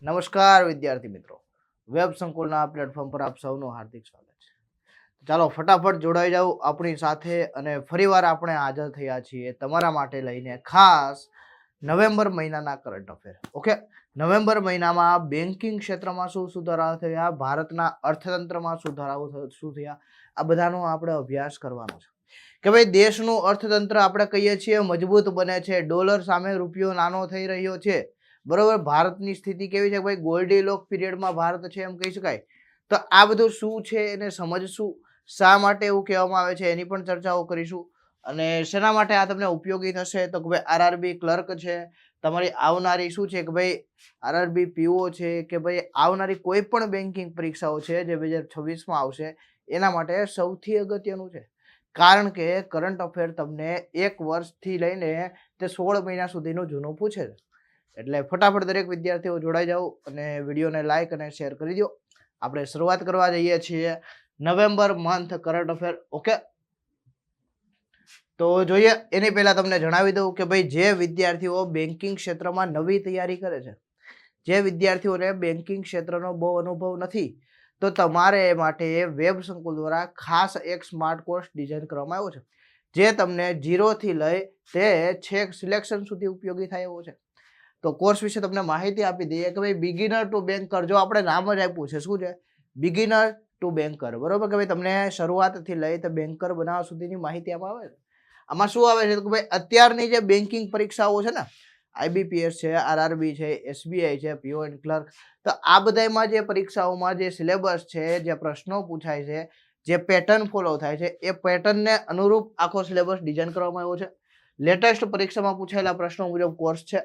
નમસ્કાર વિદ્યાર્થી મિત્રો, વેબ સંકુલના પ્લેટફોર્મ પર આપ સૌનું હાર્દિક સ્વાગત છે. ચાલો ફટાફટ જોડાઈ જાઓ આપણી સાથે અને ફરીવાર આપણે હાજર થયા છીએ તમારા માટે લઈને ખાસ નવેમ્બર મહિનાના કરંટ અફેર. ઓકે, નવેમ્બર મહિનામાં બેન્કિંગ ક્ષેત્રમાં શું સુધારા થયા, ભારતના અર્થતંત્રમાં સુધારાઓ શું થયા, આ બધાનો આપણે અભ્યાસ કરવાનો છે કે ભાઈ દેશનું અર્થતંત્ર આપણે કહીએ છીએ મજબૂત બને છે, ડોલર સામે રૂપિયો નાનો થઈ રહ્યો છે. બરોબર, ભારતની સ્થિતિ કેવી છે ભાઈ, ગોલ્ડી લોક પીરિયડમાં ભારત છે એમ કહી શકાય. તો આ બધું શું છે એને સમજશું, શા માટે એવું કહેવામાં આવે છે એની પણ ચર્ચાઓ કરીશું અને શેના માટે આ તમને ઉપયોગી થશે. તો કે ભાઈ આરઆરબી ક્લર્ક છે, તમારી આવનારી શું છે કે ભાઈ આરઆરબી પીઓ છે, કે ભાઈ આવનારી કોઈ પણ બેન્કિંગ પરીક્ષાઓ છે જે 2026માં આવશે એના માટે સૌથી અગત્યનું છે. કારણ કે કરંટ અફેર તમને 1 વર્ષથી લઈને તે 16 મહિના સુધીનું જૂનું પૂછે છે. એટલે ફટાફટ દરેક વિદ્યાર્થીઓ જોડાઈ જાઓ અને વિડીયોને લાઈક અને શેર કરી દો. આપણે શરૂઆત કરવા જઈએ છીએ November month current affair. Okay, તો જોઈએ એની પહેલા તમને જણાવી દઉં કે ભાઈ જે વિદ્યાર્થીઓ બેન્કિંગ ક્ષેત્રમાં નવી તૈયારી કરે છે, જે વિદ્યાર્થીઓને બેન્કિંગ ક્ષેત્રનો બહુ અનુભવ નથી, તો તમારે એ માટે વેબ સંકુલ દ્વારા ખાસ એક સ્માર્ટ કોર્સ ડિઝાઇન કરવામાં આવ્યો છે જે તમને 0 થી લઈ તે છેક સિલેક્શન સુધી ઉપયોગી થાય એવો છે. તો કોર્સ વિશે તમને માહિતી આપી દઈએ કે ભાઈ બિગિનર ટુ બેન્કર, જો આપણે નામ જ આપ્યું છે શું છે, બિગિનર ટુ બેન્કર. બરોબર, કે ભાઈ તમને શરૂઆતથી લઈ તો બેન્કર બનાવવા સુધીની માહિતી આપવામાં આવે છે. આમાં શું આવે છે કે ભાઈ અત્યારની જે બેન્કિંગ પરીક્ષાઓ છે ને, આઈબીપીએસ છે, આરઆરબી છે, એસબીઆઈ છે, પીઓ એન્ડ ક્લર્ક, તો આ બધામાં જે પરીક્ષાઓમાં જે સિલેબસ છે, જે પ્રશ્નો પૂછાય છે, જે પેટર્ન ફોલો થાય છે, એ પેટર્નને અનુરૂપ આખો સિલેબસ ડિઝાઇન કરવામાં આવ્યો છે. લેટેસ્ટ પરીક્ષામાં પૂછાયેલા પ્રશ્નો મુજબ કોર્સ છે.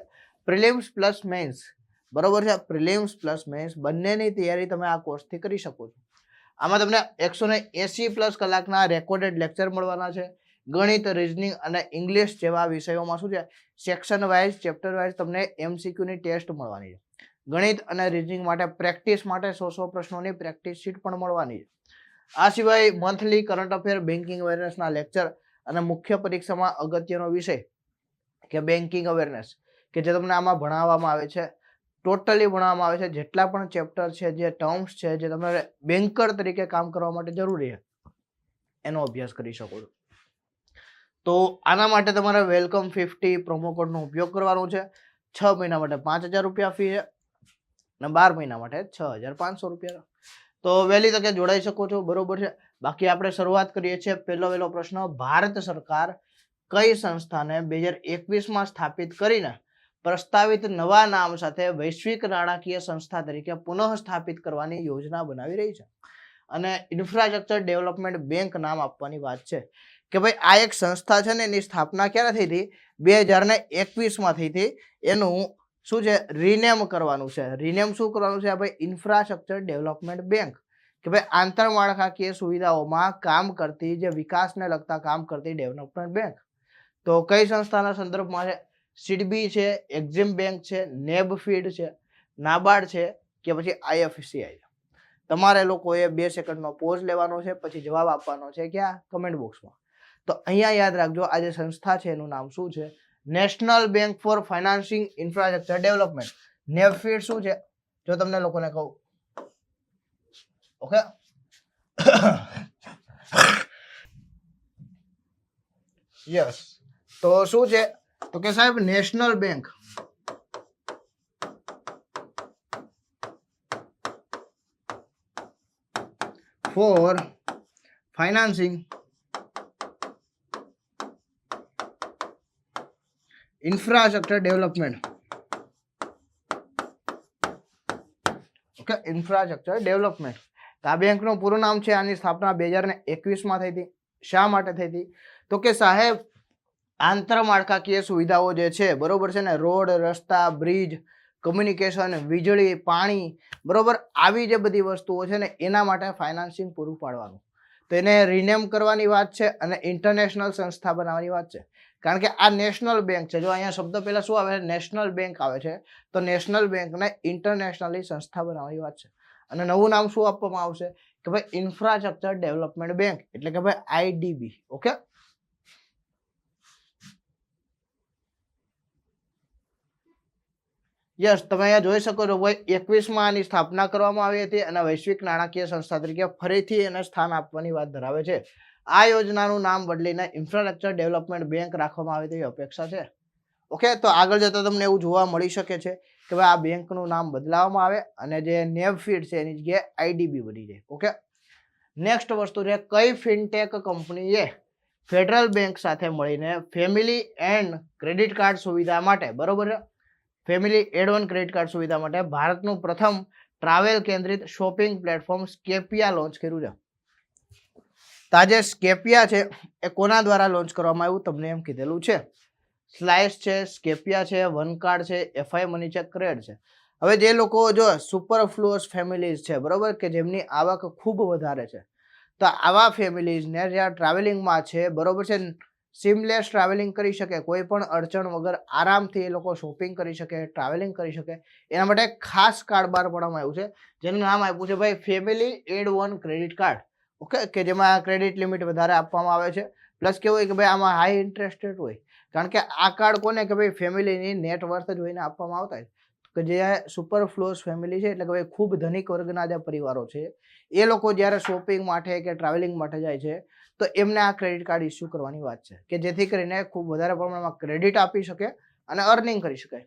પ્રિલિમ્સ પ્લસ મેન્સ, બરોબર છે, પ્રિલિમ્સ પ્લસ મેન્સ બંનેની તૈયારી તમે આ કોર્સથી કરી શકો છો. આમાં તમને 180+ કલાકના રેકોર્ડેડ લેક્ચર મળવાના છે. ગણિત, રીઝનિંગ અને ઇંગ્લિશ જેવા વિષયોમાં શું છે, સેક્શન વાઇઝ, ચેપ્ટર વાઇઝ તમને એમસીક્યુની ટેસ્ટ મળવાની છે. ગણિત અને રીઝનિંગ માટે પ્રેક્ટિસ માટે 100 પ્રશ્નોની પ્રેક્ટિસ શીટ પણ મળવાની છે. આ સિવાય મંથલી કરંટ અફેર, બેન્કિંગ અવેરનેસના લેક્ચર અને મુખ્ય પરીક્ષામાં અગત્યનો વિષય કે બેન્કિંગ અવેરનેસ, કે જે તમને આમાં ભણાવવામાં આવે છે, ટોટલી ભણાવવામાં આવે છે. જેટલા પણ ચેપ્ટર છે, જે ટર્મ્સ છે, જે તમારે બેન્કર તરીકે કામ કરવા માટે જરૂરી છે, એનો અભ્યાસ કરી શકો છો. તો આના માટે તમારે વેલકમ 50 પ્રોમો કોડનો ઉપયોગ કરવાનો છે. 6 મહિના માટે 5000 રૂપિયા ફી છે અને 12 મહિના માટે 6500 રૂપિયા. તો વહેલી તકે જોડાઈ શકો છો, બરોબર છે. બાકી આપણે શરૂઆત કરીએ છીએ. પહેલો પ્રશ્ન, ભારત સરકાર કઈ સંસ્થાને 2021માં સ્થાપિત કરીને પ્રસ્તાવિત નવા નામ સાથે વૈશ્વિક નાણાકીય સંસ્થા તરીકે પુનઃ સ્થાપિત કરવાની યોજના બનાવી રહી છે? અને ઇન્ફ્રાસ્ટ્રક્ચર ડેવલપમેન્ટ બેંક નામ આપવાની વાત છે કે ભાઈ આ એક સંસ્થા છે ને, એની સ્થાપના ક્યારે થઈ હતી? 2021માં થઈ હતી. એનું શું છે, રિનેમ કરવાનું છે. રિનેમ શું કરવાનું છે ભાઈ? ઇન્ફ્રાસ્ટ્રક્ચર ડેવલપમેન્ટ બેંક, કે ભાઈ આંતરમાળખાકીય સુવિધાઓમાં કામ કરતી, જે વિકાસને લગતા કામ કરતી ડેવલપમેન્ટ બેંક. તો કઈ સંસ્થાના સંદર્ભમાં છે? સિડબી છે, એક્ઝિમ બેંક છે, નેબફીડ છે, નાબાર્ડ છે કે પછી આઈએફસીઆઈ છે? તમારે લોકોએ 2 સેકન્ડનો પોઝ લેવાનો છે, પછી જવાબ આપવાનો છે ક્યાં? કમેન્ટ બોક્સમાં. તો અહીંયા યાદ રાખજો, આ જે સંસ્થા છે એનું નામ શું છે? National bank for financing infrastructure development. NaBFID શું છે જો તમને લોકોને કહું? Okay, yes. તો શું છે તો કે સાહેબ national bank for financing infrastructure development. Okay, infrastructure development. આ બેંકનું પૂરું નામ છે. આની સ્થાપના 2021માં થઈ હતી. શા માટે થઈ હતી? તો કે સાહેબ આંતરમાળખાકીય સુવિધાઓ જે છે, બરોબર છે ને, રોડ, રસ્તા, બ્રિજ, કમ્યુનિકેશન, વીજળી, પાણી, બરોબર, આવી જે બધી વસ્તુઓ છે ને એના માટે ફાઇનાન્સિંગ પૂરું પાડવાનું. તો એને રિનેમ કરવાની વાત છે અને ઇન્ટરનેશનલ સંસ્થા બનાવવાની વાત છે. કારણ કે આ નેશનલ બેંક છે. જો અહીંયા શબ્દ પહેલા શું આવે છે? નેશનલ બેંક આવે છે. તો નેશનલ બેંકને ઇન્ટરનેશનલી સંસ્થા બનાવવાની વાત છે. અને નવું નામ શું આપવામાં આવશે કે ભાઈ ઇન્ફ્રાસ્ટ્રક્ચર ડેવલપમેન્ટ બેંક, એટલે કે ભાઈ આઈડીબી. ઓકે, યસ, તમે અહીંયા જોઈ શકો છો ભાઈ 21માં આની સ્થાપના કરવામાં આવી હતી અને વૈશ્વિક નાણાકીય સંસ્થા તરીકે ફરીથી એને સ્થાન આપવાની વાત ધરાવે છે. આ યોજનાનું નામ બદલીને ઇન્ફ્રાસ્ટ્રક્ચર ડેવલપમેન્ટ બેંક રાખવામાં આવે તેવી અપેક્ષા છે. ઓકે, તો આગળ જતા તમને એવું જોવા મળી શકે છે કે ભાઈ આ બેંકનું નામ બદલાવવામાં આવે અને જે નેવફીડ છે એની જગ્યાએ આઈડીબી બની જાય. ઓકે, નેક્સ્ટ વસ્તુ છે, કઈ ફિનટેક કંપનીએ ફેડરલ બેંક સાથે મળીને ફેમિલી એન્ડ ક્રેડિટ કાર્ડ સુવિધા માટે, બરોબર છે, family add on credit card સુવિધા માટે ભારતનું પ્રથમ ટ્રાવેલ કેન્દ્રિત શોપિંગ પ્લેટફોર્મ સ્કેપિયા લોન્ચ કર્યું છે. તો આ જે સ્કેપિયા છે એ કોના દ્વારા લોન્ચ કરવામાં આવ્યું તમને એમ કીધેલું છે. સ્લાઇસ છે, સ્કેપિયા છે, વન કાર્ડ છે, એફઆઈ મની છે, ક્રેડ છે. હવે જે લોકો જો સુપરફ્લુઅસ ફેમિલીઝ છે, બરોબર, કે જેમની આવક ખૂબ વધારે છે, તો આવા ફેમિલીઝને જ્યાં ટ્રાવેલિંગમાં છે, બરોબર છે, સિમલેસ ટ્રાવેલિંગ કરી શકે, કોઈ પણ અડચણ વગર આરામથી એ લોકો શોપિંગ કરી શકે, ટ્રાવેલિંગ કરી શકે, એના માટે ખાસ કાર્ડ બહાર પાડવામાં આવ્યું છે જેનું નામ આપ્યું છે ભાઈ family add on credit card. Okay, કે જેમાં ક્રેડિટ લિમિટ વધારે આપવામાં આવે છે, પ્લસ કેવું હોય કે ભાઈ આમાં હાઈ ઇન્ટરેસ્ટ રેટ હોય, કારણ કે આ કાર્ડ કોને કે ભાઈ ફેમિલીની નેટવર્થ જોઈને આપવામાં આવતા હોય, કે જે સુપરફ્લુઅસ ફેમિલી છે, એટલે કે ભાઈ ખૂબ ધનિક વર્ગના જે પરિવારો છે એ લોકો જ્યારે શોપિંગ માટે કે ટ્રાવેલિંગ માટે જાય છે તો એમને આ ક્રેડિટ કાર્ડ ઇસ્યુ કરવાની વાત છે, કે જેથી કરીને ખૂબ વધારે પ્રમાણમાં ક્રેડિટ આપી શકે અને અર્નિંગ કરી શકાય.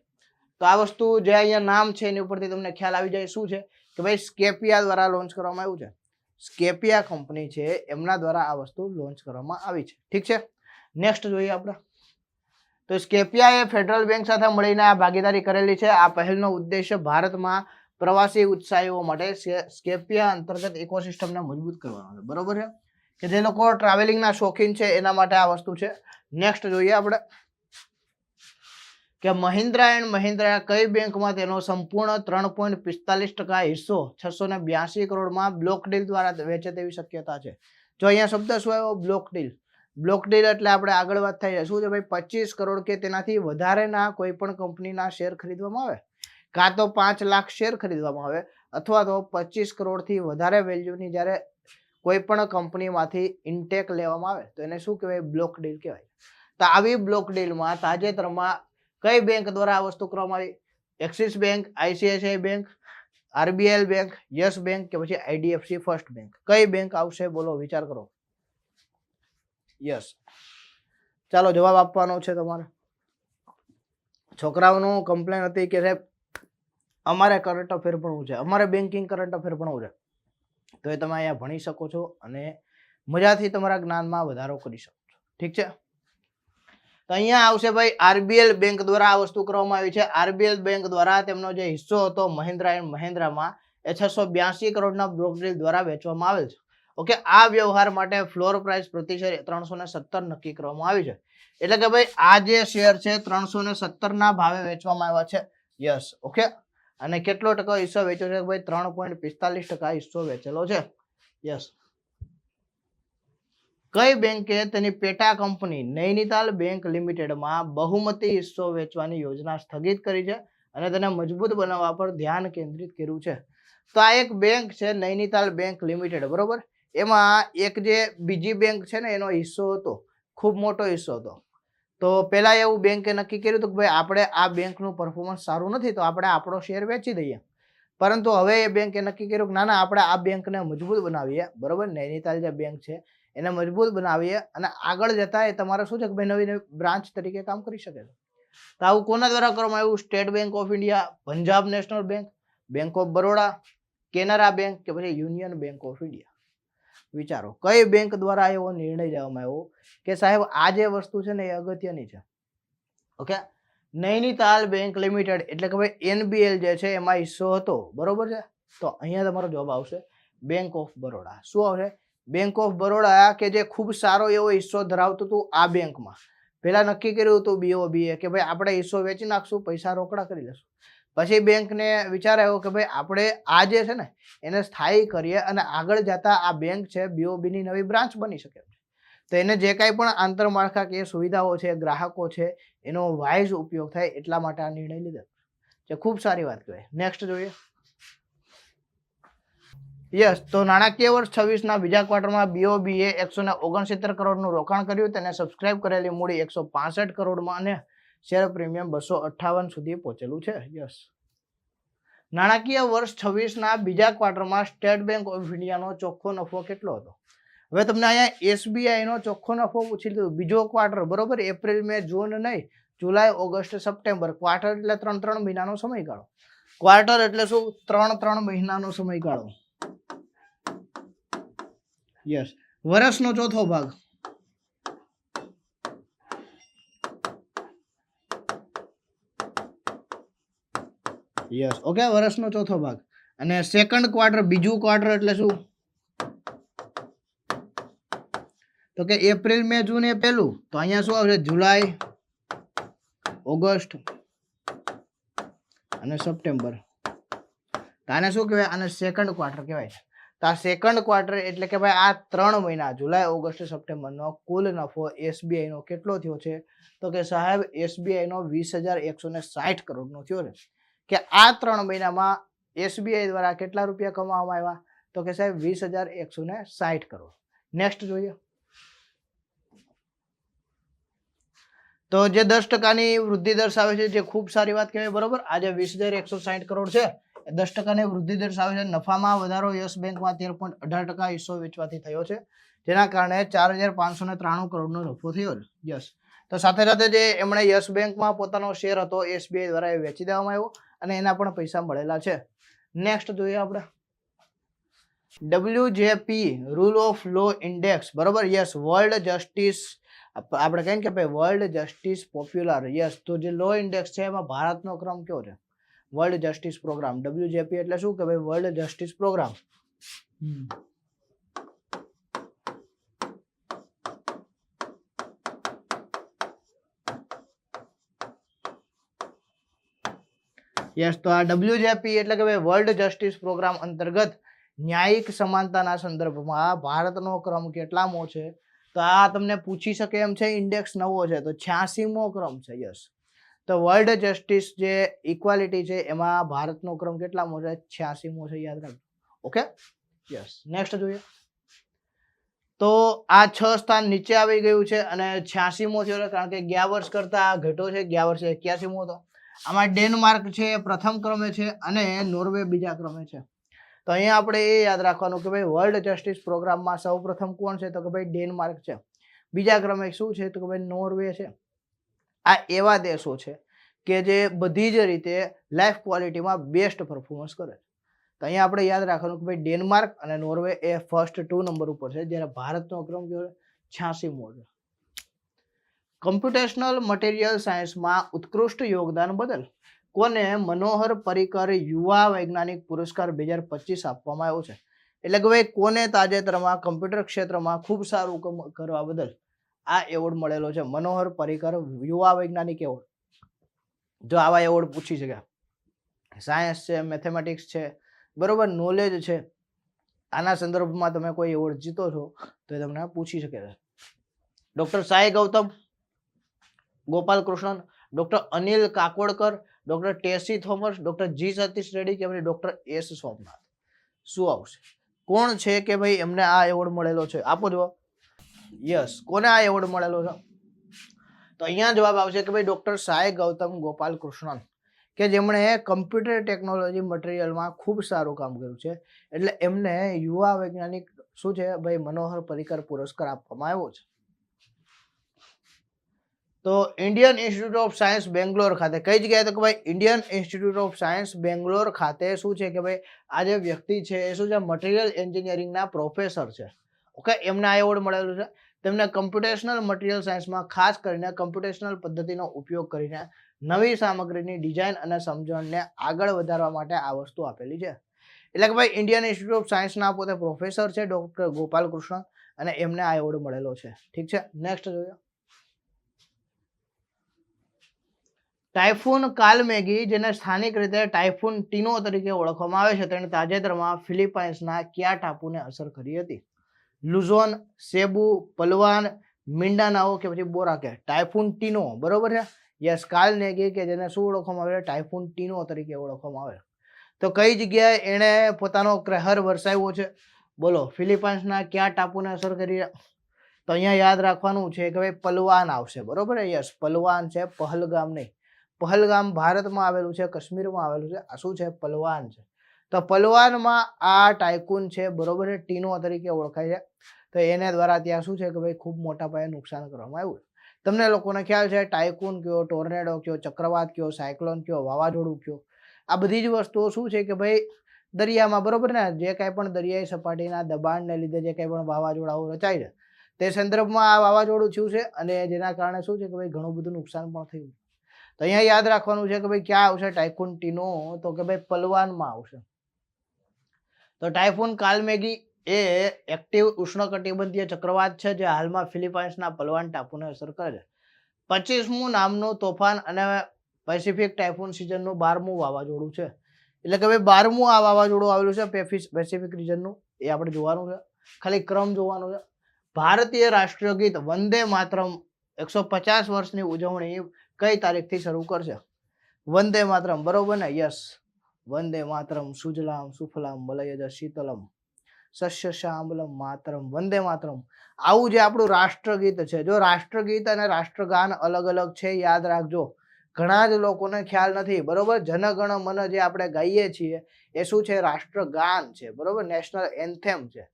તો આ વસ્તુ જે અહીંયા નામ છે એની ઉપરથી તમને ખ્યાલ આવી જાય શું છે કે ભાઈ સ્કેપિયા દ્વારા લોન્ચ કરવામાં આવ્યું છે. સ્કેપિયા કંપની છે એમના દ્વારા આ વસ્તુ લોન્ચ કરવામાં આવી છે. ઠીક છે, નેક્સ્ટ જોઈએ આપણે. તો સ્કેપિયાએ ફેડરલ બેંક સાથે મળીને આ ભાગીદારી કરેલી છે. આ પહેલનો ઉદ્દેશ્ય ભારતમાં પ્રવાસી ઉત્સાહીઓ માટે સ્કેપિયા અંતર્ગત ઇકોસિસ્ટમને મજબૂત કરવાનો છે, બરોબર છે, કે જે લોકો ટ્રાવેલિંગના શોખીન છે એના માટે આ વસ્તુ છે. નેક્સ્ટ જોઈએ આપણે કે મહિન્દ્રા એન્ડ મહિન્દ્રા કઈ બેંકમાં તેનો સંપૂર્ણ 3.45% હિસ્સો 682 કરોડમાં બ્લોક ડીલ દ્વારા વેચે તેવી શક્યતા છે. જો અહીંયા શબ્દ શું આવ્યો? Block deal. બ્લોક ડીલ એટલે આપણે આગળ વાત થઈ શું છે ભાઈ 25 કરોડ કે તેનાથી વધારેના કોઈ પણ કંપનીના શેર ખરીદવામાં આવે, કાં તો 5 લાખ શેર ખરીદવામાં આવે અથવા તો 25 કરોડથી વધારે વેલ્યુની જ્યારે કોઈ પણ કંપનીમાંથી ઇન્ટેક લેવામાં આવે તો એને શું કહેવાય? બ્લોક ડીલ કહેવાય. તો આવી બ્લોક ડીલમાં તાજેતરમાં કઈ બેંક દ્વારા આ વસ્તુ કરવામાં આવી? Axis bank, ICICI bank, RBL bank, yes bank કે પછી આઈડીએફસી ફર્સ્ટ બેંક? કઈ બેંક આવશે? બોલો, વિચાર કરો. યસ, ચાલો જવાબ આપવાનો છે તમારે. છોકરાઓનું કમ્પ્લેન હતી કે સાહેબ અમારે કરંટ અફેર ભણવું છે, અમારે બેન્કિંગ કરંટ અફેર ભણવું છે, તો એ તમે અહીંયા ભણી શકો છો અને મજાથી તમારા જ્ઞાનમાં વધારો કરી શકો છો. ઠીક છે, તો અહીંયા આવશે ભાઈ આરબીએલ બેંક દ્વારા આ વસ્તુ કરવામાં આવી છે. આરબીએલ બેંક દ્વારા તેમનો જે હિસ્સો હતો મહિન્દ્રા એન્ડ મહિન્દ્રામાં એ 682 કરોડના બ્લોક ડીલ દ્વારા વેચવામાં આવેલ છે. ઓકે, આ વ્યવહાર માટે ફ્લોર પ્રાઇસ પ્રતિ શેર 317 નક્કી કરવામાં આવી છે. એટલે કે ભાઈ આ જે શેર છે 317 ના ભાવે વેચવામાં આવ્યા છે. યસ, ઓકે, અને કેટલો ટકા હિસ્સો વેચ્યો છે ભાઈ? 3.45% હિસ્સો વેચેલો છે. યસ, કઈ બેંકે તેની પેટા કંપની નૈનીતાલ બેંક લિમિટેડમાં બહુમતી હિસ્સો વેચવાની યોજના સ્થગિત કરી છે અને તેને મજબૂત બનાવવા પર ધ્યાન કેન્દ્રિત કર્યું છે? તો આ એક બેંક છે નૈનીતાલ બેંક લિમિટેડ, બરોબર. એમાં એક જે બીજી બેંક છે ને એનો હિસ્સો હતો, ખૂબ મોટો હિસ્સો હતો. તો પેલા એવું બેંકે નક્કી કર્યું હતું કે ભાઈ આપણે આ બેંકનું પરફોર્મન્સ સારું નથી તો આપણે આપણો શેર વેચી દઈએ. પરંતુ હવે એ બેંકે નક્કી કર્યું કે ના ના, આપણે આ બેંકને મજબૂત બનાવીએ, બરોબર. નૈનીતાલ જે બેંક છે એને મજબૂત બનાવીએ અને આગળ જતા એ તમારે શું છે કે ભાઈ નવી નવી બ્રાન્ચ તરીકે કામ કરી શકે છે. તો આવું કોના દ્વારા કરવામાં આવ્યું? State bank of India, Punjab national bank, bank of Baroda, Canara bank કે પછી યુનિયન બેંક ઓફ ઇન્ડિયા? વિચારો કઈ બેંક દ્વારા એવો નિર્ણય લેવામાં આવ્યો કે સાહેબ આ જે વસ્તુ છે ને એ અગત્યની છે. ઓકે, નૈનીતાલ બેંક લિમિટેડ એટલે કે ભાઈ એનબીએલ જે છે એમાં હિસ્સો હતો, બરોબર છે. તો અહીંયા તમારો જવાબ આવશે બેંક ઓફ બરોડા. શું આવશે? બેંક ઓફ બરોડા, કે જે ખૂબ સારો એવો હિસ્સો ધરાવતું હતું આ બેંકમાં. પહેલા નક્કી કર્યું હતું બીઓબીએ કે ભાઈ આપણે હિસ્સો વેચી નાખશું, પૈસા રોકડા કરી લેશું. પછી બેંકને વિચાર આવ્યો કે ભાઈ આપણે આ જે છે ને એને સ્થાયી કરીએ અને આગળ જતા આ બેંક છે બીઓબીની નવી બ્રાન્ચ બની શકે. તો એને જે કાંઈ પણ આંતરમાળખાકીય સુવિધાઓ છે, ગ્રાહકો છે, એનો વાઇઝ ઉપયોગ થાય એટલા માટે આ નિર્ણય લીધો છે. ખૂબ સારી વાત કહેવાય. નેક્સ્ટ જોઈએ. યસ, તો નાણાકીય વર્ષ 26ના બીજા ક્વાર્ટરમાં બીઓબીએ 169 કરોડનું રોકાણ કર્યું, તેને સબસ્ક્રાઇબ કરેલી મૂડી 165 કરોડમાં અને શેર પ્રીમિયમ 258 સુધી પહોંચેલું છે. યસ, નાણાકીય વર્ષ 26ના બીજા ક્વાર્ટરમાં સ્ટેટ બેંક ઓફ ઇન્ડિયાનો ચોખ્ખો નફો કેટલો હતો? હવે તમને અહીંયા SBI નો ચોખ્ખો નફો પૂછી લીધું. બીજો ક્વાર્ટર, બરોબર, એપ્રિલ મે જૂન નહીં, જુલાઈ ઓગસ્ટ સપ્ટેમ્બર. ક્વાર્ટર એટલે 3 મહિનાનો સમયગાળો. ક્વાર્ટર એટલે શું? 3 મહિનાનો સમયગાળો. યસ. વર્ષનો ચોથો ભાગ. યસ, ઓકે, વર્ષનો ચોથો ભાગ. અને સેકન્ડ ક્વાર્ટર, બીજું ક્વાર્ટર એટલે શું? તો કે એપ્રિલ મે જૂન એ પહેલું, તો અહીંયા શું આવશે? જુલાઈ ઓગસ્ટ અને સપ્ટેમ્બર. તો આને શું કહેવાય? આને સેકન્ડ ક્વાર્ટર કહેવાય છે. તો આ સેકન્ડ ક્વાર્ટર એટલે કે ભાઈ આ 3 મહિના જુલાઈ ઓગસ્ટ સપ્ટેમ્બરનો કુલ નફો SBI નો કેટલો થયો છે? તો કે સાહેબ SBI નો 20,160 કરોડનો થયો છે. કે આ 3 મહિનામાં SBI દ્વારા કેટલા રૂપિયા કમાવામાં આવ્યા? તો કે સાહેબ 20,160 કરોડ. નેક્સ્ટ જોઈએ. તો જે 10% વૃદ્ધિ દર્શાવે છે, જે ખૂબ સારી વાત કહેવાય, બરોબર. આજે 20,160 કરોડ છે, 10% વૃદ્ધિ દર્શાવે છે. નફામાં વધારો યસ બેંકમાં 13.18% હિસ્સો વેચવાથી થયો છે, જેના કારણે 4,593 કરોડનો નફો થયો છે. યસ. તો સાથે સાથે જે એમણે યસ બેંકમાં પોતાનો શેર હતો SBI દ્વારા એ વેચી દેવામાં આવ્યો અને એના પણ પૈસા મળેલા છે. નેક્સ્ટ જોઈએ આપણે. WJP rule of law index, બરોબર. યસ. વર્લ્ડ જસ્ટિસ, આપણે કહીએ કે ભાઈ વર્લ્ડ જસ્ટિસ પોપ્યુલર. યસ. તો જે લો ઇન્ડેક્સ છે એમાં ભારતનો ક્રમ કયો છે? World justice programme. WJP એટલે શું કે ભાઈ વર્લ્ડ જસ્ટિસ પ્રોગ્રામ. યસ. તો આ WJP એટલે કે ભાઈ વર્લ્ડ જસ્ટિસ પ્રોગ્રામ અંતર્ગત ન્યાયિક સમાનતાના સંદર્ભમાં ભારતનો ક્રમ કેટલામો છે? તો આ તમને પૂછી શકે એમ છે. ઇન્ડેક્સ નવો છે તો 86મો ક્રમ છે. યસ. તો વર્લ્ડ જસ્ટિસ જે ઇક્વાલિટી છે એમાં ભારતનો ક્રમ કેટલામો છે? 86મો છે, યાદ રાખજો. ઓકે. યસ. નેક્સ્ટ જોઈએ. તો આ 6 સ્થાન નીચે આવી ગયું છે અને 86મો થયો છે, કારણ કે ગયા વર્ષ કરતા ઘટ્યો છે. ગયા વર્ષે 81મો હતો. આમાં ડેનમાર્ક છે પ્રથમ ક્રમે છે અને નોર્વે બીજા ક્રમે છે. તો અહીંયા આપણે એ યાદ રાખવાનું કે ભાઈ વર્લ્ડ જસ્ટિસ પ્રોગ્રામમાં સૌ પ્રથમ કોણ છે? તો કે ભાઈ ડેનમાર્ક છે. બીજા ક્રમે શું છે? તો કે ભાઈ નોર્વે છે. આ એવા દેશો છે કે જે બધી જ રીતે લાઈફ ક્વોલિટીમાં બેસ્ટ પરફોર્મન્સ કરે છે. તો અહીંયા આપણે યાદ રાખવાનું કે ભાઈ ડેનમાર્ક અને નોર્વે એ ફર્સ્ટ 2 નંબર ઉપર છે, જ્યારે ભારતનો ક્રમ કયો છે? 86મો છે. કમ્પ્યુટેશનલ મટીરિયલ સાયન્સમાં ઉત્કૃષ્ટ યોગદાન બદલ કોને મનોહર પરીકર યુવા વૈજ્ઞાનિક પુરસ્કાર 2025 આપવામાં આવ્યો છે? એટલે કે ભાઈ કોને તાજેતરમાં કમ્પ્યુટર ક્ષેત્રમાં ખૂબ સારું કરવા બદલ આ એવોર્ડ મળેલો છે? મનોહર પરીકર યુવા વૈજ્ઞાનિક એવોર્ડ. જો આવા એવોર્ડ પૂછી શકે. સાયન્સ છે, મેથેમેટિક્સ છે, બરોબર, નોલેજ છે, આના સંદર્ભમાં તમે કોઈ એવોર્ડ જીતો છો તો એ તમને પૂછી શકે છે. Doctor Sai Gautam, Gopal Krishnan, doctor Anil Kakodkar, doctor Tessy Thomas, doctor G Satish Reddy કે ભાઈ ડોક્ટર એસ સોમનાથ. શું આવશે? કોણ છે કે ભાઈ એમને આ એવોર્ડ મળેલો છે? આપો જવાબ. યસ. કોને આ એવોર્ડ મળેલો છે? તો અહીંયા જવાબ આવશે કે ભાઈ ડોક્ટર સાઈ ગૌતમ ગોપાલ કૃષ્ણન, કે જેમણે કમ્પ્યુટર ટેકનોલોજી મટીરિયલમાં ખૂબ સારું કામ કર્યું છે. એટલે એમને યુવા વૈજ્ઞાનિક શું છે ભાઈ મનોહર પરીકર પુરસ્કાર આપવામાં આવ્યો છે. તો Indian institute of science Bangalore ખાતે કઈ જગ્યાએ? તો કે ભાઈ Indian institute of science Bangalore ખાતે શું છે કે ભાઈ આ જે વ્યક્તિ છે એ શું છે? મટીરિયલ એન્જિનિયરિંગના પ્રોફેસર છે. ઓકે. એમને આ એવોર્ડ મળેલો છે. તેમને કમ્પ્યુટેશનલ મટીરિયલ સાયન્સમાં ખાસ કરીને કમ્પ્યુટેશનલ પદ્ધતિનો ઉપયોગ કરીને નવી સામગ્રીની ડિઝાઇન અને સમજણને આગળ વધારવા માટે આ વસ્તુ આપેલી છે. એટલે કે ભાઈ ઇન્ડિયન ઇન્સ્ટિટ્યૂટ ઓફ સાયન્સના પોતે પ્રોફેસર છે ડોક્ટર ગોપાલ કૃષ્ણ અને એમને આ એવોર્ડ મળેલો છે. ઠીક છે. નેક્સ્ટ જોઈએ. ટાઇફૂન કાલમેઘી, જેને સ્થાનિક રીતે ટાઇફૂન ટીનો તરીકે ઓળખવામાં આવે છે, તેણે તાજેતરમાં ફિલિપાઇન્સના કયા ટાપુને અસર કરી હતી? લુઝોન, સેબુ, પલવાન, મિન્ડાનાઓ કે પછી બોરાકે? ટાઇફૂન ટીનો, બરોબર છે. યસ. કાલમેઘી કે જેને શું ઓળખવામાં આવે? ટાઇફૂન ટીનો તરીકે ઓળખવામાં આવે. તો કઈ જગ્યાએ એણે પોતાનો કહેર વરસાવ્યો છે? બોલો. ફિલિપાઇન્સના કયા ટાપુને અસર કરી? તો અહીંયા યાદ રાખવાનું છે કે ભાઈ પલવાન આવશે, બરોબર. યસ. પલવાન છે, પહલગામ નહીં. પહલગામ ભારતમાં આવેલું છે, કાશ્મીરમાં આવેલું છે. આ શું છે? પલવાન છે. તો પલવાનમાં આ ટાયકૂન છે, બરોબર છે, ટીનો તરીકે ઓળખાય છે. તો એને દ્વારા ત્યાં શું છે કે ભાઈ ખૂબ મોટા પાયે નુકસાન કરવામાં આવ્યું. તમને લોકોને ખ્યાલ છે ટાયકૂન કયો, ટોર્નેડો કયો, ચક્રવાત કયો, સાયક્લોન કયો, વાવાઝોડું કયો, આ બધી જ વસ્તુઓ શું છે કે ભાઈ દરિયામાં, બરોબર ને, જે કાંઈ પણ દરિયાઈ સપાટીના દબાણને લીધે જે કાંઈ પણ વાવાઝોડાઓ રચાય છે તે સંદર્ભમાં આ વાવાઝોડું થયું છે અને જેના કારણે શું છે કે ભાઈ ઘણું બધું નુકસાન પણ થયું. તો અહીંયા યાદ રાખવાનું છે કે ભાઈ ક્યાં આવશે ટાયફૂન ટીનો? તો કે ભાઈ પલવાનમાં આવશે. તો ટાયફૂન કાલમેઘી એ એક્ટિવ ઉષ્ણકટિબંધીય ચક્રવાત છે જે હાલમાં ફિલિપાઇન્સના પલવાન ટાપુને અસર કરે છે. 25મું નામનું તોફાન અને પેસિફિક ટાયફૂન સિઝનનું 12મું વાવાઝોડું છે. એટલે કે ભાઈ 12મું આ વાવાઝોડું આવેલું છે પેસિફિક રિજનનું. એ આપણે જોવાનું છે, ખાલી ક્રમ જોવાનો છે. ભારતીય રાષ્ટ્રીય ગીત વંદે માતરમ 150 વર્ષની ઉજવણી કઈ તારીખથી શરૂ કરશે? વંદે માતરમ, બરોબર ને? યસ, વંદે માતરમ સુજલામ સુફલામ મલયજ શીતલમ સસ્ય શ્યામલમ માતરમ વંદે માતરમ. આવું જે આપણું રાષ્ટ્રગીત છે, જો રાષ્ટ્રગીત અને રાષ્ટ્રગાન અલગ અલગ છે, યાદ રાખજો. ઘણા જ લોકોને ખ્યાલ નથી, બરોબર. જનગણ મન જે આપણે ગાઈએ છીએ એ શું છે? રાષ્ટ્રગાન છે, બરોબર, નેશનલ એન્થેમ છે.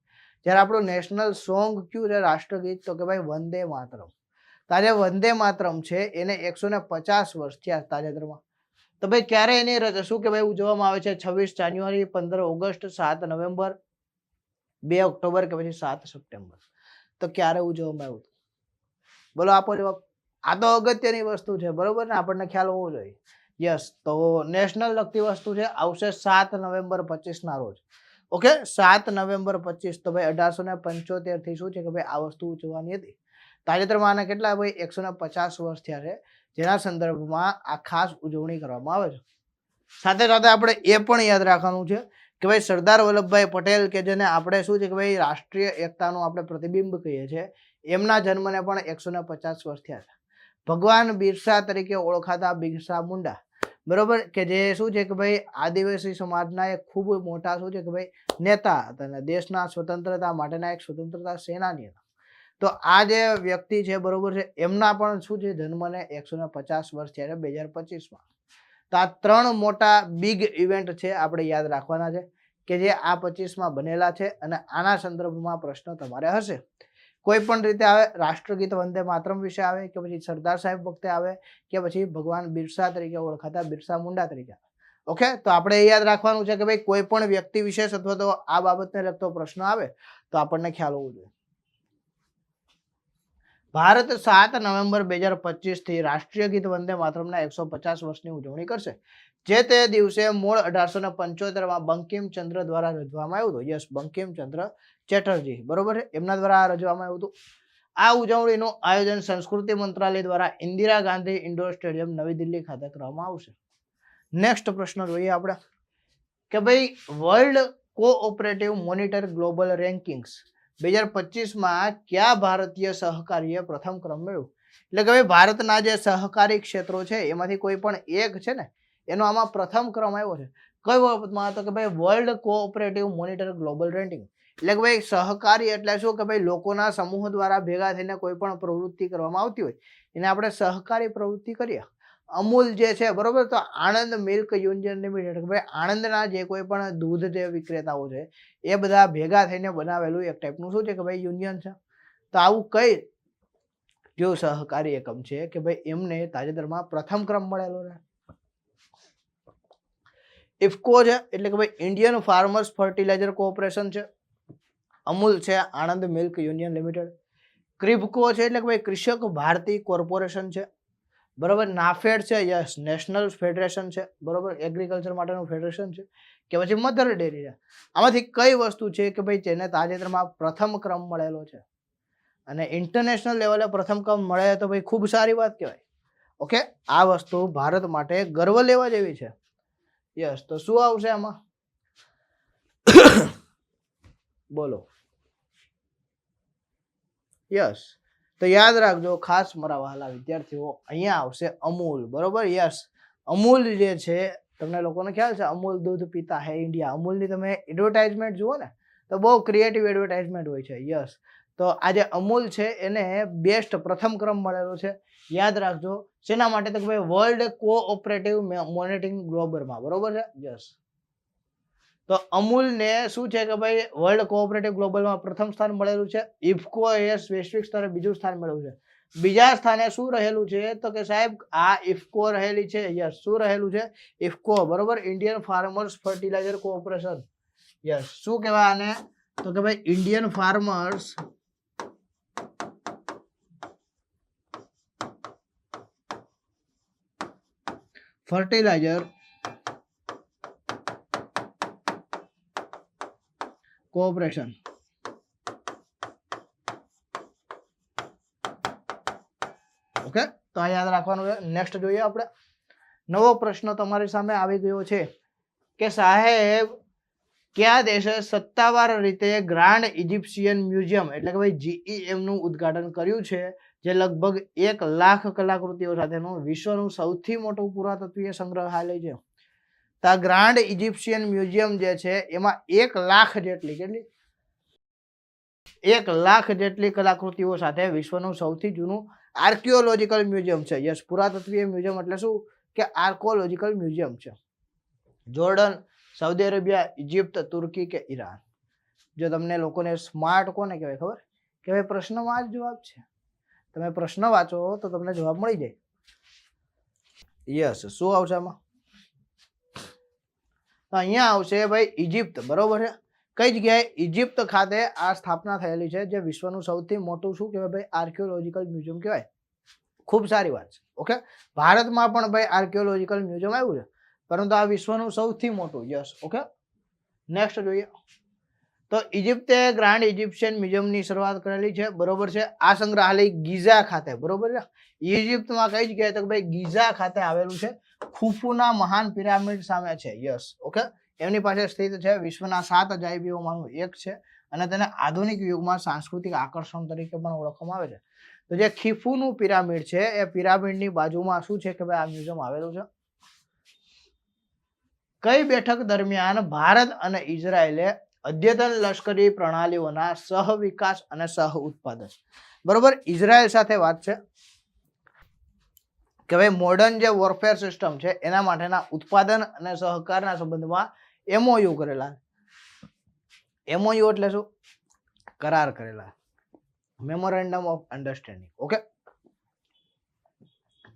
જ્યારે આપણું નેશનલ સોંગ કયું છે? રાષ્ટ્રગીત. તો કે ભાઈ વંદે માતરમ. તાજે વંદે માતરમ છે એને 150 વર્ષ થયા તાજેતરમાં. તો ભાઈ ક્યારે એની શું કે ભાઈ ઉજવવામાં આવે છે? 26 જાન્યુઆરી, 15 ઓગસ્ટ, 7 નવેમ્બર, 2 ઓક્ટોબર કે પછી 7 સપ્ટેમ્બર. તો ક્યારે ઉજવવામાં આવ્યું? બોલો, આપો જવાબ. આ તો અગત્યની વસ્તુ છે, બરોબર ને, આપણને ખ્યાલ હોવો જોઈએ. યસ, તો નેશનલ લગતી વસ્તુ છે, આવશે 7 નવેમ્બર 25 ના રોજ. Okay, 7 November 25. તો ભાઈ 1875 થી શું છે કે ભાઈ આ વસ્તુ ઉજવવાની હતી. તાજેતરમાં આના કેટલા ભાઈ 150 વર્ષ થયા છે, જેના સંદર્ભમાં આ ખાસ ઉજવણી કરવામાં આવે છે. સાથે સાથે આપણે એ પણ યાદ રાખવાનું છે કે ભાઈ સરદાર વલ્લભભાઈ પટેલ કે જેને આપણે શું છે કે ભાઈ રાષ્ટ્રીય એકતાનું આપણે પ્રતિબિંબ કહીએ છીએ, એમના જન્મને પણ 150 વર્ષ થયા છે. ભગવાન બિરસા તરીકે ઓળખાતા બિરસા મુંડા, બરોબર, કે જે શું છે કે ભાઈ આદિવાસી સમાજના એક ખૂબ મોટા શું છે કે ભાઈ નેતા હતા અને દેશના સ્વતંત્રતા માટેના એક સ્વતંત્રતા સેનાની હતા. તો આ જે વ્યક્તિ છે, બરોબર છે, એમના પણ શું છે જન્મને 150 વર્ષ થયા છે 2025માં. તો આ 3 મોટા બિગ ઇવેન્ટ છે, આપણે યાદ રાખવાના છે કે જે આ 25માં બનેલા છે અને આના સંદર્ભમાં પ્રશ્ન તમારે હશે. કોઈ પણ રીતે આવે, રાષ્ટ્રગીત વંદે માતરમ વિશે આવે કે પછી સરદાર સાહેબ વખતે આવે કે પછી ભગવાન બિરસા તરીકે ઓળખાતા બિરસા મુંડા તરીકે આવે. ઓકે, તો આપણે એ યાદ રાખવાનું છે કે ભાઈ કોઈ પણ વ્યક્તિ વિશેષ અથવા તો આ બાબતને લગતો પ્રશ્ન આવે તો આપણને ખ્યાલ હોવો જોઈએ. ભારત 7 નવેમ્બર 2025 થી રાષ્ટ્રીય ગીત વંદે માતરમના 150 વર્ષની ઉજવણી કરશે. જે તે દિવસે મૂળ 1875માં બંકિમચંદ્ર દ્વારા રચવામાં આવ્યું હતું. યસ, બંકિમચંદ્ર ચેટર્જી, બરોબર, એમના દ્વારા રચવામાં આવ્યું હતું. આ ઉજવણીનું આયોજન સંસ્કૃતિ મંત્રાલય દ્વારા ઇન્દિરા ગાંધી ઇન્ડોર સ્ટેડિયમ નવી દિલ્હી ખાતે કરવામાં આવશે. નેક્સ્ટ પ્રશ્ન જોઈએ આપણે કે ભાઈ world cooperative monitor global rankings 2025માં કયા ભારતીય સહકારીએ પ્રથમ ક્રમ મેળવ્યો? એટલે કે ભાઈ ભારતના જે સહકારી ક્ષેત્રો છે એમાંથી કોઈ પણ એક છે ને એનો આમાં પ્રથમ ક્રમ આવ્યો છે. કઈ બાબતમાં? તો કે ભાઈ world cooperative monitor global ranking. એટલે કે ભાઈ સહકારી એટલે શું કે ભાઈ લોકોના સમૂહ દ્વારા ભેગા થઈને કોઈ પણ પ્રવૃત્તિ કરવામાં આવતી હોય એને આપણે સહકારી પ્રવૃત્તિ કરીએ. અમૂલ જે છે, બરોબર, તો આણંદ મિલ્ક યુનિયન લિમિટેડ, ભાઈ આણંદના જે કોઈ પણ દૂધ જે વિક્રેતાઓ છે એ બધા ભેગા થઈને બનાવેલું એક ટાઈપનું શું છે કે ભાઈ યુનિયન છે. તો આવું કઈ જો સહકારી એકમ છે કે ભાઈ એમને તાજેતરમાં પ્રથમ ક્રમ મળેલો છે? ઇફકો છે, એટલે કે ભાઈ ઇન્ડિયન ફાર્મર્સ ફર્ટિલાઇઝર કોર્પોરેશન છે. અમૂલ છે, આણંદ મિલ્ક યુનિયન લિમિટેડ. ક્રિબકો છે, એટલે કે ભાઈ કૃષક ભારતી કોર્પોરેશન છે, બરોબર. નાફેડ છે, યસ, નેશનલ ફેડરેશન છે, બરોબર, એગ્રીકલ્ચર માટેનું ફેડરેશન છે. કે પછી મધર ડેરી છે. આમાંથી કઈ વસ્તુ છે કે ભાઈ જેને તાજેતરમાં પ્રથમ ક્રમ મળેલો છે? અને ઇન્ટરનેશનલ લેવલે પ્રથમ ક્રમ મળે તો ભાઈ ખૂબ સારી વાત કહેવાય. ઓકે, આ વસ્તુ ભારત માટે ગર્વ લેવા જેવી છે. યસ, તો શું આવશે આમાં? બોલો. યસ, તો યાદ રાખજો ખાસ મારા વહાલા વિદ્યાર્થીઓ, અહીંયા આવશે અમૂલ, બરોબર. યસ, અમૂલ જે છે તમને લોકોને ખ્યાલ છે અમૂલ દૂધ પીતા હે ઇન્ડિયા. અમૂલની તમે એડવર્ટાઇઝમેન્ટ જુઓ ને તો બહુ ક્રિએટિવ એડવર્ટાઇઝમેન્ટ હોય છે. યસ, તો આ જે અમૂલ છે એને બેસ્ટ પ્રથમ ક્રમ મળેલો છે. યાદ રાખજો શેના માટે તો ભાઈ વર્લ્ડ કોઓપરેટિવ મોનિટરિંગ ગ્લોબલમાં, બરોબર છે. યસ, તો અમૂલ ને શું છે કે ભાઈ વર્લ્ડ કોઓપરેટિવ ગ્લોબલમાં પ્રથમ સ્થાન મળેલું છે. ઇફકો એ વૈશ્વિક સ્તરે બીજું સ્થાન મેળવ્યું છે. બીજા સ્થાને શું રહેલું છે તો કે સાહેબ આ ઇફકો રહેલી છે. યસ, શું રહેલું છે? ઇફકો, બરોબર, Indian farmers fertiliser cooperation. Yes, શું કહેવાય આને તો કે ભાઈ Indian farmers fertiliser cooperation. Okay, તો આ યાદ રાખવાનું છે. નેક્સ્ટ જોઈએ આપણે. નવો પ્રશ્ન તમારી સામે આવી ગયો છે કે સાહેબ કયા દેશે સત્તાવાર રીતે ગ્રાન્ડ ઇજિપ્શિયન મ્યુઝિયમ એટલે કે ભાઈ GEM નું ઉદ્ઘાટન કર્યું છે, જે લગભગ 1 લાખ કલાકૃતિઓ સાથેનું વિશ્વનું સૌથી મોટું પુરાતત્વીય સંગ્રહાલય છે. તો આ ગ્રાન્ડ ઇજિપ્શિયન મ્યુઝિયમ જે છે એમાં 1 લાખ જેટલી 1 લાખ જેટલી કલાકૃતિઓ સાથે વિશ્વનું સૌથી જૂનું આર્કિયોલોજીકલ મ્યુઝિયમ છે. યસ, પુરાતત્વીય મ્યુઝિયમ એટલે શું કે આર્કોલોજીકલ મ્યુઝિયમ છે. જોર્ડન, સાઉદી અરેબિયા, ઇજિપ્ત, તુર્કી કે ઈરાન. જો તમને લોકોને સ્માર્ટ કોને કહેવાય ખબર કે ભાઈ પ્રશ્નમાં જ જવાબ છે. તમે પ્રશ્ન વાંચો તો તમને જવાબ મળી જાય. યસ, શું આવશે આમાં? અહીંયા આવશે ભાઈ ઇજિપ્ત, બરોબર છે. કઈ જગ્યાએ? ઇજિપ્ત ખાતે આ સ્થાપના થયેલી છે, જે વિશ્વનું સૌથી મોટું શું કહેવાય ભાઈ આર્કિયોલોજીકલ મ્યુઝિયમ કહેવાય. ખૂબ સારી વાત છે. ઓકે, ભારતમાં પણ ભાઈ આર્કિયોલોજીકલ મ્યુઝિયમ આવ્યું છે, પરંતુ આ વિશ્વનું સૌથી મોટું. Yes, okay. નેક્સ્ટ જોઈએ. તો ઇજિપ્તે ગ્રાન્ડ ઇજિપ્શિયન મ્યુઝિયમની શરૂઆત કરેલી છે, બરોબર છે. આ સંગ્રહાલય ગીઝા ખાતે, બરોબર છે, ઇજિપ્તમાં કઈ જગ્યાએ તો ભાઈ ગીઝા ખાતે આવેલું છે. ખુફુના મહાન પિરામિડ સામે છે. Yes, okay. એમની પાસે સ્થિત છે, વિશ્વના 7 અજાયબીઓમાંનું એક છે અને તેને આધુનિક યુગમાં સાંસ્કૃતિક આકર્ષણ તરીકે પણ ઓળખવામાં આવે છે. તો જે ખીફુનું પિરામિડ છે એ પિરામિડની બાજુમાં શું છે કે ભાઈ આ મ્યુઝિયમ આવેલું છે. કઈ બેઠક દરમિયાન ભારત અને ઇઝરાયલે અદ્યતન લશ્કરી પ્રણાલીઓના સહ વિકાસ અને સહ ઉત્પાદન, બરોબર, ઇઝરાયલ સાથે વાત છે કે ભાઈ મોડર્ન જે વોરફેર સિસ્ટમ છે એના માટેના ઉત્પાદન અને સહકારના સંબંધમાં MOU કરેલા. MOU એટલે શું? કરાર કરેલા, મેમોરેન્ડમ ઓફ અન્ડરસ્ટેન્ડિંગ. ઓકે.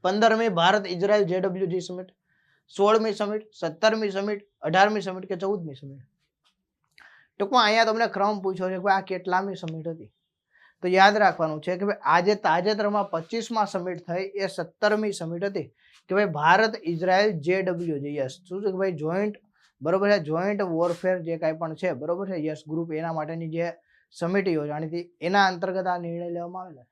15મી ભારત ઇઝરાયલ JWG સમિટ, 16મી સમિટ, 17મી સમિટ, 18મી સમિટ કે 14મી સમિટ? ટૂંકમાં અહીંયા તમને ક્રમ પૂછ્યો છે કે આ કેટલામી સમિટ હતી. તો યાદ રાખવાનું છે કે ભાઈ આજે તાજેતરમાં 25મા સમિટ થઈ એ 17મી સમિટ હતી કે ભાઈ ભારત ઇઝરાયલ JWG. યસ, શું છે કે ભાઈ જોઈન્ટ, બરોબર છે, જોઈન્ટ વોરફેર જે કાંઈ પણ છે, બરોબર છે. યસ, ગ્રુપ એના માટેની જે સમિટ યોજાણી હતી એના અંતર્ગત આ નિર્ણય લેવામાં આવેલો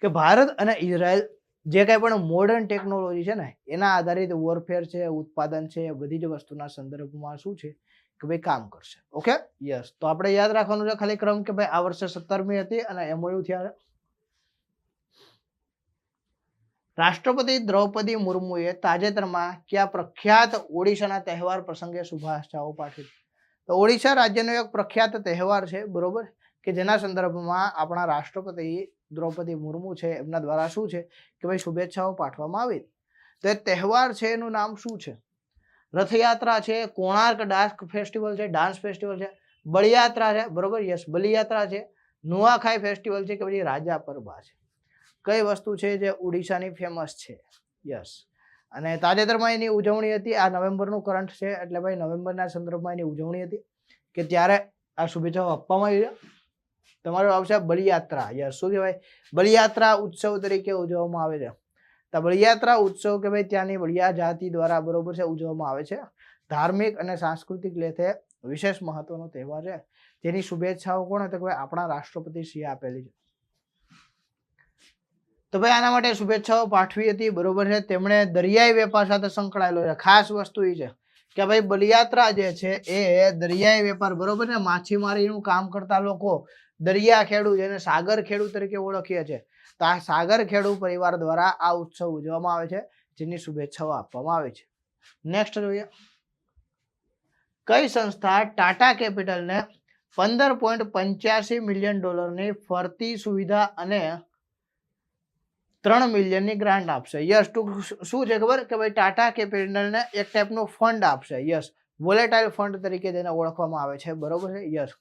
કે ભારત અને ઇઝરાયલ જે કાંઈ પણ મોડર્ન ટેકનોલોજી છે ને એના આધારિત વોરફેર છે, ઉત્પાદન છે, બધી જ વસ્તુના સંદર્ભમાં શું છે કે ભાઈ કામ કરશે. ઓકે. યસ, તો આપણે યાદ રાખવાનું છે ખાલી ક્રમ કે ભાઈ આ વર્ષે 17મી હતી અને MOU થયા. રાષ્ટ્રપતિ દ્રૌપદી મુર્મુએ તાજેતરમાં કયા પ્રખ્યાત ઓડિશાના તહેવાર પ્રસંગે શુભેચ્છાઓ પાઠવી? તો ઓડિશા રાજ્યનો એક પ્રખ્યાત તહેવાર છે, બરોબર, કે જેના સંદર્ભમાં આપણા રાષ્ટ્રપતિ દ્રૌપદી મુર્મુ છે એમના દ્વારા શું છે કે ભાઈ શુભેચ્છાઓ પાઠવવામાં આવી. તો એ તહેવાર છે એનું નામ શું છે? રથયાત્રા છે, કોણાર્ક ડાન્સ ફેસ્ટિવલ છે, ડાન્સ ફેસ્ટિવલ છે, બળિયાત્રા છે, બરોબર, યસ, બલિયાત્રા છે, નુઆખાઈ ફેસ્ટિવલ છે કે પછી રાજા પરબા છે? કઈ વસ્તુ છે જે ઓડિશાની ફેમસ છે? યસ, અને તાજેતરમાં એની ઉજવણી હતી. આ નવેમ્બરનું કરંટ છે એટલે ભાઈ નવેમ્બરના સંદર્ભમાં એની ઉજવણી હતી કે ત્યારે આ શુભેચ્છાઓ આપવામાં આવી છે. તમારો આવશે બલિયાત્રા. યસ, શું કહેવાય? બલિયાત્રા ઉત્સવ તરીકે ઉજવવામાં આવે છે. તો બલિયાત્રા ઉત્સવ કે ભાઈ ત્યાંની બલિયા જાતિ દ્વારા, બરોબર છે, ઉજવવામાં આવે છે. ધાર્મિક અને સાંસ્કૃતિક રીતે વિશેષ મહત્વનો તહેવાર છે. તેની શુભેચ્છાઓ કોણ તો કે ભાઈ આપણા રાષ્ટ્રપતિ શ્રી આપેલી છે. તો ભાઈ આના માટે શુભેચ્છાઓ પાઠવી હતી, બરોબર છે. તેમણે દરિયાઈ વેપાર સાથે સંકળાયેલો છે. ખાસ વસ્તુ એ છે કે ભાઈ બલિયાત્રા જે છે એ દરિયાઈ વેપાર, બરોબર ને, માછીમારીનું કામ કરતા લોકો, દરિયા ખેડૂત જેને સાગર ખેડૂત તરીકે ઓળખીએ છીએ, તો આ સાગર ખેડૂત પરિવાર દ્વારા આ ઉત્સવ ઉજવવામાં આવે છે, જેની શુભેચ્છાઓ આપવામાં આવે છે. નેક્સ્ટ જોઈએ. કઈ સંસ્થા ટાટા કેપિટલને $15.85 મિલિયન ની ફરતી સુવિધા અને 3 મિલિયનની ગ્રાન્ટ આપશે. યસ, શું છે ખબર કે ભાઈ ટાટા કેપિટલને એક ટાઈપનું ફંડ આપશે. યસ, વોલેટાઇલ ફંડ તરીકે જેને ઓળખવામાં આવે છે, બરોબર છે. યસ,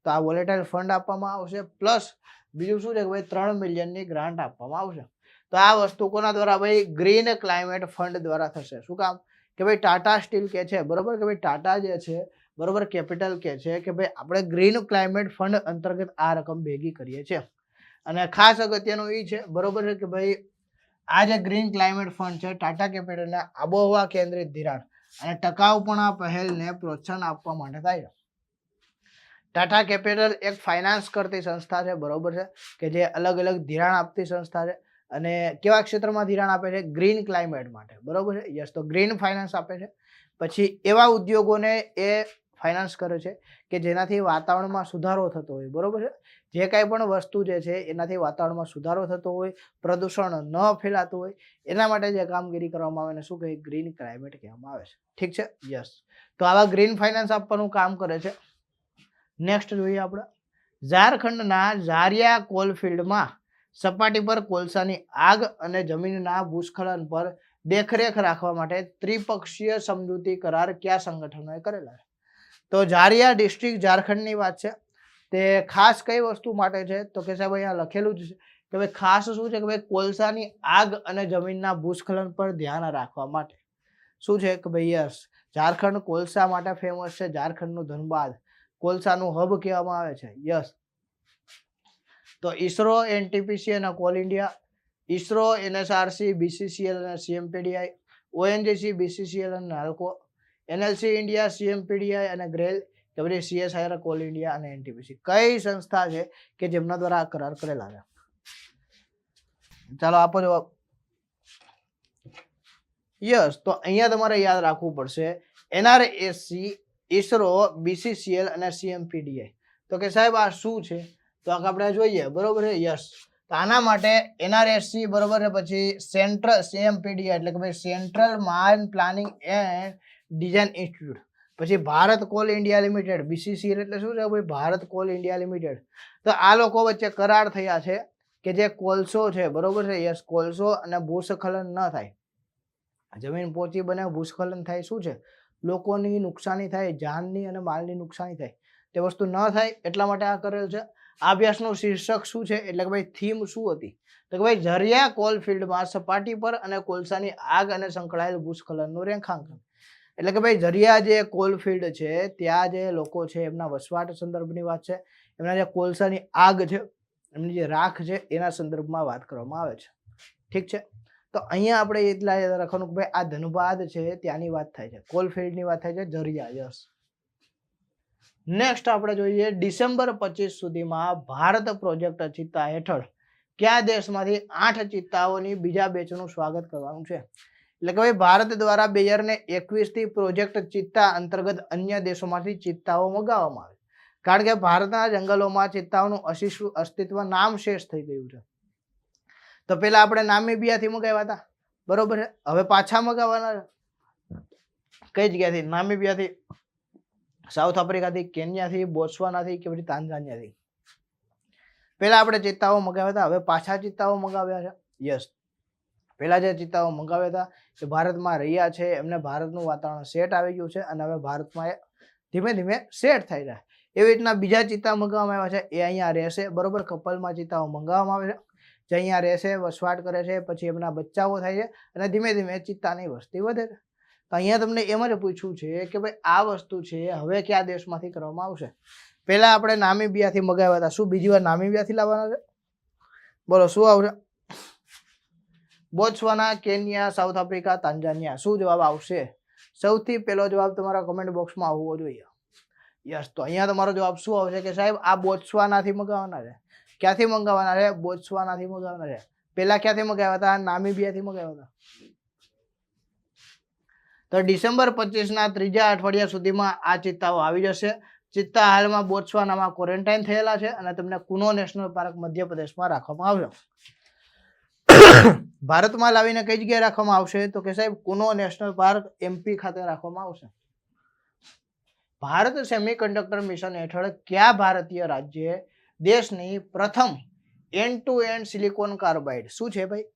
તો આ વોલેટાઇલ ફંડ આપવામાં આવશે, પ્લસ બીજું શું છે કે ભાઈ 3 મિલિયનની ગ્રાન્ટ આપવામાં આવશે. તો આ વસ્તુ કોના દ્વારા? ભાઈ ગ્રીન ક્લાઇમેટ ફંડ દ્વારા થશે. શું કામ? કે ભાઈ ટાટા સ્ટીલ કે છે, બરોબર, કે ભાઈ ટાટા જે છે, બરોબર, કેપિટલ કે છે કે ભાઈ આપણે ગ્રીન ક્લાઇમેટ ફંડ અંતર્ગત આ રકમ ભેગી કરીએ છીએ. અને ખાસ અગત્યનું એ છે, બરોબર છે, કે ભાઈ આ જે ગ્રીન ક્લાઇમેટ ફંડ છે ટાટા કેપિટલના આબોહવા કેન્દ્રિત ધિરાણ અને ટકાઉપણા પહેલને પ્રોત્સાહન આપવા માટે થાય છે. ટાટા કેપિટલ એક ફાઇનાન્સ કરતી સંસ્થા છે, બરોબર છે, કે જે અલગ અલગ ધિરાણ આપતી સંસ્થા છે. અને કેવા ક્ષેત્રમાં ધિરાણ આપે છે? ગ્રીન ક્લાઇમેટ માટે, બરોબર છે. યસ, તો ગ્રીન ફાઇનાન્સ આપે છે. પછી એવા ઉદ્યોગોને એ ફાઇનાન્સ કરે છે કે જેનાથી વાતાવરણમાં સુધારો થતો હોય, બરોબર છે. જે કાંઈ પણ વસ્તુ જે છે એનાથી વાતાવરણમાં સુધારો થતો હોય, પ્રદૂષણ ન ફેલાતું હોય, એના માટે જે કામગીરી કરવામાં આવે એને શું કહે? ગ્રીન ક્લાઇમેટ કહેવામાં આવે છે. ઠીક છે. યસ, તો આવા ગ્રીન ફાઇનાન્સ આપવાનું કામ કરે છે. નેક્સ્ટ જોઈએ આપણે, ઝારખંડના ઝારિયા કોલફિલ્ડમાં સપાટી પર કોલસાની આગ અને જમીનના ભૂસ્ખલન પર દેખરેખ રાખવા માટે ત્રિપક્ષીય સમજૂતી કરાર કયા સંગઠનોએ કરેલા છે? તો ઝારિયા ડિસ્ટ્રિક્ટ ઝારખંડની વાત છે. તે ખાસ કઈ વસ્તુ માટે છે? તો કે સાહેબ અહીંયા લખેલું જ છે કે ભાઈ ખાસ શું છે કે ભાઈ કોલસાની આગ અને જમીનના ભૂસ્ખલન પર ધ્યાન રાખવા માટે. શું છે કે ભાઈ યસ, ઝારખંડ કોલસા માટે ફેમસ છે. ઝારખંડનું ધનબાદ કોલસાનું હબ કહેવામાં આવે છે. યસ, તો ઈસરો, એનટીપીસી અને કોલ ઇન્ડિયા, ઈસરો, એનએસઆરસી, બીસીસીએલ અને સીએમપીડીઆઈ, ઓએનજીસી, બીસીસીએલ અને નાલ્કો, એનએલસી ઇન્ડિયા, સીએમપીડીઆઈ અને ગ્રેલ, કે પછી સીએસઆઈઆર, કોલ ઇન્ડિયા અને એનટીપીસી કઈ સંસ્થા છે કે જેમના દ્વારા આ કરાર કરેલા છે? ચાલો આપો જવાબ. યસ, તો અહીંયા તમારે યાદ રાખવું પડશે એનઆરએસસી, ઈસરો, બીસીસીએલ અને સીએમપીડીઆઈ. તો કે સાહેબ આ શું છે? તો આપણે જોઈએ, બરોબર છે. યસ, તો આના માટે એનઆરએસસી, બરોબર છે, પછી સેન્ટ્રલ સીએમપીડીઆઈ એટલે કે ભાઈ central mine planning and design institute, પછી Bharat coal India limited, BCCL એટલે શું છે ભાઈ? Bharat coal India limited. તો આ લોકો વચ્ચે કરાર થયા છે કે જે કોલસો છે, બરોબર છે. યસ, કોલસો અને ભૂસ્ખલન ન થાય, જમીન પોચી બને, ભૂસ્ખલન થાય, શું છે? લોકોની નુકસાની થાય, જાનની અને માલની નુકસાની થાય, તે વસ્તુ ન થાય એટલા માટે આ કરેલ છે. આ અભ્યાસનું શીર્ષક શું છે એટલે કે ભાઈ થીમ શું હતી? તો કે ભાઈ ઝરિયા કોલફિલ્ડમાં સપાટી પર અને કોલસાની આગ અને સંકળાયેલ ભૂસ્ખલનનું રેખાંકન. એટલે કે ભાઈ ઝરિયા જે કોલફિલ્ડ છે ત્યાં જે લોકો છે એમના વસવાટ સંદર્ભની વાત છે, એમના જે કોલસાની આગ છે, એમની જે રાખ છે એના સંદર્ભમાં વાત કરવામાં આવે છે. ઠીક છે. તો અહીંયા આપણે એટલા યાદ રાખવાનું કે ભાઈ આ ધનબાદ છે ત્યાંની વાત થાય છે, કોલફિલ્ડની વાત થાય છે, ઝરિયા. યસ, નેક્સ્ટ આપણે જોઈએ ડિસેમ્બર 25 સુધીમાં ભારત પ્રોજેક્ટ ચિત્તા હેઠળ કયા દેશમાંથી 8 ચિત્તાઓની બીજા બેચનું સ્વાગત કરવાનું છે? એટલે કે ભાઈ ભારત દ્વારા 2021 થી પ્રોજેક્ટ ચિત્તા અંતર્ગત અન્ય દેશોમાંથી ચિત્તાઓ મંગાવવામાં આવે, કારણ કે ભારતના જંગલોમાં ચિત્તાઓનું અસ્તિત્વ નામશેષ થઈ ગયું છે. તો પેલા આપણે નામીબિયાથી મંગાવ્યા હતા, બરોબર છે, હવે પાછા મંગાવવાના કઈ જગ્યાથી? નામીબિયાથી, સાઉથ આફ્રિકાથી, કેન્યાથી, બોત્સવાનાથી કે પછી તાંઝાનિયાથી. પેલા આપણે ચિત્તાઓ મંગાવ્યા હતા, હવે પાછા ચિત્તાઓ મંગાવ્યા છે. યસ, પેલા જે ચિત્તાઓ મંગાવ્યા હતા એ ભારતમાં રહ્યા છે, એમને ભારતનું વાતાવરણ સેટ આવી ગયું છે અને હવે ભારતમાં ધીમે ધીમે સેટ થઈ જાય. એવી રીતના બીજા ચિત્તા મંગાવવામાં આવ્યા છે, એ અહીંયા રહેશે, બરોબર. કપલમાં ચિત્તાઓ મંગાવવામાં આવે છે, જે અહીંયા રહેશે, વસવાટ કરે છે, પછી એમના બચ્ચાઓ થાય છે અને ધીમે ધીમે ચિત્તાની વસ્તી વધે છે. તો અહીંયા તમને એમ જ પૂછ્યું છે કે ભાઈ આ વસ્તુ છે હવે કયા દેશમાંથી કરવામાં આવશે? પહેલા આપણે નામીબિયાથી મંગાવ્યા હતા, શું બીજી વાર નામીબિયાથી લાવવાના છે? બોલો શું આવશે? Botswana, Kenya, south Africa, Tanzania. શું જવાબ આવશે? સૌથી પહેલો જવાબ તમારા કમેન્ટ બોક્સમાં આવવો જોઈએ. યસ, તો અહીંયા તમારો જવાબ શું આવશે કે સાહેબ આ બોત્સવાનાથી મંગાવવાના છે. ક્યાંથી મંગાવવાના છે? બોત્સવાનાથી મંગાવવાના છે. પેલા ક્યાંથી મંગાવ્યા હતા? નામીબિયાથી મંગાવ્યા હતા. તો ડિસેમ્બર 25ના ત્રીજા અઠવાડિયા સુધીમાં આ ચિત્તાઓ આવી જશે. ચિત્તા હાલમાં બોત્સવાનામાં ક્વોરન્ટાઇન થયેલા છે અને તેમને કુનો નેશનલ પાર્ક મધ્યપ્રદેશમાં રાખવામાં આવ્યો. ભારતમાં લાવીને કઈ જગ્યાએ રાખવામાં આવશે? તો કે સાહેબ કુનો નેશનલ પાર્ક એમપી ખાતે રાખવામાં આવશે. ભારત સેમિકન્ડક્ટર મિશન હેઠળ કયા ભારતીય રાજ્યે દેશની પ્રથમ end to end silicon carbide શું છે ભાઈ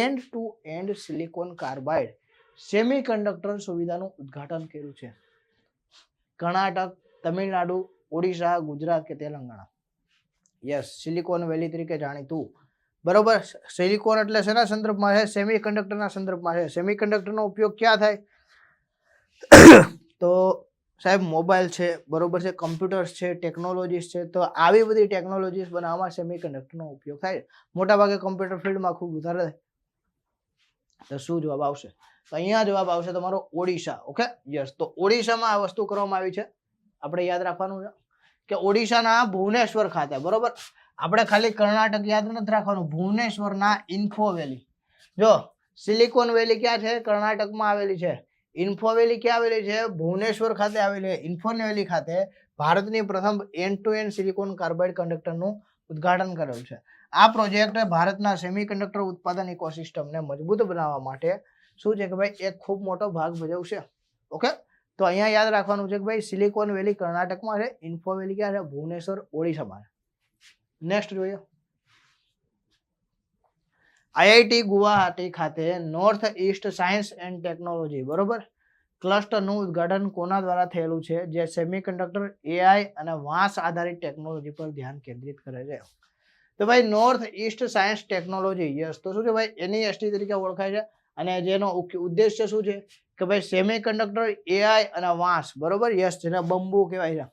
end to end silicon carbide semiconductor સુવિધાનું ઉદ્ઘાટન કર્યું છે? કર્ણાટક, તમિલનાડુ, ઓડિશા, ગુજરાત કે તેલંગાણા? યસ, સિલિકોન વેલી તરીકે જાણીતું. બરોબર. સિલિકોન એટલે શેના સંદર્ભમાં છે? સેમિકન્ડક્ટરના સંદર્ભમાં છે. સેમિકન્ડક્ટરનો ઉપયોગ ક્યાં થાય? તો સાહેબ મોબાઈલ છે, બરોબર છે, કમ્પ્યુટર્સ છે, ટેકનોલોજીસ છે, તો આવી બધી ટેકનોલોજીસ બનાવવામાં સેમિકન્ડક્ટરનો ઉપયોગ થાય. મોટાભાગે કમ્પ્યુટર ફિલ્ડમાં ખૂબ વધારે થાય. તો શું જવાબ આવશે? તો અહીંયા જવાબ આવશે તમારો ઓડિશા. Okay, yes. તો ઓડિશામાં આ વસ્તુ કરવામાં આવી છે. આપણે યાદ રાખવાનું છે કે ઓડિશાના ભુવનેશ્વર ખાતે, બરોબર. આપણે ખાલી કર્ણાટક યાદ નથી રાખવાનું, ભુવનેશ્વરના ઇન્ફો વેલી. જો સિલિકોન વેલી ક્યાં છે? કર્ણાટકમાં આવેલી છે. ઇન્ફો વેલી ક્યાં આવેલી છે? ભુવનેશ્વર ખાતે આવેલી છે. ઇન્ફો વેલી ખાતે ભારતની પ્રથમ end to end silicon carbide કંડક્ટરનું ઉદ્ઘાટન કરેલું છે. આ પ્રોજેક્ટ ભારતના સેમિકન્ડક્ટર ઉત્પાદન ઇકોસિસ્ટમને મજબૂત બનાવવા માટે શું છે કે ભાઈ એક ખૂબ મોટો ભાગ ભજવશે. ઓકે, તો અહીંયા યાદ રાખવાનું છે કે ભાઈ સિલિકોન વેલી કર્ણાટકમાં છે, ઇન્ફો વેલી ક્યાં છે? ભુવનેશ્વર ઓડિશામાં છે. નેક્સ્ટ જોઈએ. આઈઆઈટી ગુવાહાટી ખાતે north East science and technology, બરોબર, ક્લસ્ટરનું ઉદ્ઘાટન કોના દ્વારા થયેલું છે? જે સેમિકન્ડક્ટર, એઆઈ અને વાંસ આધારિત ટેકનોલોજી પર ધ્યાન કેન્દ્રિત કરે છે. તો ભાઈ north East science technology, yes. તો શું છે ભાઈ? એનઈએસટી તરીકે ઓળખાય છે. અને જેનો ઉદ્દેશ્ય શું છે કે ભાઈ સેમિકન્ડક્ટર, એઆઈ અને વાંસ, બરોબર, યસ, જેને બંબુ કહેવાય છે.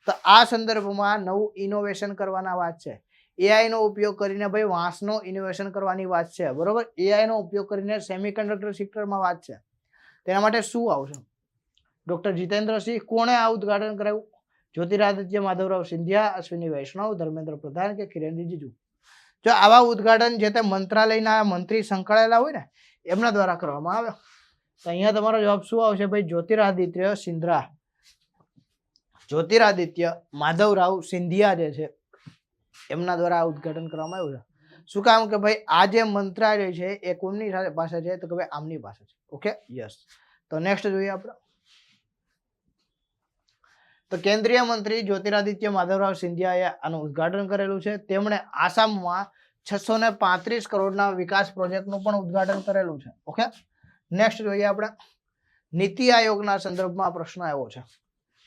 તો આ સંદર્ભમાં નવું ઇનોવેશન કરવાના વાત છે. એઆઈ નો ઉપયોગ કરીને ભાઈ વાંસનો ઇનોવેશન કરવાની વાત છે, બરોબર. એઆઈ નો ઉપયોગ કરીને સેમિકન્ડક્ટર સેક્ટરમાં વાત છે. તેના માટે શું આવશે? ડોક્ટર જીતેન્દ્રસિંહ. કોણે આ ઉદ્ઘાટન કરાવ્યું? જ્યોતિરાદિત્ય માધવરાવ સિંધિયા, અશ્વિની વૈષ્ણવ, ધર્મેન્દ્ર પ્રધાન કે કિરેન રિજિજુ? જો આવા ઉદ્ઘાટન જે તે મંત્રાલયના મંત્રી સંકળાયેલા હોય ને એમના દ્વારા કરવામાં આવે. તો અહીંયા તમારો જવાબ શું આવશે ભાઈ? જ્યોતિરાદિત્ય સિંધિયા, જ્યોતિરાદિત્ય માધવરાવ સિંધિયા જે છે એમના દ્વારા આ ઉદ્ઘાટન કરવામાં આવ્યું છે. શું કામ કે ભાઈ આ જે મંત્રાલય છે એ કોની પાસે છે? તો કે ભાઈ આમની પાસે છે. Okay, yes. તો નેક્સ્ટ જોઈએ આપણે. તો કેન્દ્રીય મંત્રી જ્યોતિરાદિત્ય માધવરાવ સિંધિયાએ આનું ઉદ્ઘાટન કરેલું છે. તેમણે આસામમાં 635 કરોડના વિકાસ પ્રોજેક્ટનું પણ ઉદ્ઘાટન કરેલું છે. ઓકે, નેક્સ્ટ જોઈએ આપણે. નીતિ આયોગના સંદર્ભમાં પ્રશ્ન આવ્યો છે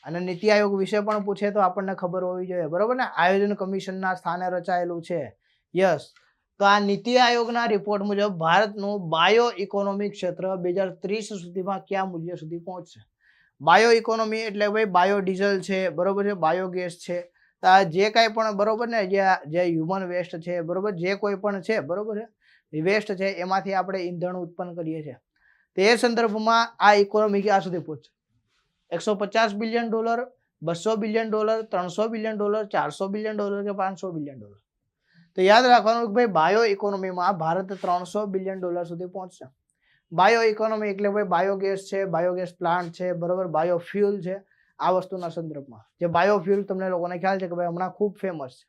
અને નીતિ આયોગ વિશે પણ પૂછે તો આપણને ખબર હોવી જોઈએ, બરોબર ને? આયોજન કમિશનના સ્થાને રચાયેલું છે. યસ. તો આ નીતિ આયોગના રિપોર્ટ મુજબ ભારતનું બાયો ઇકોનોમિક ક્ષેત્ર 2030 સુધીમાં કયા મૂલ્ય સુધી પહોંચશે? બાયો ઇકોનોમી એટલે ભાઈ બાયો ડીઝલ છે, બરોબર છે, બાયોગેસ છે, જે કાંઈ પણ, બરોબર ને, જે હ્યુમન વેસ્ટ છે, બરોબર, જે કોઈ પણ છે, બરોબર છે, વેસ્ટ છે, એમાંથી આપણે ઈંધણ ઉત્પન્ન કરીએ છીએ. તે સંદર્ભમાં આ ઇકોનોમી ક્યાં સુધી પહોંચશે? $150 બિલિયન, $200 બિલિયન, $300 બિલિયન, $400 બિલિયન કે $500 બિલિયન? તો યાદ રાખવાનું કે ભાઈ બાયો ઇકોનોમીમાં ભારત $300 બિલિયન સુધી પહોંચશે. બાયો ઇકોનોમી એટલે ભાઈ બાયોગેસ છે, બાયોગેસ પ્લાન્ટ છે, બરોબર, બાયોફ્યુલ છે. આ વસ્તુના સંદર્ભમાં જે બાયોફ્યુલ તમને લોકોને ખ્યાલ છે કે ભાઈ હમણાં ખૂબ ફેમસ છે.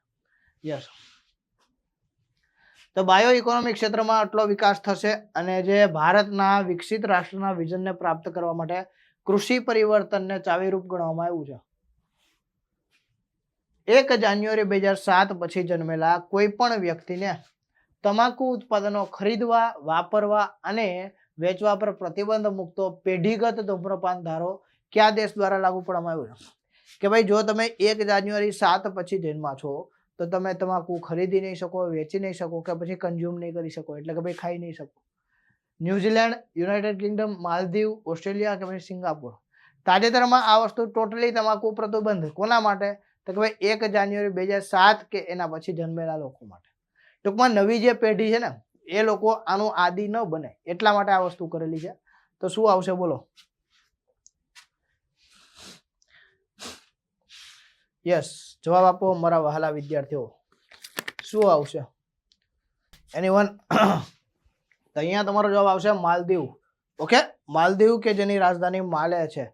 યસ. તો બાયો ઇકોનોમિક ક્ષેત્રમાં આટલો વિકાસ થશે અને જે ભારતના વિકસિત રાષ્ટ્રના વિઝનને પ્રાપ્ત કરવા માટે કૃષિ પરિવર્તનને ચાવીરૂપ ગણવામાં આવ્યું છે. 1 જાન્યુઆરી 2007 પછી જન્મેલા કોઈ પણ વ્યક્તિને તમાકુ ઉત્પાદનો ખરીદવા, વાપરવા અને વેચવા પર પ્રતિબંધ મૂકતો પેઢીગત ધૂમ્રપાન ધારો કયા દેશ દ્વારા લાગુ પાડવામાં આવ્યો છે? કે ભાઈ જો તમે 1 જાન્યુઆરી 7 પછી જન્મા છો તો તમે તમાકુ ખરીદી નહીં શકો, વેચી નહીં શકો કે પછી કન્ઝ્યુમ નહીં કરી શકો, એટલે કે ભાઈ ખાઈ નહીં શકો. New Zealand, United Kingdom, Maldives, Australia કે પછી સિંગાપુર? તાજેતરમાં આ વસ્તુ ટોટલી તમાકુ પ્રતિબંધ કોના માટે? તો કે ભાઈ 1 જાન્યુઆરી 2007 કે એના પછી જન્મેલા લોકો માટે. ટૂંકમાં નવી જે પેઢી છે ને એ લોકો આનું આદિ ન બને એટલા માટે આ વસ્તુ કરેલી છે. તો શું આવશે બોલો? યસ, જવાબ આપો મારા વહાલા વિદ્યાર્થીઓ. શું આવશે? એનીવન? તો અહીંયા તમારો જવાબ આવશે માલદીવ. ઓકે, માલદીવ કે જેની રાજધાની માલે છે.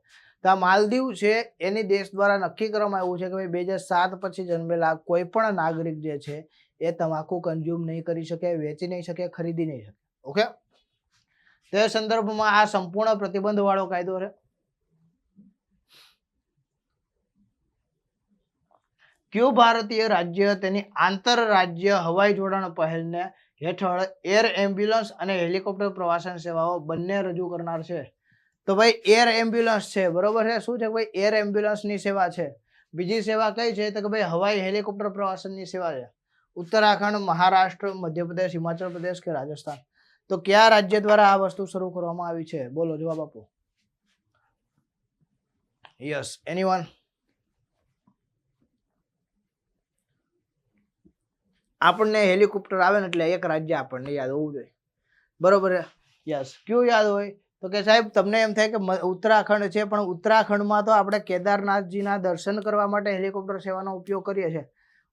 તો આ માલદીવ છે એની દેશ દ્વારા નક્કી કરવામાં આવ્યું છે કે ભાઈ 2007 પછી જન્મેલા કોઈ પણ નાગરિક જે છે એ તમાકુ કન્ઝ્યુમ નહીં કરી શકે, વેચી નહીં શકે, ખરીદી નહીં શકે. ઓકે, તે સંદર્ભમાં આ સંપૂર્ણ પ્રતિબંધ વાળો કાયદો છે. કયું ભારતીય રાજ્ય તેની આંતરરાજ્ય હવાઈ જોડાણ પહેલને હેઠળ એર એમ્બ્યુલન્સ અને હેલિકોપ્ટર પ્રવાસન સેવાઓ બંને રજૂ કરનાર છે? તો ભાઈ એર એમ્બ્યુલન્સ છે, બરોબર છે. શું છે ભાઈ? એર એમ્બ્યુલન્સની સેવા છે. બીજી સેવા કઈ છે? તો કે ભાઈ હવાઈ હેલિકોપ્ટર પ્રવાસનની સેવા છે. ઉત્તરાખંડ, મહારાષ્ટ્ર, મધ્યપ્રદેશ, હિમાચલ પ્રદેશ કે રાજસ્થાન? તો કયા રાજ્ય દ્વારા આ વસ્તુ શરૂ કરવામાં આવી છે? બોલો, જવાબ આપો. Yes, anyone? આપણને હેલિકોપ્ટર આવે ને એટલે એક રાજ્ય આપણને યાદ હોવું જોઈએ, બરોબર છે. યસ, કયું યાદ હોય? તો કે સાહેબ તમને એમ થાય કે ઉત્તરાખંડ છે, પણ ઉત્તરાખંડમાં તો આપણે કેદારનાથજીના દર્શન કરવા માટે હેલિકોપ્ટર સેવાનો ઉપયોગ કરીએ છીએ.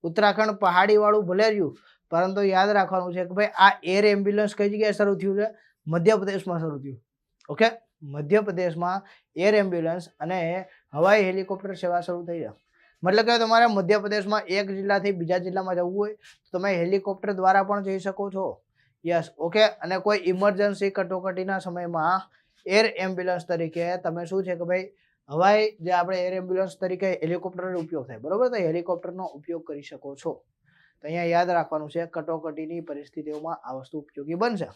ઉત્તરાખંડ પહાડી વાળું ભલે રહ્યું, પરંતુ યાદ રાખવાનું છે કે ભાઈ આ એર એમ્બ્યુલન્સ કઈ જગ્યાએ શરૂ થયું છે? મધ્યપ્રદેશમાં શરૂ થયું. ઓકે, મધ્યપ્રદેશમાં એર એમ્બ્યુલન્સ અને હવાઈ હેલિકોપ્ટર સેવા શરૂ થઈ છે. મતલબ કે તમારે મધ્યપ્રદેશમાં એક જિલ્લાથી બીજા જિલ્લામાં જવું હોય તો તમે હેલિકોપ્ટર દ્વારા પણ જઈ શકો છો. Yes, okay. અને કોઈ ઇમરજન્સી કટોકટીના સમયમાં એર એમ્બ્યુલન્સ તરીકે તમે શું છે કે ભાઈ હવાઈ જે આપણે એર એમ્બ્યુલન્સ તરીકે હેલિકોપ્ટરનો ઉપયોગ થાય, બરોબર? તો હેલિકોપ્ટરનો ઉપયોગ કરી શકો છો. તો અહીંયા યાદ રાખવાનું છે, કટોકટીની પરિસ્થિતિઓમાં આ વસ્તુ ઉપયોગી બનશે.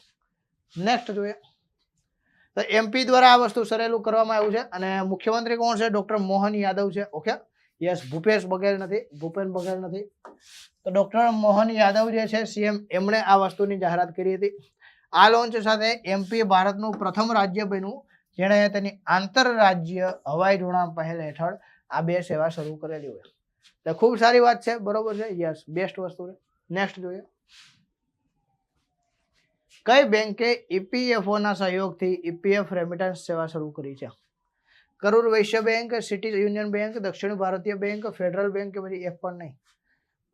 નેક્સ્ટ જોઈએ તો એમપી દ્વારા આ વસ્તુ શરૂ કરવામાં આવ્યું છે અને મુખ્યમંત્રી કોણ છે? ડોક્ટર મોહન યાદવ છે. ઓકે, યસ, ભૂપેશ બઘેલ નથી, ભૂપેન બઘેલ નથી. તો ડોક્ટર મોહન યાદવ જે છે સીએમ, એમણે આ વસ્તુની જાહેરાત કરી હતી. આ લોન્ચ સાથે એમપી ભારતનું પ્રથમ રાજ્ય બન્યું જેણે તેની આંતરરાજ્ય હવાઈ જોડાણ પહેલ હેઠળ આ બે સેવા શરૂ કરેલી હોય. તો ખૂબ સારી વાત છે, બરોબર છે. યસ, બેસ્ટ વસ્તુ છે. નેક્સ્ટ જોઈએ, કઈ બેંકે ઈપીએફઓ ના સહયોગથી ઈપીએફ રેમિટન્સ સેવા શરૂ કરી છે? કરુર વૈશ્ય બેંક, સિટી યુનિયન બેંક, દક્ષિણ ભારતીય બેંક, ફેડરલ બેંક કે પછી એક પણ નહીં?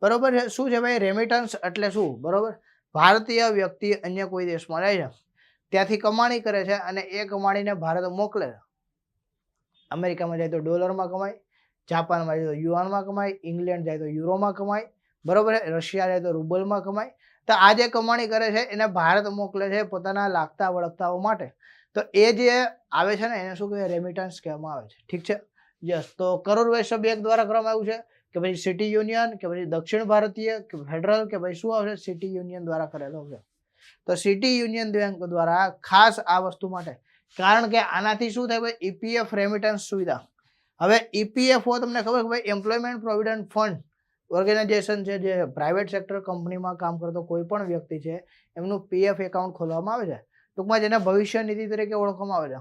બરોબર છે. શું છે ભાઈ રેમિટન્સ એટલે શું? બરોબર, ભારતીય વ્યક્તિ અન્ય કોઈ દેશમાં જાય છે, ત્યાંથી કમાણી કરે છે અને એ કમાણીને ભારત મોકલે છે. અમેરિકામાં જાય તો ડોલરમાં કમાય, જાપાનમાં જાય તો યુઆનમાં કમાય, ઇંગ્લેન્ડ જાય તો યુરોમાં કમાય, બરોબર. રશિયા જાય તો રૂબલમાં કમાય. તો આ જે કમાણી કરે છે એને ભારત મોકલે છે પોતાના લાગતા વળગતાઓ માટે. તો એ જે આવે છે ને એને શું કહેવાય? રેમિટન્સ કહેવામાં આવે છે. ઠીક છે. યસ, તો કરોડ વૈશ્ય બેંક દ્વારા કરવામાં આવ્યું છે કે ભાઈ સિટી યુનિયન કે પછી દક્ષિણ ભારતીય કે ફેડરલ કે ભાઈ શું આવશે? સિટી યુનિયન દ્વારા કરેલો છે. તો સિટી યુનિયન બેંક દ્વારા ખાસ આ વસ્તુ માટે, કારણ કે આનાથી શું થાય ભાઈ? ઈપીએફ રેમિટન્સ સુવિધા. હવે ઈપીએફઓ તમને ખબર કે ભાઈ એમ્પ્લોયમેન્ટ પ્રોવિડન્ટ ફંડ ઓર્ગેનાઇઝેશન છે, જે પ્રાઇવેટ સેક્ટર કંપનીમાં કામ કરતો કોઈ પણ વ્યક્તિ છે એમનું પીએફ એકાઉન્ટ ખોલવામાં આવે છે. ટૂંકમાં જેને ભવિષ્ય નિધિ તરીકે ઓળખવામાં આવે છે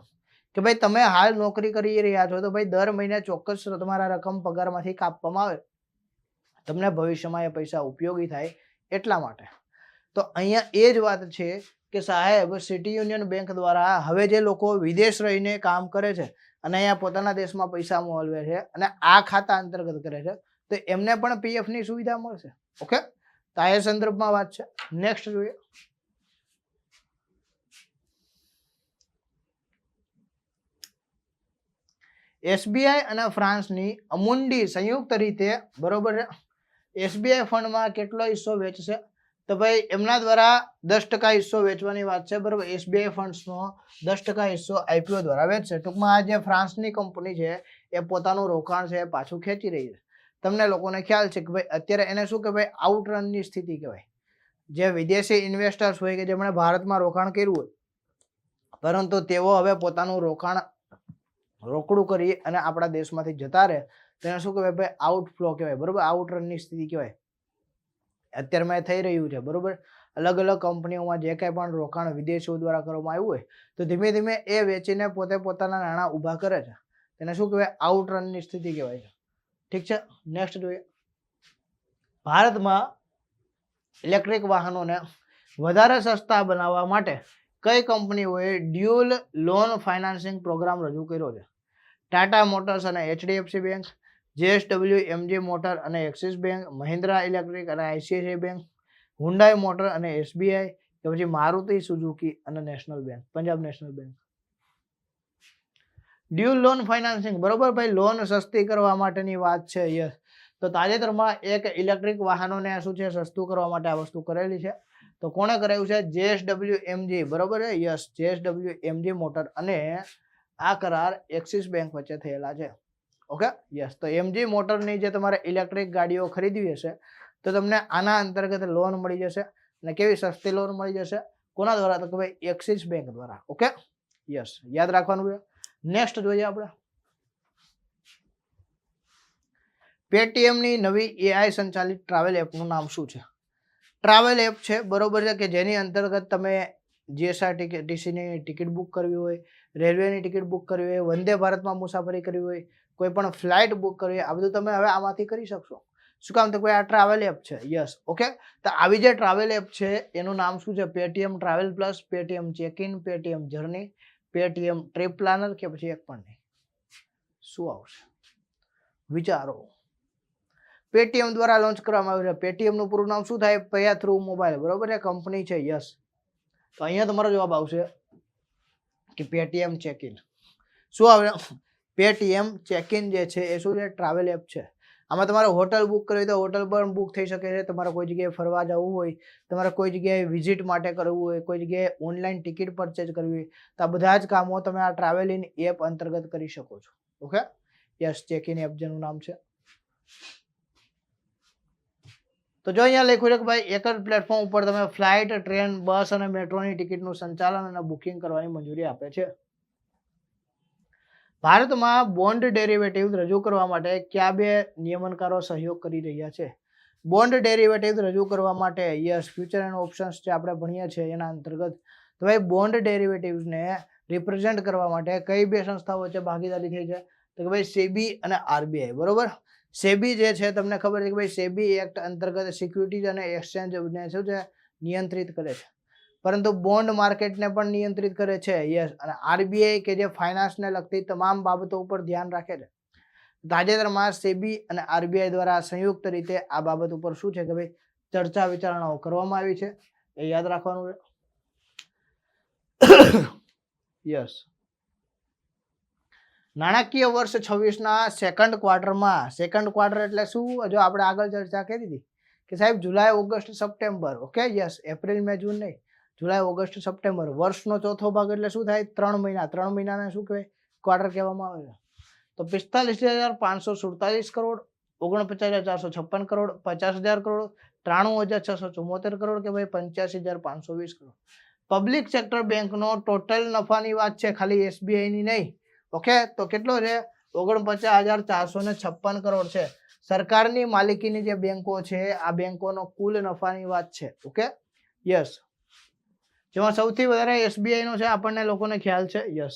કે ભાઈ તમે હાલ નોકરી કરી રહ્યા છો તો ભાઈ દર મહિને ચોક્કસ તમારા રકમ પગારમાંથી કાપવામાં આવે, તમને ભવિષ્યમાં એ પૈસા ઉપયોગી થાય એટલા માટે. તો અહીંયા એ જ વાત છે કે સાહેબ સિટી યુનિયન બેંક દ્વારા હવે જે લોકો વિદેશ રહીને કામ કરે છે અને અહીંયા પોતાના દેશમાં પૈસા મોકલે છે અને આ ખાતા અંતર્ગત કરે છે તો એમને પણ પીએફ ની સુવિધા મળશે. ઓકે, તો આ સંદર્ભમાં વાત છે. નેક્સ્ટ જોઈએ, એસબીઆઈ અને ફ્રાન્સની અમુંડી સંયુક્ત રીતે, બરોબર છે, એસબીઆઈ ફંડમાં કેટલો હિસ્સો વેચશે? તો ભાઈ એમના દ્વારા 10% હિસ્સો વેચવાની વાત છે, બરોબર. એસબીઆઈ ફંડ્સનો 10% હિસ્સો આઈપીઓ દ્વારા વેચશે. ટૂંકમાં આ જે ફ્રાન્સની કંપની છે એ પોતાનું રોકાણ છે પાછું ખેંચી રહી છે. તમને લોકોને ખ્યાલ છે કે ભાઈ અત્યારે એને શું કહેવાય? આઉટરનની સ્થિતિ કહેવાય. જે વિદેશી ઇન્વેસ્ટર્સ હોય કે જેમણે ભારતમાં રોકાણ કર્યું હોય પરંતુ તેઓ હવે પોતાનું રોકાણ રોકડું કરી અને આપણા દેશમાંથી જતા રહે તો એને શું કહેવાય ભાઈ? આઉટફ્લો કહેવાય, બરોબર. આઉટરનની સ્થિતિ કહેવાય. અત્યારમાં થઈ રહ્યું છે, બરોબર. અલગ અલગ કંપનીઓમાં જે કંઈ પણ રોકાણ વિદેશીઓ દ્વારા કરવામાં આવ્યું હોય તો ધીમે ધીમે એ વેચીને પોતે પોતાના નાણાં ઊભા કરે છે. તેને શું કહેવાય? આઉટરનની સ્થિતિ કહેવાય છે. ઠીક છે. નેક્સ્ટ જોઈએ, ભારતમાં ઇલેક્ટ્રિક વાહનોને વધારે સસ્તા બનાવવા માટે કઈ કંપનીઓએ ડ્યુઅલ લોન ફાઇનાન્સિંગ પ્રોગ્રામ રજૂ કર્યો છે? ટાટા મોટર્સ અને એચડીએફસી બેંક, JSW મોટર અને એક્સિસ બેંક, મહિન્દ્રા ઇલેક્ટ્રિક અને આઈસીઆઈસીઆઈ બેંક, હુન્ડાઈ મોટર અને એસબીઆઈ કે પછી મારુતિ સુઝુકી અને national bank, Punjab national bank? Dual loan financing, બરોબર ભાઈ, લોન સસ્તી કરવા માટેની વાત છે. યસ, તો તાજેતરમાં એક ઇલેક્ટ્રિક વાહનોને શું છે સસ્તું કરવા માટે આ વસ્તુ કરેલી છે. તો કોણે કરાયું છે? JSW, બરોબર છે. યસ, JSW મોટર અને આ કરાર એક્સિસ બેંક વચ્ચે થયેલા છે. Okay yes. તો એમજી મોટરની જે તમારે ઇલેક્ટ્રિક ગાડીઓ ખરીદવી હશે તો તમને આના અંતર્ગત લોન મળી જશે. અને કેવી સસ્તી લોન મળી જશે? કોના દ્વારા? તો કે ભાઈ એક્સિસ બેંક દ્વારા. ઓકે યસ, યાદ રાખવાનું છે. નેક્સ્ટ જોઈએ આપણે પેટીએમ ની નવી એઆઈ સંચાલિત ટ્રાવેલ એપનું નામ શું છે? ટ્રાવેલ એપ છે, બરોબર છે, કે જેની અંતર્ગત તમે જીએસઆરટીસીની ટિકિટ બુક કરવી હોય, રેલવેની ટિકિટ બુક કરવી હોય, વંદે ભારતમાં મુસાફરી કરવી હોય, કોઈ પણ ફ્લાઇટ બુક કરવી હોય, આ બધું તમે હવે આમાંથી કરી શકશો. શું કામ? તો કોઈ આ ટ્રાવેલ એપ છે. Yes okay. તો આવી જે ટ્રાવેલ એપ છે એનું નામ શું છે? Paytm travel plus, Paytm check in, Paytm journey, Paytm trip planner, કે પછી એક પણ નહીં? શું આવશે? વિચારો. પેટીએમ દ્વારા લોન્ચ કરવામાં આવ્યું છે. પેટીએમ નું પૂરું નામ શું થાય? પે થ્રુ મોબાઈલ, બરોબર છે, કંપની છે. યસ. તો અહીંયા તમારો જવાબ આવશે કે પેટીએમ ચેક ઇન. શું આવે? પેટીએમ ચેક ઇન જે છે એ શું છે? ટ્રાવેલ એપ છે. આમાં તમારે હોટલ બુક કરવી તો હોટલ પણ બુક થઈ શકે છે. તમારે કોઈ જગ્યાએ ફરવા જવું હોય, તમારે કોઈ જગ્યાએ વિઝિટ માટે કરવું હોય, કોઈ જગ્યાએ ઓનલાઈન ટિકિટ પરચેજ કરવી હોય, તો આ બધા જ કામો તમે આ ટ્રાવેલિંગ એપ અંતર્ગત કરી શકો છો. Okay yes, check in app જેનું નામ છે. તો જો અહીંયા લખ્યું છે કે ભાઈ એક જ પ્લેટફોર્મ ઉપર તમે ફ્લાઇટ, ટ્રેન, બસ અને મેટ્રોની ટિકિટનું સંચાલન અને બુકિંગ કરવાની મંજૂરી આપે છે. ભારતમાં બોન્ડ ડેરિવેટિવ્સ રજૂ કરવા માટે કયા બે નિયમનકારો સહયોગ કરી રહ્યા છે? બોન્ડ ડેરિવેટિવ્સ રજૂ કરવા માટે યસ, ફ્યુચર એન્ડ ઓપ્શન્સ જે આપણે ભણીએ છીએ એના અંતર્ગત. તો ભાઈ બોન્ડ ડેરિવેટિવ્સને રિપ્રેઝેન્ટ કરવા માટે કઈ બે સંસ્થાઓ વચ્ચે ભાગીદારી થઈ છે? તો કે ભાઈ સેબી અને આરબીઆઈ, બરોબર. સેબી જે છે તમને ખબર છે કે ભાઈ સેબી એક્ટ અંતર્ગત સિક્યુરિટીઝ અને એક્સચેન્જને શું છે? નિયંત્રિત કરે છે. પરંતુ બોન્ડ માર્કેટને પણ નિયંત્રિત કરે છે. યસ. અને આરબીઆઈ કે જે ફાઇનાન્સને લગતી તમામ બાબતો ઉપર ધ્યાન રાખે છે. તાજેતરમાં સેબી અને આરબીઆઈ દ્વારા સંયુક્ત રીતે આ બાબત ઉપર શું છે કે ભાઈ ચર્ચા વિચારણાઓ કરવામાં આવી છે. એ યાદ રાખવાનું છે. યસ. નાણાકીય વર્ષ 26ના સેકન્ડ ક્વાર્ટરમાં, સેકન્ડ ક્વાર્ટર એટલે શું? જો આપણે આગળ ચર્ચા કરી હતી કે સાહેબ July, August, September. Okay yes, April, May, June નહીં, જુલાઈ, ઓગસ્ટ, સપ્ટેમ્બર. વર્ષનો ચોથો ભાગ એટલે શું થાય? 3 મહિના. 3 મહિનાને શું કહેવાય? ક્વાર્ટર કહેવામાં આવે છે. તો 45,547 કરોડ, 49,456 કરોડ, 50,000 કરોડ, 93,674 કરોડ, કે ભાઈ 85,520 કરોડ. પબ્લિક સેક્ટર બેંકનો ટોટલ નફાની વાત છે, ખાલી એસબીઆઈ ની નહીં. ઓકે, તો કેટલો છે? 49,456 કરોડ છે. સરકારની માલિકીની જે બેંકો છે આ બેંકોનો કુલ નફાની વાત છે. Okay yes. જેમાં સૌથી વધારે એસબીઆઈ નો છે, આપણને લોકોને ખ્યાલ છે. યસ.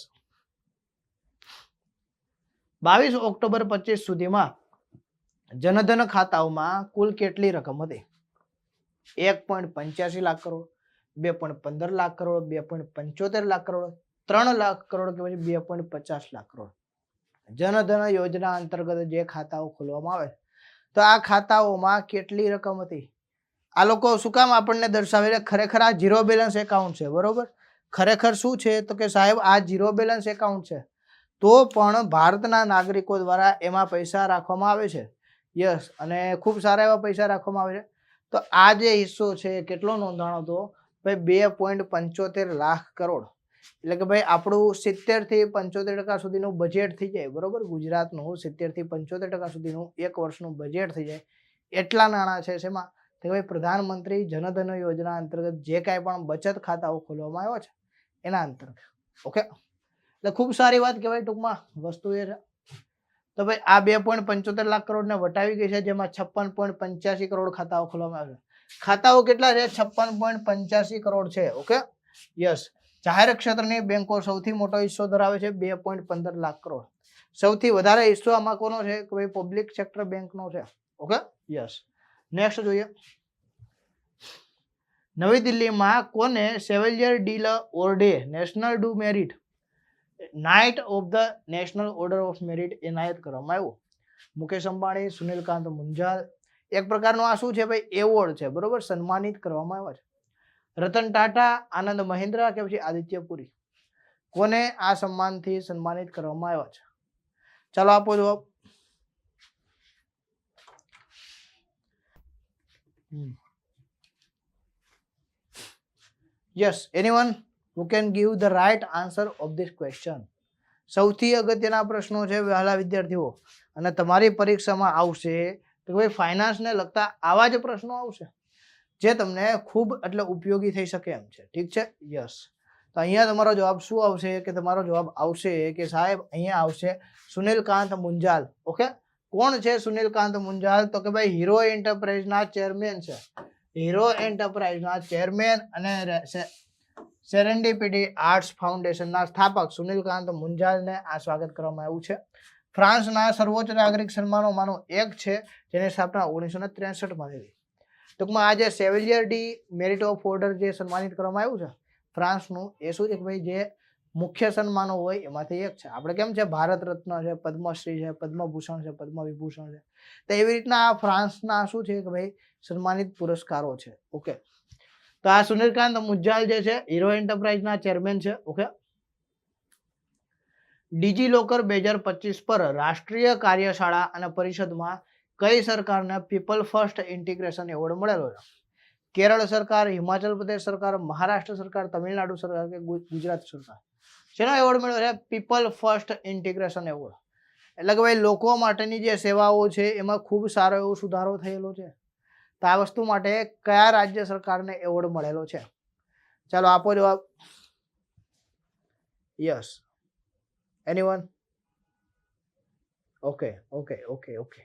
22 ઓક્ટોબર 25 સુધીમાં જનધન ખાતાઓમાં કુલ કેટલી રકમ હતી? 1.85 લાખ કરોડ, 2.15 લાખ કરોડ, 2.75 લાખ કરોડ, 3 લાખ કરોડ, કે પછી 2.50 લાખ કરોડ. જનધન યોજના અંતર્ગત જે ખાતાઓ ખોલવામાં આવે તો આ ખાતાઓમાં કેટલી રકમ હતી? આ લોકો શું કામ આપણને દર્શાવે છે? ખરેખર આ ઝીરો બેલેન્સ એકાઉન્ટ છે, બરોબર. ખરેખર શું છે? તો કે સાહેબ આ ઝીરો બેલેન્સ એકાઉન્ટ છે, તો પણ ભારતના નાગરિકો દ્વારા એમાં પૈસા રાખવામાં આવે છે. યસ. અને ખૂબ સારા એવા પૈસા રાખવામાં આવે છે. તો આ જે હિસ્સો છે કેટલો નોંધાણો હતો? ભાઈ 2.75 લાખ કરોડ. એટલે કે ભાઈ આપણું 70 થી 75% સુધીનું બજેટ થઈ જાય, બરોબર. ગુજરાતનું 70 થી 75% સુધીનું એક વર્ષનું બજેટ થઈ જાય એટલા નાણાં છે. શેમાં? તો ભાઈ પ્રધાનમંત્રી જનધન યોજના અંતર્ગત જે કાંઈ પણ બચત ખાતાઓ ખોલવામાં આવ્યા છે એના અંતર્ગત. ઓકે, એટલે ખૂબ સારી વાત કહેવાય. ટૂંકમાં વસ્તુ એ છે. તો ભાઈ આ 2.75 લાખ કરોડ ને વટાવી ગઈ છે, જેમાં 56.85 કરોડ ખાતાઓ ખોલવામાં આવ્યા છે. ખાતાઓ કેટલા છે? 56.85 કરોડ છે. Okay yes. જાહેર ક્ષેત્રની બેંકો સૌથી મોટો હિસ્સો ધરાવે છે, 2.15 લાખ કરોડ. સૌથી વધારે હિસ્સો આમાં કોનો છે? કે ભાઈ પબ્લિક સેક્ટર બેંકનો છે. Okay yes. નેક્સ્ટ જોઈએ. નવી દિલ્હીમાં કોને સેવેલિયર ડી લ ઓર્ડે નેશનલ ડુ મેરિટ knight of the national order of merit એનાયત કરવામાં આવ્યું? મુકેશ અંબાણી, સુનિલકાંત મુંજાલ. એક પ્રકારનો આ શું છે ભાઈ? એવોર્ડ છે, બરોબર. સન્માનિત કરવામાં આવ્યા છે. રતન ટાટા, આનંદ મહિન્દ્રા, કે પછી આદિત્ય પુરી. કોને આ સન્માનથી સન્માનિત કરવામાં આવ્યા છે? ચાલો આપો જવાબ. Yes, anyone who can give the right answer of this question? સૌથી અગત્યના પ્રશ્નો છે વહાલા વિદ્યાર્થીઓ, અને તમારી પરીક્ષામાં આવશે તો ભાઈ ફાઇનાન્સને લગતા આવા જ પ્રશ્નો આવશે જે તમને ખૂબ એટલે ઉપયોગી થઈ શકે એમ છે. ઠીક છે, યસ. તો અહીંયા તમારો જવાબ શું આવશે કે તમારો જવાબ આવશે કે સાહેબ અહીંયા આવશે સુનિલકાંત મુંજાલ. ઓકે, કોણ છે સુનિલકાંત મુંજાલ? તો કે ભાઈ હીરો એન્ટરપ્રાઇઝના ચેરમેન છે. હીરો એન્ટરપ્રાઇઝના ચેરમેન અને સેરેન્ડિપિટી આર્ટ્સ ફાઉન્ડેશનના સ્થાપક સુનિલકાંત મુંજાલને આ સ્વાગત કરવામાં આવ્યું છે. ફ્રાન્સના સર્વોચ્ચ નાગરિક સન્માનોમાંનું એક છે જેની સ્થાપના 1963માં થઈ. ટૂંકમાં આ જે સેવિલિયર ડી મેરિટ ઓફ ઓર્ડર જે સન્માનિત કરવામાં આવ્યું છે ફ્રાન્સનું, એ શું છે કે ભાઈ જે મુખ્ય સન્માનો હોય એમાંથી એક છે. આપણે કેમ છે ભારત રત્ન છે, પદ્મશ્રી છે, પદ્મભૂષણ છે, પદ્મવિભૂષણ છે, તો એવી રીતના આ ફ્રાન્સના શું છે કે ભાઈ સન્માનિત પુરસ્કારો છે. ઓકે, તો આ સુનિલકાંત મુંજાલ જે છે હીરો એન્ટરપ્રાઇઝના ચેરમેન છે. ઓકે, ડિજીલોકર 2025 પર રાષ્ટ્રીય કાર્યશાળા અને પરિષદમાં કઈ સરકારને પીપલ ફર્સ્ટ ઇન્ટિગ્રેશન એવોર્ડ મળેલો છે? કેરળ સરકાર, હિમાચલ પ્રદેશ સરકાર, મહારાષ્ટ્ર સરકાર, તમિલનાડુ સરકાર કે ગુજરાત સરકાર? શેનો એવોર્ડ મળ્યો છે? People first integration award. એટલે કે ભાઈ લોકો માટેની જે સેવાઓ છે એમાં ખૂબ સારો એવો સુધારો થયેલો છે. તો આ વસ્તુ માટે કયા રાજ્ય સરકારને એવોર્ડ મળેલો છે? ચાલો આપો જવાબ. Yes, anyone? Okay okay okay okay,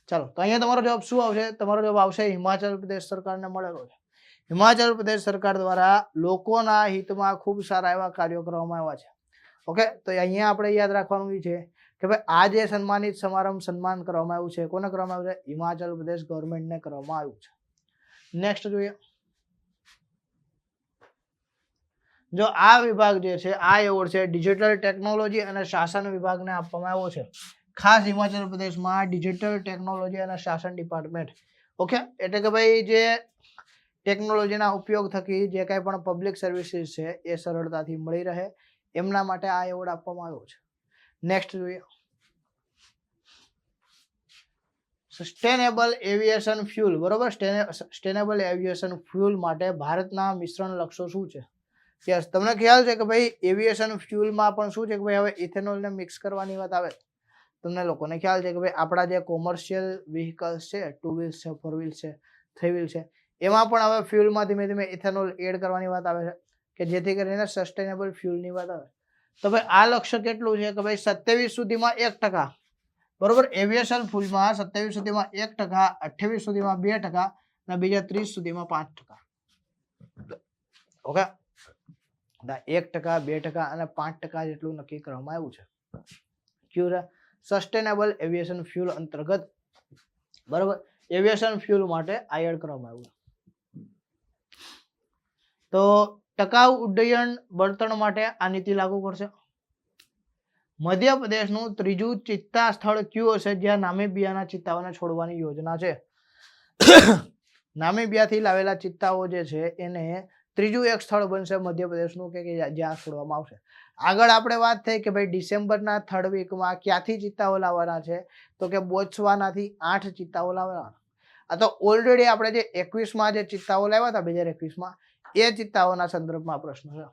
ચાલો. તો અહીંયા તમારો જવાબ શું આવશે? તમારો જવાબ આવશે હિમાચલ પ્રદેશ સરકારને મળેલો છે. હિમાચલ પ્રદેશ સરકાર દ્વારા લોકોના હિતમાં ખૂબ સારા એવા કાર્યો કરવામાં આવ્યા છે. ઓકે, તો અહીંયા આપણે યાદ રાખવાનું છે કે ભાઈ આ જે સન્માનિત સન્માન કરવામાં આવ્યું છે, કોને કરવામાં આવ્યું છે? હિમાચલ પ્રદેશ ગવર્મેન્ટને કરવામાં આવ્યું છે. નેક્સ્ટ જોઈએ. જો આ વિભાગ જે છે, આ એવોર્ડ છે ડિજિટલ ટેકનોલોજી અને શાસન વિભાગને આપવામાં આવ્યો છે. ખાસ હિમાચલ પ્રદેશમાં ડિજિટલ ટેકનોલોજી અને શાસન ડિપાર્ટમેન્ટ. ઓકે, એટલે કે ભાઈ જે ટેકનોલોજીના ઉપયોગ થકી જે કાંઈ પણ પબ્લિક સર્વિસીસ છે એ સરળતાથી મળી રહે એમના માટે આ એવોર્ડ આપવામાં આવ્યો છે. નેક્સ્ટ જોઈએ. Sustainable aviation fuel. બરોબર, સસ્ટેનેબલ એવિએશન ફ્યુલ માટે ભારતના મિશ્રણ લક્ષ્યો શું છે? યસ, તમને ખ્યાલ છે કે ભાઈ એવિએશન ફ્યુલમાં પણ શું છે કે ભાઈ હવે ઇથેનોલને મિક્સ કરવાની વાત આવે. તમને લોકોને ખ્યાલ છે કે ભાઈ આપણા જે કોમર્શિયલ વ્હીકલ્સ છે, 2 વ્હીલ્સ છે, 4 વ્હીલ્સ છે, 3 વ્હીલ છે, એમાં પણ હવે ફ્યુલમાં ધીમે ધીમે ઇથેનોલ એડ કરવાની વાત આવે છે કે જેથી કરીને સસ્ટેનેબલ ફ્યુલની વાત આવે. તો ભાઈ આ લક્ષ્ય કેટલું છે કે ભાઈ 27 સુધીમાં 1%. બરોબર, એવિએશન ફ્યુલમાં 27 સુધીમાં 1%, 28 સુધીમાં 2% અને બીજા 30 સુધીમાં 5%. ઓકે, 1%, 2% અને 5% જેટલું નક્કી કરવામાં આવ્યું છે. ક્યુ છે? સસ્ટેનેબલ એવિએશન ફ્યુલ અંતર્ગત. બરોબર, એવિએશન ફ્યુલ માટે આ એડ કરવામાં આવ્યું. તો ટકાઉ ઉડ્ડયન બળતણ માટે આ નીતિ લાગુ કરશે. મધ્યપ્રદેશનું ત્રીજું ચિત્તા સ્થળ કયું હશે જ્યાં નામીબિયાના ચિત્તાઓને છોડવાની યોજના છે? નામીબિયાથી લાવેલા ચિત્તાઓ જે છે એને ત્રીજું એક સ્થળ બનશે મધ્યપ્રદેશનું કે જ્યાં છોડવામાં આવશે. આગળ આપણે વાત થઈ કે ભાઈ ડિસેમ્બરના 3rd વીકમાં ક્યાંથી ચિત્તાઓ લાવવાના છે? તો કે બોત્સવાનાથી 8 ચિત્તાઓ લાવવાના. આ તો ઓલરેડી આપણે જે 21માં જે ચિત્તાઓ લાવ્યા હતા 2021માં એ ચિત્તાઓના સંદર્ભમાં પ્રશ્ન છે.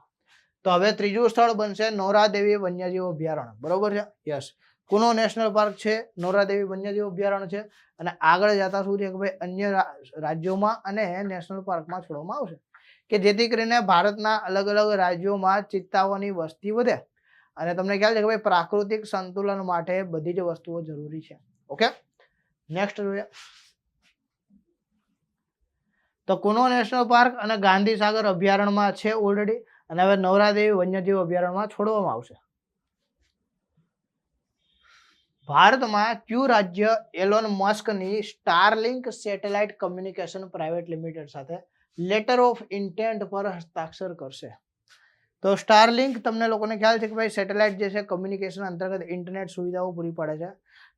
તો હવે ત્રીજું સ્થળ બનશે નોરાદેવી વન્યજીવ અભયારણ્ય. બરોબર છે? યસ. કુનો નેશનલ પાર્ક છે? નોરાદેવી વન્યજીવ અભયારણ્ય છે. અને આગળ જતા શું છે કે ભાઈ અન્ય રાજ્યોમાં અને નેશનલ પાર્કમાં છોડવામાં આવશે કે જેથી કરીને ભારતના અલગ અલગ રાજ્યોમાં ચિત્તાઓની વસ્તી વધે. અને તમને ખ્યાલ છે કે ભાઈ પ્રાકૃતિક સંતુલન માટે બધી જ વસ્તુઓ જરૂરી છે. ઓકે, નેક્સ્ટ જોઈએ. તો કુનો નેશનલ પાર્ક અને ગાંધી સાગર અભયારણ્યમાં છે ઓલરેડી, અને હવે નોરાદેવી વન્યજીવ અભયારણ્યમાં છોડવામાં આવશે. ભારતમાં કયું રાજ્ય એલોન મસ્કની Starlink satellite communication private limited સાથે લેટર ઓફ ઇન્ટેન્ટ પર હસ્તાક્ષર કરશે? તો સ્ટારલિંક તમને લોકોને ખ્યાલ છે કે ભાઈ સેટેલાઇટ જે છે કમ્યુનિકેશન અંતર્ગત ઇન્ટરનેટ સુવિધાઓ પૂરી પાડે છે.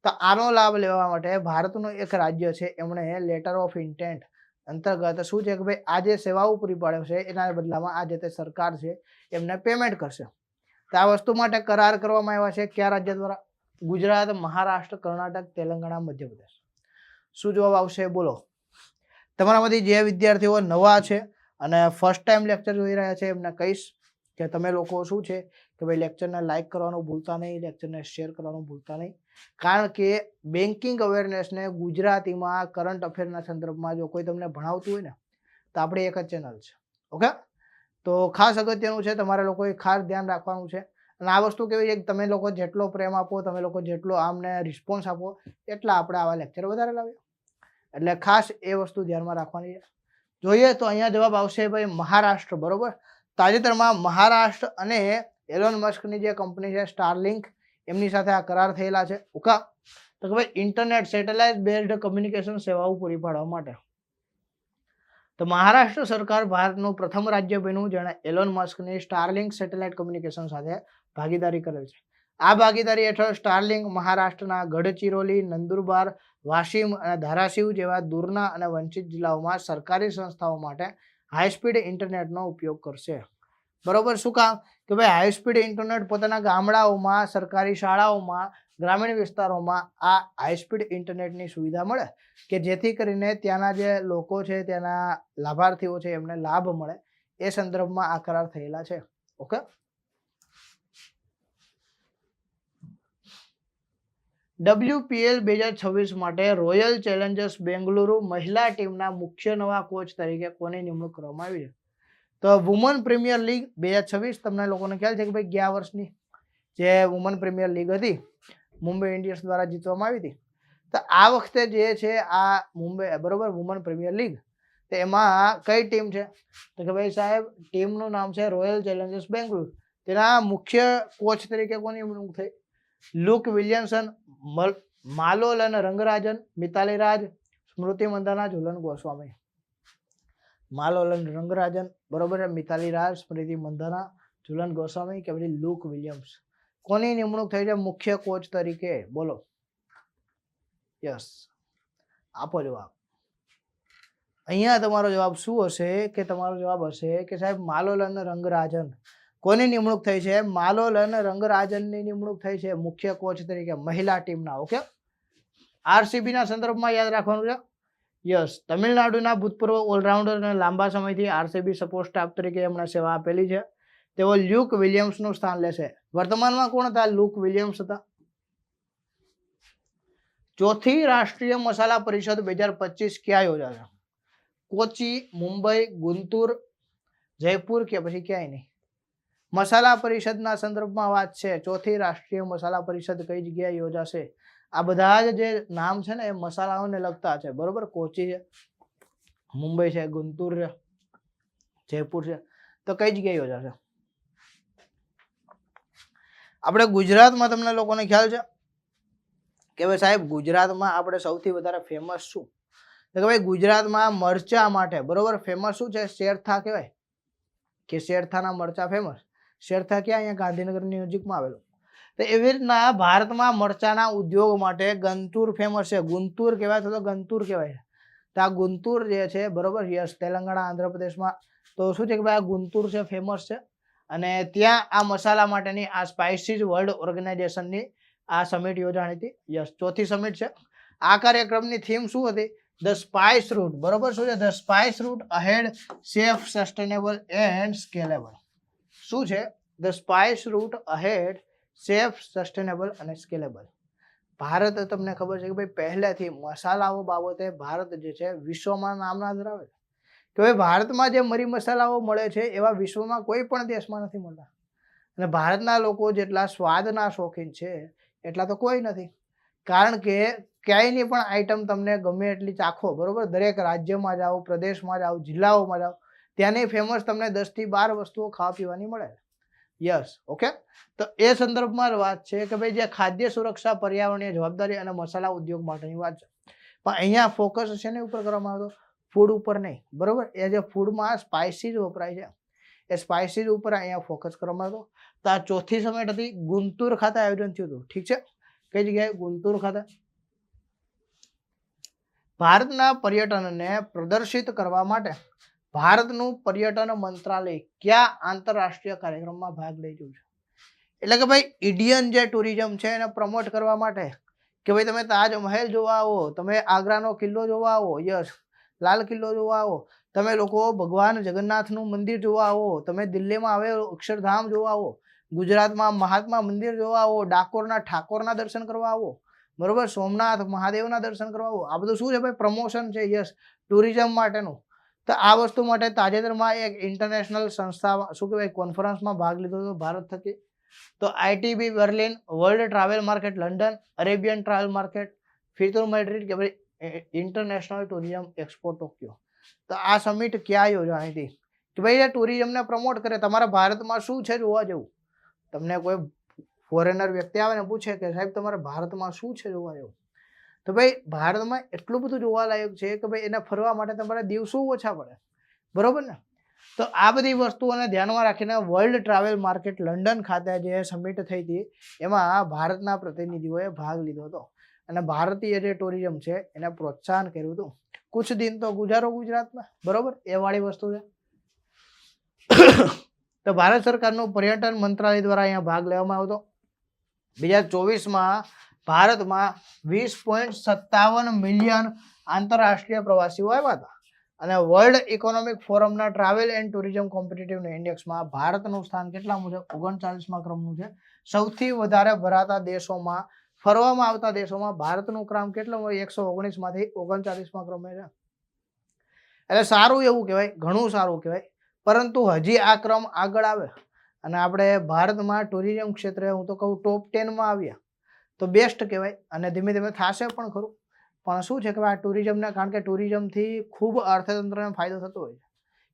તો આનો લાભ લેવા માટે ભારતનું એક રાજ્ય છે એમણે લેટર ઓફ ઇન્ટેન્ટ અંતર્ગત શું છે કે ભાઈ આ જે સેવાઓ પૂરી પાડે છે એના બદલામાં આ જે તે સરકાર છે એમને પેમેન્ટ કરશે. તો આ વસ્તુ માટે કરાર કરવામાં આવ્યા છે કયા રાજ્ય દ્વારા? ગુજરાત, મહારાષ્ટ્ર, કર્ણાટક, તેલંગાણા, મધ્યપ્રદેશ. શું જવાબ આવશે બોલો? તમારામાંથી જે વિદ્યાર્થીઓ નવા છે અને ફર્સ્ટ ટાઈમ લેક્ચર જોઈ રહ્યા છે એમને કહીશ કે તમે લોકો શું છે કે ભાઈ લેક્ચરને લાઇક કરવાનું ભૂલતા નહીં, લેક્ચરને શેર કરવાનું ભૂલતા નહીં, કારણ કે બેન્કિંગ અવેરનેસને ગુજરાતીમાં કરંટ અફેરના સંદર્ભમાં જો કોઈ તમને ભણાવતું હોય ને તો આપણી એક જ ચેનલ છે. ઓકે, તો ખાસ અગત્યનું છે, તમારે લોકોએ ખાસ ધ્યાન રાખવાનું છે. અને આ વસ્તુ કેવી છે કે તમે લોકો જેટલો પ્રેમ આપો, તમે લોકો જેટલો આમને રિસ્પોન્સ આપો, એટલા આપણે આવા લેક્ચર વધારે લાવીએ. એટલે ખાસ એ વસ્તુ ધ્યાનમાં રાખવાની છે. જોઈએ તો અહીંયા જવાબ આવશે ભાઈ મહારાષ્ટ્ર. બરોબર, તાજેતરમાં મહારાષ્ટ્ર અને એલોન મસ્કની જે કંપની છે સ્ટારલિંક, એમની સાથે આ કરાર થયેલા છે. ઓકે, તો કે ભાઈ ઇન્ટરનેટ સેટેલાઇટ બેઝડ કમ્યુનિકેશન સેવાઓ પૂરી પાડવા માટે. તો મહારાષ્ટ્ર સરકાર ભારતનું પ્રથમ રાજ્ય બન્યું જેણે એલોન મસ્કની સ્ટારલિંક સેટેલાઇટ કમ્યુનિકેશન સાથે ભાગીદારી કરેલ છે. આ ભાગીદારી હેઠળ સ્ટારલિંક મહારાષ્ટ્રના ગઢચિરોલી, નંદુરબાર, વાશિમ અને ધારાશિવ જેવા દૂરના અને વંચિત જિલ્લાઓમાં સરકારી સંસ્થાઓ માટે હાઈસ્પીડ ઇન્ટરનેટનો ઉપયોગ કરશે. બરોબર, શું કામ કે ભાઈ હાઈસ્પીડ ઇન્ટરનેટ પોતાના ગામડાઓમાં, સરકારી શાળાઓમાં, ગ્રામીણ વિસ્તારોમાં આ હાઈસ્પીડ ઇન્ટરનેટની સુવિધા મળે કે જેથી કરીને ત્યાંના જે લોકો છે, ત્યાંના લાભાર્થીઓ છે, એમને લાભ મળે. એ સંદર્ભમાં આ કરાર થયેલા છે. ઓકે, WPL 2026 માટે રોયલ ચેલેન્જર્સ બેંગલુરુ મહિલા ટીમના મુખ્ય નવા કોચ તરીકે કોની નિમણૂક કરવામાં આવી છે? તો વુમન પ્રીમિયર લીગ 2026, તમને લોકોને ખ્યાલ છે કે ભાઈ ગયા વર્ષની જે વુમન પ્રીમિયર લીગ હતી મુંબઈ ઇન્ડિયન્સ દ્વારા જીતવામાં આવી હતી. તો આ વખતે જે છે આ મુંબઈ, બરોબર, વુમન પ્રીમિયર લીગ, તો એમાં કઈ ટીમ છે? તો કે ભાઈ સાહેબ ટીમનું નામ છે રોયલ ચેલેન્જર્સ બેંગલુરુ. તેના મુખ્ય કોચ તરીકે કોની નિમણૂક થઈ? લુક વિલિયમસન, માલોલન રંગરાજન, મિતાલી રાજ, સ્મૃતિ મંદાના, ઝુલન ગોસ્વામી. માલોલન રંગરાજન, બરોબર, મિતાલી રાજ, સ્મૃતિ મંદાના, ઝુલન ગોસ્વામી કે પછી લુક વિલિયમ્સ. કોની નિમણૂક થઈ છે મુખ્ય કોચ તરીકે? બોલો. યસ, આપો જવાબ. અહીંયા તમારો જવાબ શું હશે કે તમારો જવાબ હશે કે સાહેબ માલોલન રંગરાજન. કોની નિમણૂક થઈ છે? માલોલન રંગરાજનની નિમણૂક થઈ છે મુખ્ય કોચ તરીકે મહિલા ટીમના. ઓકે, RCB ના સંદર્ભમાં યાદ રાખવાનું છે. યસ, તમિલનાડુના ભૂતપૂર્વ ઓલરાઉન્ડર અને લાંબા સમયથી RCB સપોર્ટ સ્ટાફ તરીકે એમણે સેવા આપેલી છે. તેઓ લ્યુક વિલિયમ્સનું સ્થાન લેશે. વર્તમાનમાં કોણ હતા? લુક વિલિયમ્સ હતા. ચોથી રાષ્ટ્રીય મસાલા પરિષદ 2025 ક્યાં યોજાશે? કોચી, મુંબઈ, ગુંતુર, જયપુર કે પછી ક્યાંય નહીં? મસાલા પરિષદના સંદર્ભમાં વાત છે. ચોથી રાષ્ટ્રીય મસાલા પરિષદ કઈ જગ્યાએ યોજાશે? આ બધા જ જે નામ છે ને એ મસાલાઓને લગતા છે. બરોબર, કોચી છે, મુંબઈ છે, ગુંતુર છે, જયપુર છે. તો કઈ જગ્યાએ યોજાશે? આપણે ગુજરાતમાં તમને લોકોને ખ્યાલ છે કે ભાઈ સાહેબ ગુજરાતમાં આપણે સૌથી વધારે ફેમસ શું? તો કે ભાઈ ગુજરાતમાં મરચા માટે, બરોબર, ફેમસ શું છે? શેરથા કહેવાય કે શેરથાના મરચા ફેમસ. શેરથા ક્યાં? અહીંયા ગાંધીનગરની નજીકમાં આવેલું. તો એવી રીતના ભારતમાં મરચાના ઉદ્યોગ માટે ગંતુર ફેમસ છે. ગુંતુર કહેવાય તો ગંતુર કહેવાય. તો આ ગુંતુર જે છે, બરોબર, યસ, તેલંગાણા, આંધ્રપ્રદેશમાં. તો શું છે કે ભાઈ આ ગુંતુર છે, ફેમસ છે. અને ત્યાં આ મસાલા માટેની આ સ્પાઇસીઝ વર્લ્ડ ઓર્ગેનાઇઝેશનની આ સમિટ યોજાણી હતી. યસ, ચોથી સમિટ છે. આ કાર્યક્રમની થીમ શું હતી? The spice route. બરોબર, શું છે? The spice route ahead, safe, sustainable and scalable. શું છે? The spice route ahead, safe, sustainable અને સ્કેલેબલ. ભારત, તમને ખબર છે કે ભાઈ પહેલેથી મસાલાઓ બાબતે ભારત જે છે વિશ્વમાં નામના ધરાવે છે. કે ભાઈ ભારતમાં જે મરી મસાલાઓ મળે છે એવા વિશ્વમાં કોઈ પણ દેશમાં નથી મળતા. અને ભારતના લોકો જેટલા સ્વાદના શોખીન છે એટલા તો કોઈ નથી. કારણ કે ક્યાંયની પણ આઈટમ તમને ગમે એટલી ચાખો, બરોબર, દરેક રાજ્યમાં જાઓ, પ્રદેશમાં જાઓ, જિલ્લાઓમાં જાઓ, ત્યાંની ફેમસ તમને 10 થી 12 વસ્તુઓ ખાવા પીવાની મળે. Yes, okay. તો એ સંદર્ભમાં વાત છે કે ભાઈ જે ખાદ્ય સુરક્ષા, પર્યાવરણીય જવાબદારી અને મસાલા ઉદ્યોગ માટેની વાત છે. પણ અહીંયા ફોકસ શેની ઉપર કરવામાં આવતો? ફૂડ ઉપર નહીં, બરોબર. એ જે ફૂડમાં સ્પાઇસીઝ વપરાય છે એ સ્પાઇસીઝ ઉપર અહીંયા ફોકસ કરવામાં આવતો. તો આ ચોથી સમિટ હતી, ગુંતુર ખાતે આયોજન થયું હતું. ઠીક છે, કઈ જગ્યાએ? ગુંતુર ખાતે. ભારતના પર્યટનને પ્રદર્શિત કરવા માટે ભારતનું પર્યટન મંત્રાલય કયા આંતરરાષ્ટ્રીય કાર્યક્રમમાં ભાગ લઈ રહ્યું છે? એટલે કે ભાઈ ઇન્ડિયન જે ટુરિઝમ છે એને પ્રમોટ કરવા માટે કે ભાઈ તમે તાજમહેલ જોવા આવો, તમે આગ્રાનો કિલ્લો જોવા આવો, યસ, લાલ કિલ્લો જોવા આવો, તમે લોકો ભગવાન જગન્નાથનું મંદિર જોવા આવો, તમે દિલ્હીમાં આવેલો અક્ષરધામ જોવા આવો, ગુજરાતમાં મહાત્મા મંદિર જોવા આવો, ડાકોરના ઠાકોરના દર્શન કરવા આવો, બરોબર, સોમનાથ મહાદેવના દર્શન કરવા આવો. આ બધું શું છે ભાઈ? પ્રમોશન છે. યસ, ટુરિઝમ માટેનું. તો આ વસ્તુ માટે તાજેતરમાં એક ઇન્ટરનેશનલ સંસ્થા શું કહેવાય કોન્ફરન્સમાં ભાગ લીધો હતો ભારત થકી. તો ITB Berlin, world travel market London, Arabian travel market, FITUR Madrid કે ભાઈ ઇન્ટરનેશનલ ટુરિઝમ એક્સપો ટોક્યો. તો આ સમિટ ક્યાં યોજાણી હતી? કે ભાઈ એ ટુરિઝમને પ્રમોટ કરે. તમારા ભારતમાં શું છે જોવા જેવું? તમને કોઈ ફોરેનર વ્યક્તિ આવે ને પૂછે કે સાહેબ તમારા ભારતમાં શું છે જોવા જેવું, તો ભાઈ ભારતમાં એટલું બધું જોવાલાયક છે કે ભાઈ એને ફરવા માટે તમારે દિવસો ઓછા પડે, બરોબર ને? તો આ બધી વસ્તુઓને ધ્યાનમાં રાખીને વર્લ્ડ ટ્રાવેલ માર્કેટ લંડન ખાતે જે સમિટ થઈ હતી એમાં ભારતના પ્રતિનિધિઓએ ભાગ લીધો હતો અને ભારતીય જે ટુરિઝમ છે એને પ્રોત્સાહન કર્યું હતું. કુછ દિન તો ગુજારો ગુજરાતમાં, બરોબર, એ વાળી વસ્તુ છે. તો ભારત સરકારનું પર્યટન મંત્રાલય દ્વારા અહીંયા ભાગ લેવામાં આવ્યો હતો. 2024માં ભારતમાં 20.57 મિલિયન આંતરરાષ્ટ્રીય પ્રવાસીઓ આવ્યા હતા અને વર્લ્ડ ઇકોનોમિક ફોરમના ટ્રાવેલ એન્ડ ટુરિઝમ કોમ્પિટિટિવ ઇન્ડેક્સમાં ભારતનું સ્થાન કેટલા મુજબ 39મા ક્રમનું છે. સૌથી વધારે ભરાતા દેશોમાં, ફરવામાં આવતા દેશોમાં ભારતનું ક્રમ કેટલો હોય? 119 માંથી 39મા ક્રમે છે. એટલે સારું એવું કહેવાય, ઘણું સારું કહેવાય. પરંતુ હજી આ ક્રમ આગળ આવે અને આપણે ભારતમાં ટુરિઝમ ક્ષેત્રે હું તો કહું ટોપ 10માં આવ્યા તો બેસ્ટ કહેવાય અને ધીમે ધીમે થશે પણ ખરું. પણ શું છે કે આ ટુરિઝમને, કારણ કે ટુરિઝમથી ખૂબ અર્થતંત્રને ફાયદો થતો હોય છે.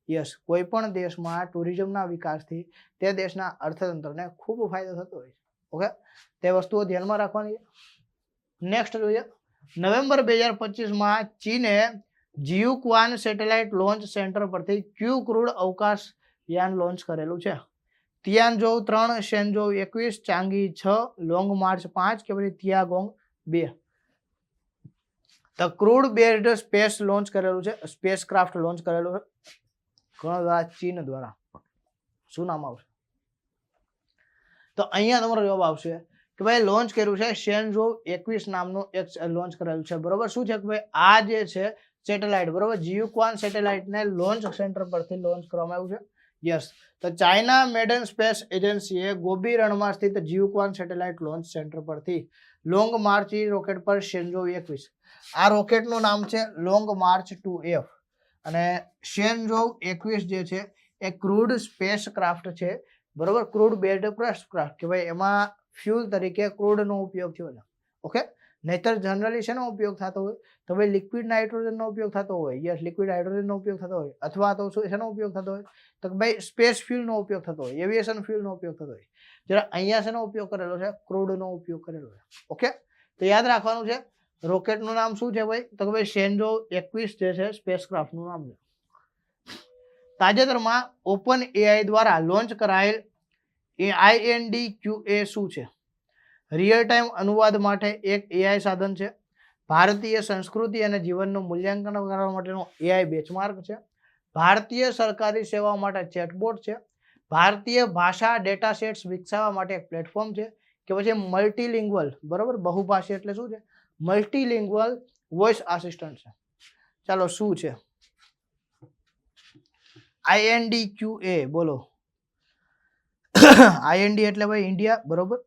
યસ, કોઈ પણ દેશમાં ટુરિઝમના વિકાસથી તે દેશના અર્થતંત્રને ખૂબ ફાયદો થતો હોય છે. ઓકે, તે વસ્તુઓ ધ્યાનમાં રાખવાની છે. નેક્સ્ટ જોઈએ, નવેમ્બર 2025માં ચીને જીયુક્વાન સેટેલાઇટ લોન્ચ સેન્ટર પરથી ક્યુ ક્રૂડ અવકાશ યાન લોન્ચ કરેલું છે. તિયાનજોવ 3, શેનઝોવ 21, ચાંગી 6, લોંગ માર્ચ 5 કે પછી તિયાગોંગ 2. તો ક્રૂડ બેઝડ સ્પેસ લોન્ચ કરેલું છે, સ્પેસ ક્રાફ્ટ લોન્ચ કરેલું છે કોણ દ્વારા? ચીન દ્વારા. શું નામ આવશે? તો અહીંયા તમારો જવાબ આવશે કે ભાઈ લોન્ચ કર્યું છે શેનઝોવ 21 નામનું એક લોન્ચ કરેલું છે, બરોબર. શું છે કે ભાઈ આ જે છે સેટેલાઇટ, બરોબર, જીયુક્વાન સેટેલાઇટને લોન્ચ સેન્ટર પરથી લોન્ચ કરવામાં આવ્યું છે. યસ, તો ચાઇના મેડન સ્પેસ એજન્સીએ ગોબી રણમાં સ્થિત જીયુક્વાન સેટેલાઇટ લોન્ચ સેન્ટર પરથી લોંગ માર્ચ રોકેટ પર શેનઝોવ 21, આ રોકેટનું નામ છે લોંગ માર્ચ 2F અને શેનઝોવ 21 જે છે એ ક્રૂડ સ્પેસ ક્રાફ્ટ છે, બરોબર, ક્રૂડ બેઝડ સ્પેસ ક્રાફ્ટ કે ભાઈ એમાં ફ્યુલ તરીકે ક્રૂડનો ઉપયોગ થયો છે. ઓકે, નહીતર જનરલી શેનો ઉપયોગ થતો હોય? તો ભાઈ લિક્વિડ નાઇટ્રોજનનો ઉપયોગ થતો હોય. યસ, લિક્વિડ હાઇડ્રોજનનો ઉપયોગ થતો હોય અથવા તો શેનો ઉપયોગ થતો હોય? તો ભાઈ સ્પેસ ફ્યુલનો ઉપયોગ થતો હોય, એવિએશન ફ્યુલનો ઉપયોગ થતો હોય. જરા અહીંયા શેનો ઉપયોગ કરેલો છે? ક્રૂડનો ઉપયોગ કરેલો છે. ઓકે, તો યાદ રાખવાનું છે રોકેટનું નામ શું છે ભાઈ? તો ભાઈ શેનઝોવ 21 જે છે સ્પેસ ક્રાફ્ટનું નામ છે. તાજેતરમાં ઓપન AI દ્વારા લોન્ચ કરાયેલ INDQA શું છે? રિયલ ટાઈમ અનુવાદ માટે એક AI સાધન છે, ભારતીય સંસ્કૃતિ અને જીવનનું મૂલ્યાંકન કરવા માટેનો AI બેચમાર્ક છે, ભારતીય સરકારી સેવાઓ માટે ચેટબોટ છે, ભારતીય ભાષા ડેટા સેટ્સ વિકસાવવા માટે એક પ્લેટફોર્મ છે કે પછી મલ્ટીલિંગ્વલ, બરોબર, બહુભાષી એટલે શું છે? મલ્ટીલિંગ્વલ વોઇસ આસિસ્ટન્ટ છે. ચાલો શું છે INDQA? બોલો. IND એટલે ભાઈ ઇન્ડિયા, બરોબર.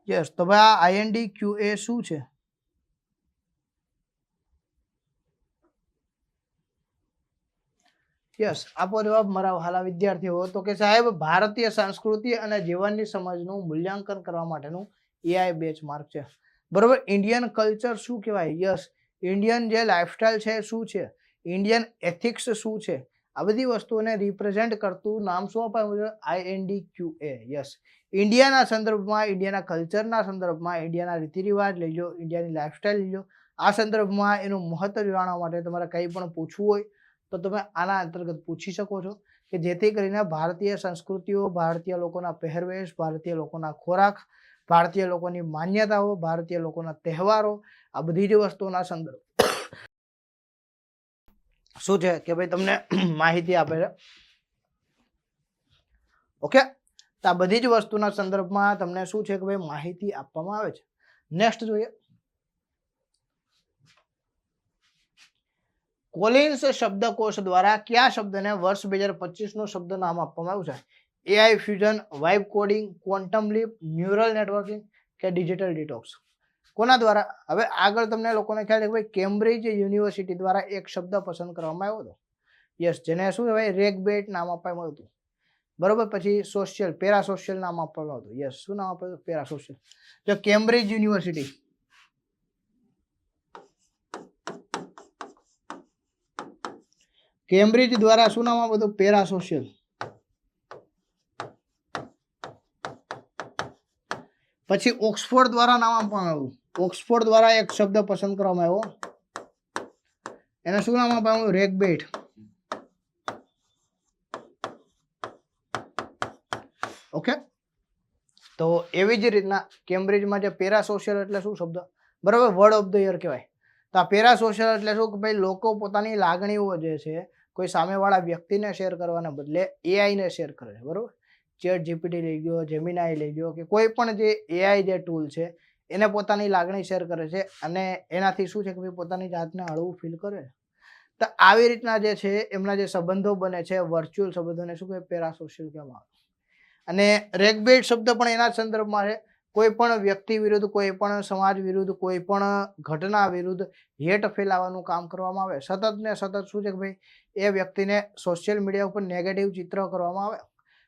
યસ, તો ભાઈ આ INDQA શું છે? યસ, આપો જવાબ મારા વહાલા વિદ્યાર્થીઓ. તો કે સાહેબ ભારતીય સંસ્કૃતિ અને જીવનની સમજનું મૂલ્યાંકન કરવા માટેનું AI બેચમાર્ક છે, બરોબર. ઇન્ડિયન કલ્ચર શું કહેવાય? યસ, ઇન્ડિયન જે લાઇફસ્ટાઇલ છે શું છે? ઇન્ડિયન એથિક્સ શું છે? આ બધી વસ્તુઓને રિપ્રેઝેન્ટ કરતું નામ શું અપાયું છે? INDQA. યસ, ઇન્ડિયાના સંદર્ભમાં, ઇન્ડિયાના કલ્ચરના સંદર્ભમાં, ઇન્ડિયાના રીતિ રિવાજ લઈ લો, ઇન્ડિયાની લાઇફસ્ટાઇલ લઈ લો, આ સંદર્ભમાં એનું મહત્વ જાણવા માટે તમારે કંઈ પણ પૂછવું હોય તો તમે આના અંતર્ગત પૂછી શકો છો કે જેથી કરીને ભારતીય સંસ્કૃતિઓ, ભારતીય લોકોના પહેરવેશ, ભારતીય લોકોના ખોરાક, ભારતીય લોકોની માન્યતાઓ, ભારતીય લોકોના તહેવારો, આ બધી જ વસ્તુઓના સંદર્ભ શું છે કે ભાઈ તમને માહિતી આપે છે. ઓકે, તો આ બધી જ વસ્તુના સંદર્ભમાં તમને શું છે કે ભાઈ માહિતી આપવામાં આવે છે. નેક્સ્ટ જોઈએ, કોલિન્સ શબ્દકોશ દ્વારા કયા શબ્દને વર્ષ 2025 નું શબ્દ નામ આપવામાં આવ્યું છે? AI fusion, vibe coding, quantum leap, neural networking કે ડિજિટલ ડિટોક્સ? કોના દ્વારા? હવે આગળ તમને લોકોને ખ્યાલ છે કે ભાઈ કેમ્બ્રિજ યુનિવર્સિટી દ્વારા એક શબ્દ પસંદ કરવામાં આવ્યો હતો. યસ, જેને શું કહેવાય? રેગબેટ નામ આપવામાં આવ્યું હતું. બરોબર. પછી સોશિયલ, પેરાસોશિયલ નામ આપવામાં આવ્યું હતું. યસ, શું નામ આપ્યું હતું? પેરાસોશિયલ. જો કેમ્બ્રિજ યુનિવર્સિટી, કેમ્બ્રિજ દ્વારા શું નામ આપ્યું હતું? પેરાસોશિયલ. પછી ઓક્સફોર્ડ દ્વારા નામ આપવામાં આવ્યું. ઓક્સફોર્ડ દ્વારા એક શબ્દ પસંદ કરવામાં આવ્યો, એને શું નામ આપવામાં આવ્યું? રેગબેટ. ઓકે, તો એવી જ રીતના કેમ્બ્રિજમાં જે પેરાસોશિયલ એટલે શું શબ્દ? બરાબર, વર્ડ ઓફ ધ યર કહેવાય. તો આ પેરાસોશિયલ એટલે શું કે ભાઈ લોકો પોતાની લાગણીઓ જે છે કોઈ સામેવાળા વ્યક્તિને શેર કરવાના બદલે એઆઈને શેર કરે છે. બરાબર, ચેટ જીપીટી લઈ ગયો, જેમિનાઈ લઈ ગયો કે કોઈ પણ જે એઆઈ જે ટૂલ છે એને પોતાની લાગણી શેર કરે છે અને એનાથી શું છે કે ભાઈ પોતાની જાતને હળવું ફીલ કરે છે. તો આવી રીતના જે છે એમના જે સંબંધો બને છે વર્ચ્યુઅલ સંબંધોને શું કહેવાય? પેરાસોશિયલ કહેવામાં આવે. અને રેગબેટ શબ્દ પણ એના સંદર્ભમાં છે, કોઈ પણ વ્યક્તિ વિરુદ્ધ, કોઈ પણ સમાજ વિરુદ્ધ, કોઈ પણ ઘટના વિરુદ્ધ હેટ ફેલાવવાનું કામ કરવામાં આવે. સતત ને સતત શું છે કે ભાઈ એ વ્યક્તિને સોશિયલ મીડિયા ઉપર નેગેટિવ ચિત્ર કરવામાં આવે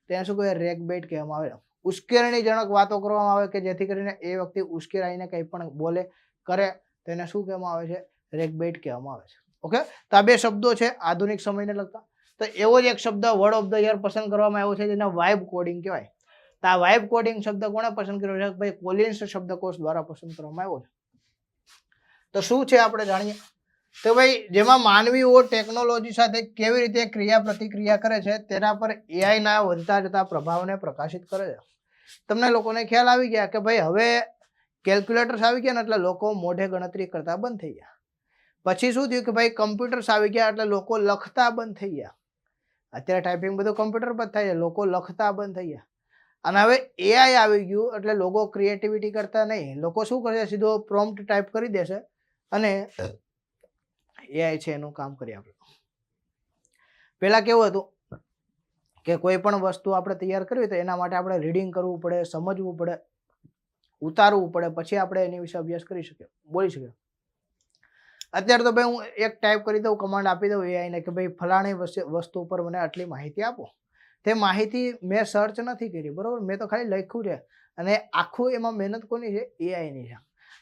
તેને શું કહેવાય? રેગબેટ કહેવામાં આવે. ઉશ્કેરણીજનક વાતો કરવામાં આવે કે જેથી કરીને એ વ્યક્તિ ઉશ્કેરાઈને કંઈ પણ બોલે કરે તેને શું કહેવામાં આવે છે? રેગબેટ કહેવામાં આવે છે. ઓકે, તો આ બે શબ્દો છે આધુનિક સમયને લગતા. તો એવો જ એક શબ્દ વર્ડ ઓફ ધ યર પસંદ કરવામાં આવ્યો છે જેને વાઇબ કોડિંગ કહેવાય. તો આ વાઇબ કોડિંગ શબ્દ કોણે પસંદ કર્યો છે? ભાઈ કોલિન્સ શબ્દકોશ દ્વારા પસંદ કરવામાં આવ્યો છે. તો શું છે આપણે જાણીએ. તો ભાઈ જેમાં માનવીઓ ટેકનોલોજી સાથે કેવી રીતે ક્રિયા પ્રતિક્રિયા કરે છે તેના પર એઆઈના વધતા જતા પ્રભાવને પ્રકાશિત કરે છે. તમને લોકોને ખ્યાલ આવી ગયા કે ભાઈ હવે કેલ્ક્યુલેટર્સ આવી ગયા ને એટલે લોકો મોઢે ગણતરી કરતા બંધ થઈ ગયા. પછી શું થયું કે ભાઈ કમ્પ્યુટર્સ આવી ગયા એટલે લોકો લખતા બંધ થઈ ગયા. અત્યારે ટાઈપિંગ બધું કમ્પ્યુટર પર થાય છે, લોકો લખતા બંધ થઈ ગયા. અને હવે એઆઈ આવી ગયું એટલે લોકો ક્રિએટિવિટી કરતા નહીં, લોકો શું કરશે? સીધો પ્રોમ્પ્ટ ટાઈપ કરી દેશે અને એઆઈ છે એનું કામ કરી આપે. પહેલા કેવું હતું કે કોઈ પણ વસ્તુ આપણે તૈયાર કરવી તો એના માટે આપણે રીડિંગ કરવું પડે, સમજવું પડે, ઉતારવું પડે, પછી આપણે એની વિશે અભ્યાસ કરી શકીએ, બોલી શકીએ. અત્યારે તો ભાઈ હું એક ટાઈપ કરી દઉં, કમાન્ડ આપી દઉં એઆઈને કે ભાઈ ફલાણી વસ્તુ ઉપર મને આટલી માહિતી આપો. તે માહિતી મેં સર્ચ નથી કરી, બરાબર, મેં તો ખાલી લખ્યું છે અને આખું એમાં મહેનત કોની છે? એઆઈની છે.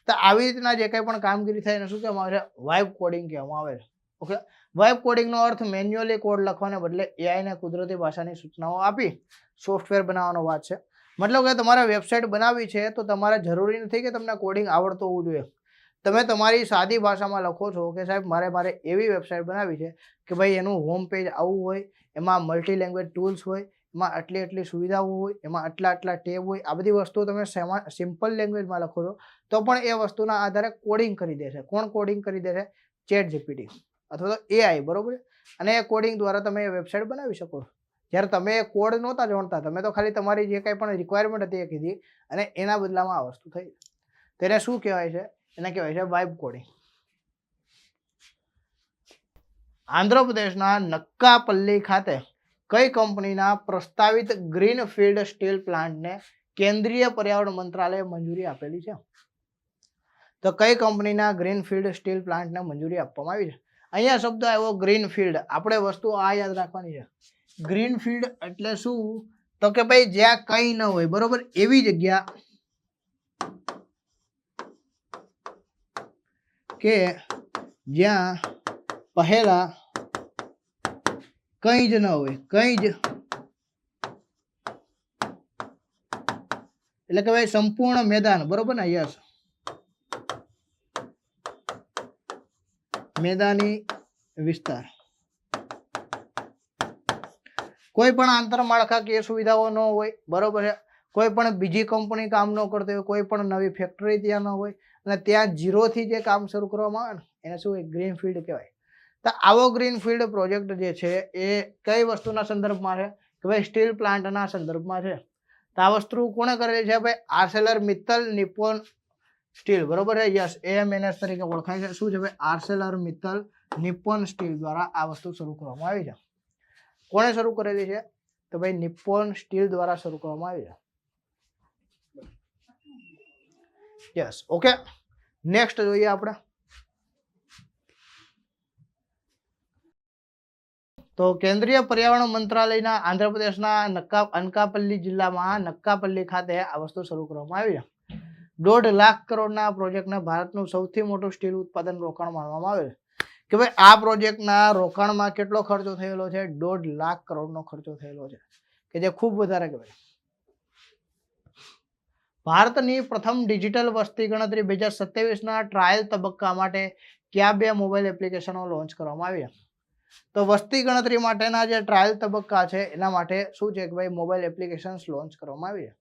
તો આવી રીતના જે કંઈ પણ કામગીરી થાય એને શું કહેવામાં આવે છે? વાઇબ કોડિંગ કહેવામાં આવે છે. ઓકે, વાઇબ કોડિંગનો અર્થ મેન્યુઅલી કોડ લખવાને બદલે એઆઈને કુદરતી ભાષાની સૂચનાઓ આપી સોફ્ટવેર બનાવવાનો વાત છે. મતલબ કે તમારે વેબસાઇટ બનાવવી છે તો તમારે જરૂરી નથી કે તમને કોડિંગ આવડતું હોવું જોઈએ. તમે તમારી સાદી ભાષામાં લખો છો કે સાહેબ મારે એવી વેબસાઇટ બનાવવી છે કે ભાઈ એનું હોમ પેજ આવું હોય, એમાં મલ્ટી લેંગ્વેજ ટૂલ્સ હોય, એમાં આટલી સુવિધાઓ હોય, એમાં આટલા ટેબ હોય. આ બધી વસ્તુઓ તમે સિમ્પલ લેંગ્વેજમાં લખો છો તો પણ એ વસ્તુના આધારે કોડિંગ કરી દેશે. કોણ કોડિંગ કરી દેશે? ચેટ જીપીટી અથવા તો એઆઈ. બરોબર, અને એ કોડિંગ દ્વારા તમે એ વેબસાઇટ બનાવી શકો. જ્યારે તમે એ કોડ નહોતા જાણતા, તમે તો ખાલી તમારી જે કંઈ પણ રિક્વાયરમેન્ટ હતી એ કીધી અને એના બદલામાં આ વસ્તુ થઈ. તેને શું કહેવાય છે? એને કહેવાય છે વાઇબ કોડિંગ. આંધ્રપ્રદેશના નક્કાપલ્લી ખાતે કઈ કંપનીના પ્રસ્તાવિત ગ્રીનફિલ્ડ સ્ટીલ પ્લાન્ટને કેન્દ્રીય પર્યાવરણ મંત્રાલયે મંજૂરી આપેલી છે? તો કઈ કંપનીના ગ્રીનફિલ્ડ સ્ટીલ પ્લાન્ટને મંજૂરી આપવામાં આવી છે? અહીંયા શબ્દ આવ્યો ગ્રીનફિલ્ડ. આપણે વસ્તુ આ યાદ રાખવાની છે. ગ્રીનફિલ્ડ એટલે શું? તો કે ભાઈ જ્યાં કંઈ ન હોય, બરોબર, એવી જગ્યા કે જ્યાં પહેલા કંઈ જ ન હોય, કંઈ જ, એટલે કે ભાઈ સંપૂર્ણ મેદાન. બરોબર ને? યસ, મેદાની વિસ્તાર. કોઈ પણ આંતરમાળખાકીય સુવિધાઓ ન હોય, બરોબર છે, કોઈ પણ બીજી કંપની કામ ન કરતી હોય, કોઈ પણ નવી ફેક્ટરી ત્યાં ન હોય અને ત્યાં ઝીરોથી જે કામ શરૂ કરવામાં આવે ને એને શું હોય? ગ્રીનફિલ્ડ કહેવાય. તો આવો ગ્રીનફિલ્ડ પ્રોજેક્ટ જે છે એ કઈ વસ્તુના સંદર્ભમાં છે? કે ભાઈ સ્ટીલ પ્લાન્ટના સંદર્ભમાં છે. તો આ વસ્તુ કોણે કરેલી છે? ભાઈ આર્સેલર મિત્તલ નિપ્પોન સ્ટીલ. બરોબર છે? યસ, એએમએનએસ તરીકે ઓળખાય છે. શું છે ભાઈ? આર્સેલર મિત્તલ નિપ્પોન સ્ટીલ દ્વારા આ વસ્તુ શરૂ કરવામાં આવી છે. કોણે શરૂ કરેલી છે? તો ભાઈ નિપ્પોન સ્ટીલ દ્વારા શરૂ કરવામાં આવી છે. Yes, okay. નેક્સ્ટ જોઈએ આપણે. તો કેન્દ્રીય પર્યાવરણ મંત્રાલયના આંધ્રપ્રદેશના અનકાપલ્લી જિલ્લામાં નક્કાપલ્લી ખાતે આ વસ્તુ શરૂ કરવામાં આવી છે. 1.5 લાખ કરોડના પ્રોજેક્ટને ભારતનું સૌથી મોટું સ્ટીલ ઉત્પાદન રોકાણ માનવામાં આવે છે. કે ભાઈ આ પ્રોજેક્ટના રોકાણમાં કેટલો ખર્ચો થયેલો છે? 1.5 લાખ કરોડનો ખર્ચો થયેલો છે, કે જે ખૂબ વધારે કહેવાય. ભારતની પ્રથમ ડિજિટલ વસ્તી ગણતરી 2027ના ટ્રાયલ તબક્કા માટે કયા 2 મોબાઈલ એપ્લિકેશનો લોન્ચ કરવામાં આવી છે? તો વસ્તી ગણતરી માટેના જે ટ્રાયલ તબક્કા છે એના માટે શું છે કે ભાઈ મોબાઈલ એપ્લિકેશન્સ લોન્ચ કરવામાં આવી છે.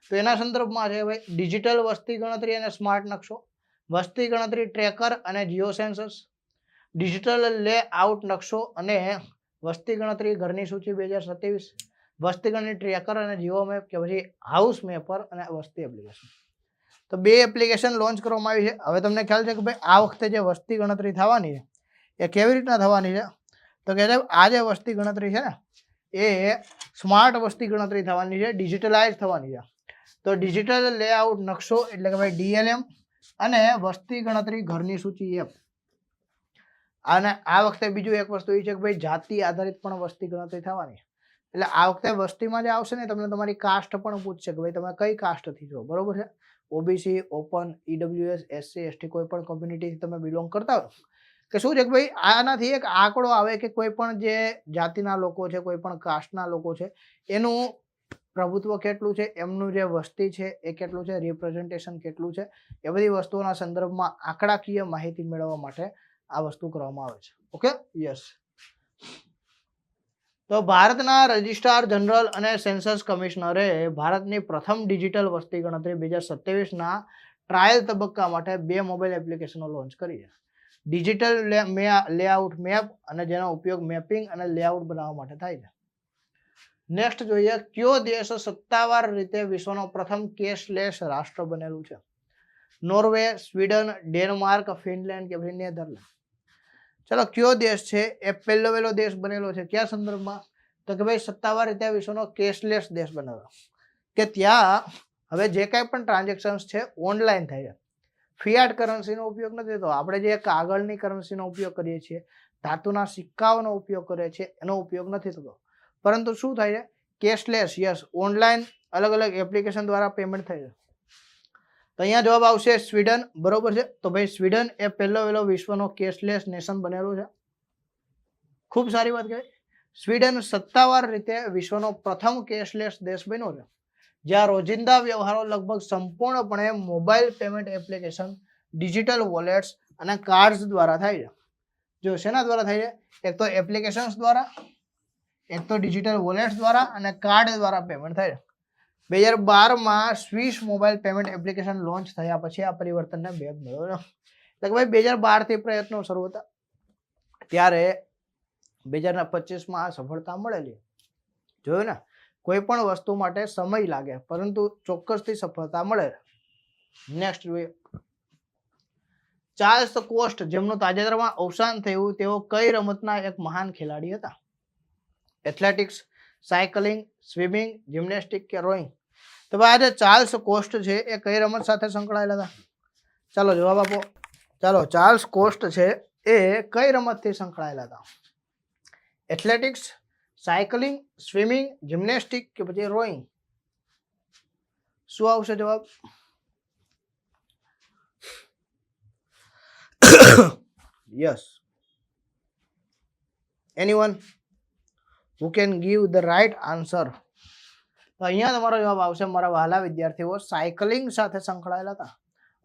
તો એના સંદર્ભમાં છે ભાઈ ડિજિટલ વસ્તી ગણતરી અને સ્માર્ટ નકશો, વસ્તી ગણતરી ટ્રેકર અને જીઓ સેન્સસ, ડિજિટલ લેઆઉટ નકશો અને વસ્તી ગણતરી ઘરની સૂચિ 2027, વસ્તી ગણતરી ટ્રેકર અને જીઓ મેપ કે પછી હાઉસ મેપર અને વસ્તી એપ્લિકેશન. તો 2 એપ્લિકેશન લોન્ચ કરવામાં આવી છે. હવે તમને ખ્યાલ છે કે ભાઈ આ વખતે જે વસ્તી ગણતરી થવાની છે એ કેવી રીતના થવાની છે? તો કે આ જે વસ્તી ગણતરી છે ને એ સ્માર્ટ વસ્તી ગણતરી થવાની છે, ડિજિટલાઇઝ થવાની છે. તો ડિજિટલ લેઆઉટ નકશો એટલે કે ભાઈ DLM અને વસ્તી ગણતરી ઘરની સૂચિ એપ. અને આ વખતે બીજું એક વસ્તુ એ છે કે ભાઈ જાતિ આધારિત પણ વસ્તી ગણતરી થવાની છે. એટલે આ વખતે વસ્તીમાં જે આવશે ને તમને તમારી કાસ્ટ પણ પૂછશે કે ભાઈ તમે કઈ કાસ્ટથી છો, બરોબર છે? OBC, open, EWS, SC, ST કોઈ પણ કોમ્યુનિટીથી તમે બિલોંગ કરતા હો કે શું છે કે ભાઈ આનાથી એક આંકડો આવે કે કોઈ પણ જે જાતિના લોકો છે, કોઈ પણ કાસ્ટના લોકો છે એનું પ્રભુત્વ કેટલું છે, એમનું જે વસ્તી છે એ કેટલું છે, રિપ્રેઝન્ટેશન કેટલું છે, એ બધી વસ્તુઓના સંદર્ભમાં આંકડાકીય માહિતી મેળવવા માટે આ વસ્તુ કરવામાં આવે છે. Okay, yes. તો ભારતના રજિસ્ટ્રાર જનરલ અને સેન્સસ કમિશનરે ભારતની પ્રથમ ડિજિટલ વસ્તી ગણતરી 2027ના ટ્રાયલ તબક્કા માટે 2 મોબાઈલ એપ્લિકેશનો લોન્ચ કરી છે. ડિજિટલ લેઆઉટ મેપ અને જેનો ઉપયોગ મેપિંગ અને લેઆઉટ બનાવવા માટે થાય છે. નેક્સ્ટ જોઈએ, કયો દેશ સત્તાવાર રીતે વિશ્વનો પ્રથમ કેશલેસ રાષ્ટ્ર બનેલું છે? નોર્વે, સ્વીડન, ડેનમાર્ક, ફિનલેન્ડ કે પછી નેધરલેન્ડ? ચલો, કયો દેશ છે એ પહેલો દેશ બનેલો છે? કયા સંદર્ભમાં? તો કે ભાઈ સત્તાવાર રીતે વિશ્વનો કેશલેસ દેશ બનેલો, કે ત્યાં હવે જે કાંઈ પણ ટ્રાન્ઝેક્શન્સ છે ઓનલાઈન થાય છે. ફિયાટ કરન્સીનો ઉપયોગ નથી થતો. આપણે જે કાગળની કરન્સીનો ઉપયોગ કરીએ છીએ, ધાતુના સિક્કાઓનો ઉપયોગ કરીએ છીએ, એનો ઉપયોગ નથી થતો. પરંતુ શું થાય છે? કેશલેસ, યસ, ઓનલાઈન અલગ અલગ એપ્લિકેશન દ્વારા પેમેન્ટ થાય છે. તો અહીંયા જવાબ આવશે સ્વીડન, બરોબર છે? તો ભાઈ સ્વીડન એ પહેલો વિશ્વનો કેશલેસ નેશન બનેલો છે. ખૂબ સારી વાત કહેવાય. સ્વીડન સત્તાવાર રીતે વિશ્વનો પ્રથમ કેશલેસ દેશ બન્યો છે, જ્યાં રોજિંદા વ્યવહારો લગભગ સંપૂર્ણપણે mobile payment application, digital wallets અને કાર્ડ્સ દ્વારા થાય છે. જો શેના દ્વારા થાય છે? એક તો એપ્લિકેશન્સ દ્વારા, એક તો ડિજિટલ વોલેટ્સ દ્વારા અને કાર્ડ દ્વારા પેમેન્ટ થાય છે. 2012માં Swiss mobile payment application launch થયા પછી આ પરિવર્તનને વેગ મળ્યો. એટલે કે ભાઈ 2012થી પ્રયત્નો શરૂ હતા, ત્યારે 2025માં આ સફળતા મળેલી. જોયું ને, કોઈ પણ વસ્તુ માટે સમય લાગે પરંતુ ચોક્કસથી સફળતા મળે. નેક્સ્ટ જોઈએ, ચાર્લ્સ કોસ્ટ, જેમનું તાજેતરમાં અવસાન થયું, તેઓ કઈ રમતના એક મહાન ખેલાડી હતા? એથ્લેટિક્સ, સાયકલિંગ, સ્વિમિંગ, જિમ્નેસ્ટિક કે રોઈંગ? તો ભાઈ આજે ચાર્લ્સ કોસ્ટ છે એ કઈ રમત સાથે સંકળાયેલા હતા? ચાલો જવાબ આપો. ચાલો, ચાર્લ્સ કોસ્ટ છે એ કઈ રમતથી સંકળાયેલા હતા? એથ્લેટિક્સ, સાયકલિંગ, સ્વિમિંગ, જિમ્નેસ્ટિક કે પછી રોઈંગ? શું આવશે જવાબ? Yes, anyone who can give the right answer? તો અહીંયા તમારો જવાબ આવશે મારા વહાલા વિદ્યાર્થીઓ, સાયકલિંગ સાથે સંકળાયેલા હતા.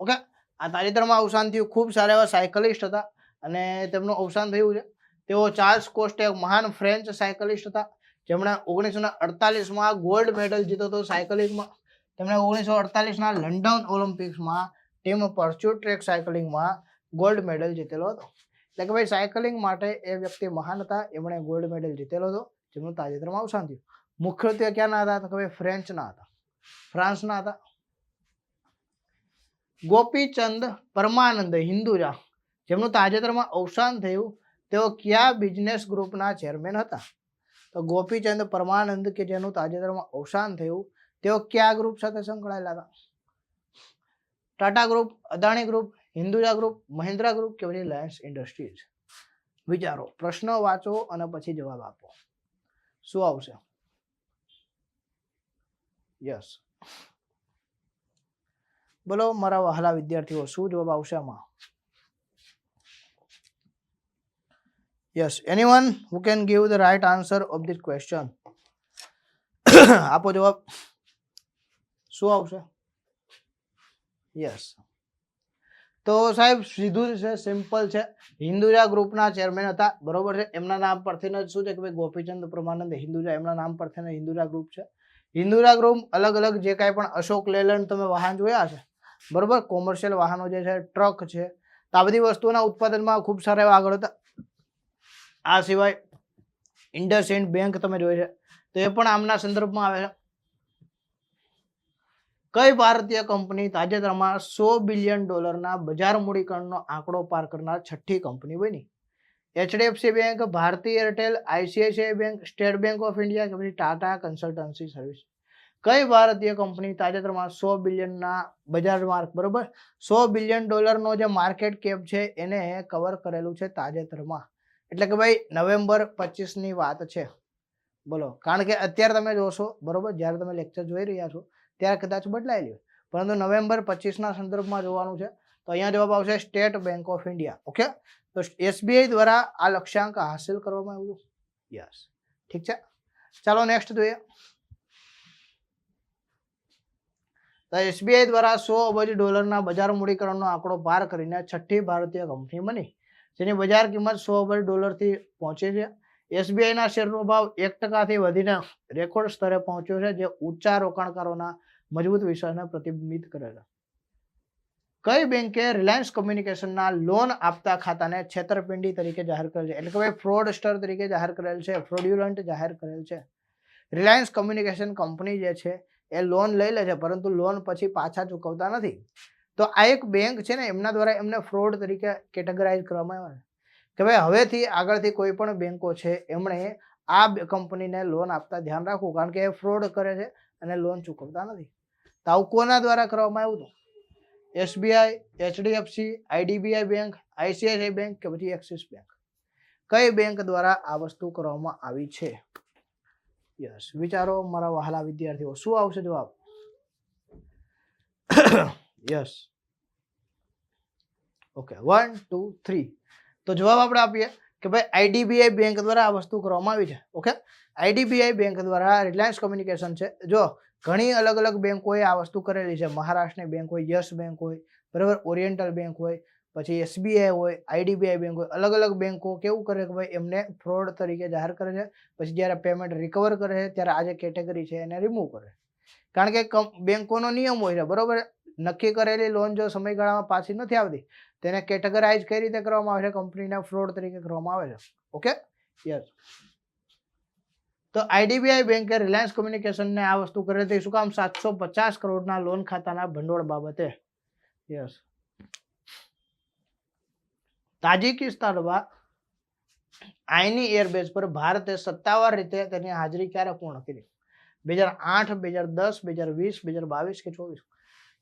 ઓકે, આ તાજેતરમાં અવસાન થયું. ખૂબ સારા એવા સાયકલિસ્ટ હતા અને તેમનું અવસાન થયું છે. તેઓ ચાર્લ્સ કોસ્ટ એક મહાન ફ્રેન્ચ સાયકલિસ્ટ હતા, જેમણે 1948માં ગોલ્ડ મેડલ જીત્યો હતો સાયકલિંગમાં. તેમણે 1948ના લંડન ઓલિમ્પિક્સમાં ટીમ પરસ્યુટ ટ્રેક સાયકલિંગમાં ગોલ્ડ મેડલ જીતેલો હતો. એટલે કે ભાઈ સાયકલિંગ માટે એ વ્યક્તિ મહાન હતા, એમણે ગોલ્ડ મેડલ જીતેલો હતો, જેમનું તાજેતરમાં અવસાન થયું. મુખ્યત્વે ક્યાંના હતા? તો કે ભાઈ ફ્રેન્ચના હતા, ફ્રાન્સના હતા. ગોપીચંદ પરમાનંદ હિન્દુજા, જેમનું તાજેતરમાં અવસાન થયું, તેઓ કયા બિઝનેસ ગ્રુપના ચેરમેન હતા? તો ગોપીચંદ પરમાનંદ કે જેનું તાજેતરમાં અવસાન થયું, તેઓ કયા ગ્રુપ સાથે સંકળાયેલા હતા? Tata group, Adani group, Hinduja group, Mahindra group કે પછી રિલાયન્સ ઇન્ડસ્ટ્રીઝ? વિચારો, પ્રશ્ન વાંચો અને પછી જવાબ આપો. શું આવશે? યસ, બોલો મારા વહાલા વિદ્યાર્થીઓ, શું જવાબ આવશે આમાં? Yes, anyone who can give the right answer of this question? આપો જવાબ. શું આવશે? યસ, તો સાહેબ સીધું છે, સિમ્પલ છે. હિન્દુજા ગ્રુપના ચેરમેન હતા, બરોબર છે. એમના નામ પરથી જ શું છે કે ભાઈ ગોપીચંદ પરમાનંદ હિન્દુજા, એમના નામ પરથી હિન્દુજા ગ્રુપ છે. હિન્દુજા ગ્રુપ અલગ અલગ જે કાંઈ પણ અશોક લેલન્ડ તમે વાહન જોયા છે, બરોબર, કોમર્શિયલ વાહનો જે છે, ટ્રક છે, તો આ બધી વસ્તુઓના ઉત્પાદનમાં ખૂબ સારા એવા આગળ હતા. આ સિવાય ઇન્ડસઇન્ડ બેંક તમે જોઈ છે, તો એ પણ આમના સંદર્ભમાં આવે છે. કઈ ભારતીય કંપની તાજેતરમાં $100 બિલિયન બજાર મૂડીકરણનો આંકડો પાર કરનાર છઠ્ઠી કંપની બની? એચડીએફસી બેંક, ભારતીય Airtel, ICICI bank, state bank of India કે પછી ટાટા કન્સલ્ટન્સી સર્વિસ? કઈ ભારતીય કંપની તાજેતરમાં 100 બિલિયનના બજાર માર્ક, બરોબર, $100 બિલિયન જે માર્કેટ કેપ છે એને કવર કરેલું છે તાજેતરમાં? એટલે કે ભાઈ નવેમ્બર 25ની વાત છે, બોલો. કારણ કે અત્યારે તમે જોશો, બરોબર, જ્યારે તમે લેક્ચર જોઈ રહ્યા છો ત્યારે કદાચ બદલાયેલી હોય, પરંતુ નવેમ્બર 25ના સંદર્ભમાં જોવાનું છે. તો અહીંયા જવાબ આવશે state bank of India. Okay, તો એસબીઆઈ દ્વારા આ લક્ષ્યાંક હાસિલ કરવામાં આવ્યું. યસ, ઠીક છે. ચાલો નેક્સ્ટ જોઈએ. તો એસબીઆઈ દ્વારા $100 અબજ બજાર મૂડીકરણનો આંકડો પાર કરીને છઠ્ઠી ભારતીય કંપની બની, જેની બજાર કિંમત $100 થી પહોંચી છે. એસબીઆઈના શેરનો ભાવ 1% વધીને રેકોર્ડ સ્તરે પહોંચ્યો છે, જે ઊંચા રોકાણકારોના મજબૂત વિશ્વાસને પ્રતિબિંબિત કરે છે. કઈ બેંકે રિલાયન્સ કોમ્યુનિકેશનના લોન આપતા ખાતાને છેતરપિંડી તરીકે જાહેર કરેલ છે? એટલે કે ભાઈ ફ્રોડસ્ટર તરીકે જાહેર કરેલ છે, ફ્રોડ્યુલન્ટ જાહેર કરેલ છે. રિલાયન્સ કોમ્યુનિકેશન કંપની જે છે એ લોન લઈ લે છે, પરંતુ લોન પછી પાછા ચૂકવતા નથી. તો આ એક બેંક છે ને, એમના દ્વારા એમને ફ્રોડ તરીકે કેટેગરાઇઝ કરવામાં આવે છે કે ભાઈ હવેથી આગળથી કોઈ પણ બેંકો છે એમણે આ કંપનીને લોન આપતા ધ્યાન રાખવું, કારણ કે એ ફ્રોડ કરે છે અને લોન ચૂકવતા નથી. તો આવું કોના દ્વારા કરવામાં આવ્યું હતું? SBI, HDFC, IDBI bank, ICICI bank કે પછી એક્સિસ બેંક? કઈ બેંક દ્વારા આ વસ્તુ કરવામાં આવી છે? યસ, વિચારો મારા વહાલા વિદ્યાર્થીઓ, શું આવશે જવાબ? Yes, okay, 1 2 3. તો જવાબ આપણે આપીએ કે ભાઈ આઈડીબીઆઈ બેંક દ્વારા આ વસ્તુ કરવામાં આવી છે. ઓકે, આઈડીબીઆઈ બેંક દ્વારા રિલાયન્સ કોમ્યુનિકેશન છે, જો ઘણી અલગ અલગ બેંકોએ આ વસ્તુ કરેલી છે. મહારાષ્ટ્રની બેંક હોય, યસ બેંક હોય, બરાબર, ઓરિએન્ટલ બેંક હોય, પછી એસબીઆઈ હોય, આઈડીબીઆઈ બેંક હોય. અલગ અલગ બેંકો કેવું કરે કે ભાઈ એમને ફ્રોડ તરીકે જાહેર કરે છે, પછી જ્યારે પેમેન્ટ રિકવર કરે છે ત્યારે આ જે કેટેગરી છે એને રિમૂવ કરે. કારણ કે બેંકોનો નિયમ હોય છે, બરોબર, નક્કી કરેલી લોન જો સમયગાળામાં પાછી નથી આવતી તેને કેટેગરાઇઝ કઈ રીતે કરવામાં આવે છે? કંપનીને ફ્રોડ તરીકે કરવામાં આવે છે. Okay, yes. તો આઈડીબીઆઈ બેંકે રિલાયન્સ કોમ્યુનિકેશનને આ વસ્તુ કરી હતી. શું કામ? 750 કરોડના લોન ખાતાના ભંડોળ બાબતે. યસ. તાજિકિસ્તાનમાં આઈની એરબેઝ પર ભારતે સત્તાવાર રીતે તેની હાજરી ક્યારે પૂર્ણ કરી? 2008, 2010, 2020, 2022 કે 24?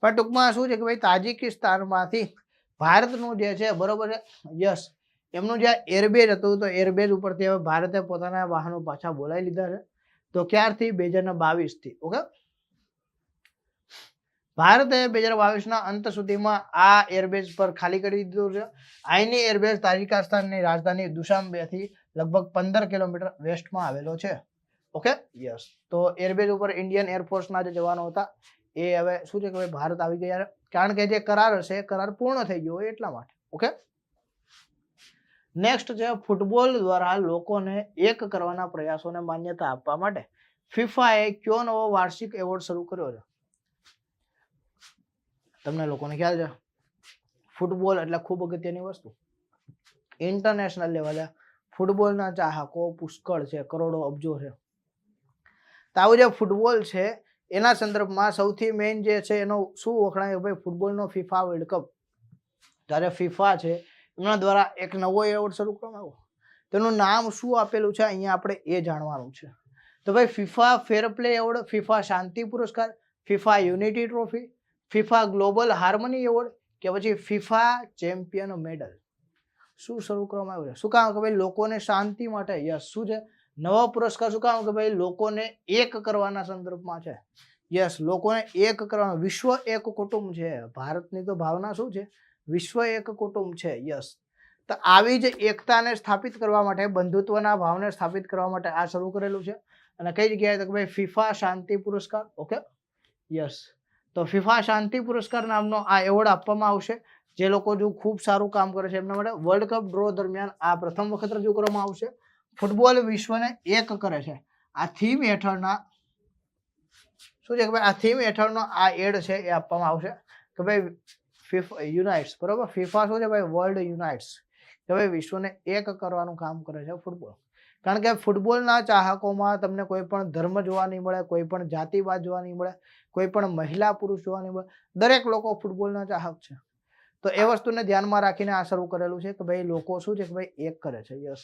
પણ ટૂંકમાં શું છે કે ભાઈ તાજિકિસ્તાનમાંથી ભારતનું જે છે, બરોબર છે, યસ, એમનું જે એરબેઝ હતું, તો એરબેઝ ઉપરથી હવે ભારતે પોતાના વાહનો પાછા બોલાવી લીધા છે. તો ક્યારથી? 2022થી. ઓકે, ભારતે 2022ના અંત સુધીમાં આ એરબેઝ પર ખાલી કરી દીધું છે. આઈની એરબેઝ તાજિકિસ્તાનની રાજધાની દુશાંબેથી લગભગ 15 કિલોમીટર વેસ્ટમાં આવેલો છે. Okay, yes. તો એરબેઝ ઉપર ઇન્ડિયન એરફોર્સના જે જવાનો હતા એ હવે શું છે કે ભાઈ ભારત આવી ગયા, કારણ કે જે કરાર હશે એ કરાર પૂર્ણ થઈ ગયો હોય એટલા માટે. ઓકે, નેક્સ્ટ છે ફૂટબોલ દ્વારા લોકોને એક કરવાના પ્રયાસોને માન્યતા આપવા માટે ફિફાએ કયો નવો વાર્ષિક એવોર્ડ શરૂ કર્યો છે? તમને લોકોને ખ્યાલ છે ફૂટબોલ એટલે ખૂબ અગત્યની વસ્તુ. ઇન્ટરનેશનલ લેવલે ફૂટબોલના ચાહકો પુષ્કળ છે, કરોડો અબજો છે. તો આવું જે ફૂટબોલ છે એના સંદર્ભમાં સૌથી મેઇન જે છે એનો શું વખણાય ભાઈ? ફૂટબોલનો ફિફા વર્લ્ડ કપ. ત્યારે ફિફા છે એમના દ્વારા એક નવો એવોર્ડ શરૂ કરવામાં આવ્યો. તેનું નામ શું આપેલું છે અહીંયા આપણે એ જાણવાનું છે. તો ભાઈ ફિફા ફેર પ્લે એવોર્ડ, ફિફા શાંતિ પુરસ્કાર, FIFA unity trophy, FIFA global harmony award કે પછી ફિફા ચેમ્પિયન મેડલ. શું શરૂ કરવામાં આવ્યું છે? શું કામ કે ભાઈ લોકોને શાંતિ માટે. યસ. શું છે? નવો પુરસ્કાર. શું કામ કે ભાઈ લોકોને એક કરવાના સંદર્ભમાં છે. યસ, લોકોને એક કરવાનો. વિશ્વ એક કુટુંબ છે. ભારતની તો ભાવના શું છે? વિશ્વ એક કુટુંબ છે. યસ. તો આવી જ એકતાને સ્થાપિત કરવા માટે, બંધુત્વના ભાવને સ્થાપિત કરવા માટે આ શરૂ કરેલું છે. અને કઈ જગ્યાએ? તો ભાઈ ફિફા શાંતિ પુરસ્કાર. ઓકે. યસ. તો ફિફા શાંતિ પુરસ્કાર નામનો આ એવોર્ડ આપવામાં આવશે જે લોકો જો ખૂબ સારું કામ કરે છે એમના માટે. વર્લ્ડ કપ ડ્રો દરમિયાન આ પ્રથમ વખત રજૂ કરવામાં આવશે. ફૂટબોલ વિશ્વને એક કરે છે. આ થીમ હેઠળના શું છે કે ભાઈ આ થીમ હેઠળનો આ એડ છે એ આપવામાં આવશે કે ભાઈ ફિફા યુનાઇટ્સ. બરોબર. ફિફા શું છે ભાઈ? વર્લ્ડ યુનાઇટ્સ. કે ભાઈ વિશ્વને એક કરવાનું કામ કરે છે ફૂટબોલ. કારણ કે ફૂટબોલના ચાહકોમાં તમને કોઈ પણ ધર્મ જોવા નહીં મળે, કોઈ પણ જાતિવાદ જોવા નહીં મળે, કોઈ પણ મહિલા પુરુષ જોવા નહીં મળે. દરેક લોકો ફૂટબોલના ચાહક છે. તો એ વસ્તુને ધ્યાનમાં રાખીને આ શરૂ કરેલું છે કે ભાઈ લોકો શું છે કે ભાઈ એક કરે છે. યસ.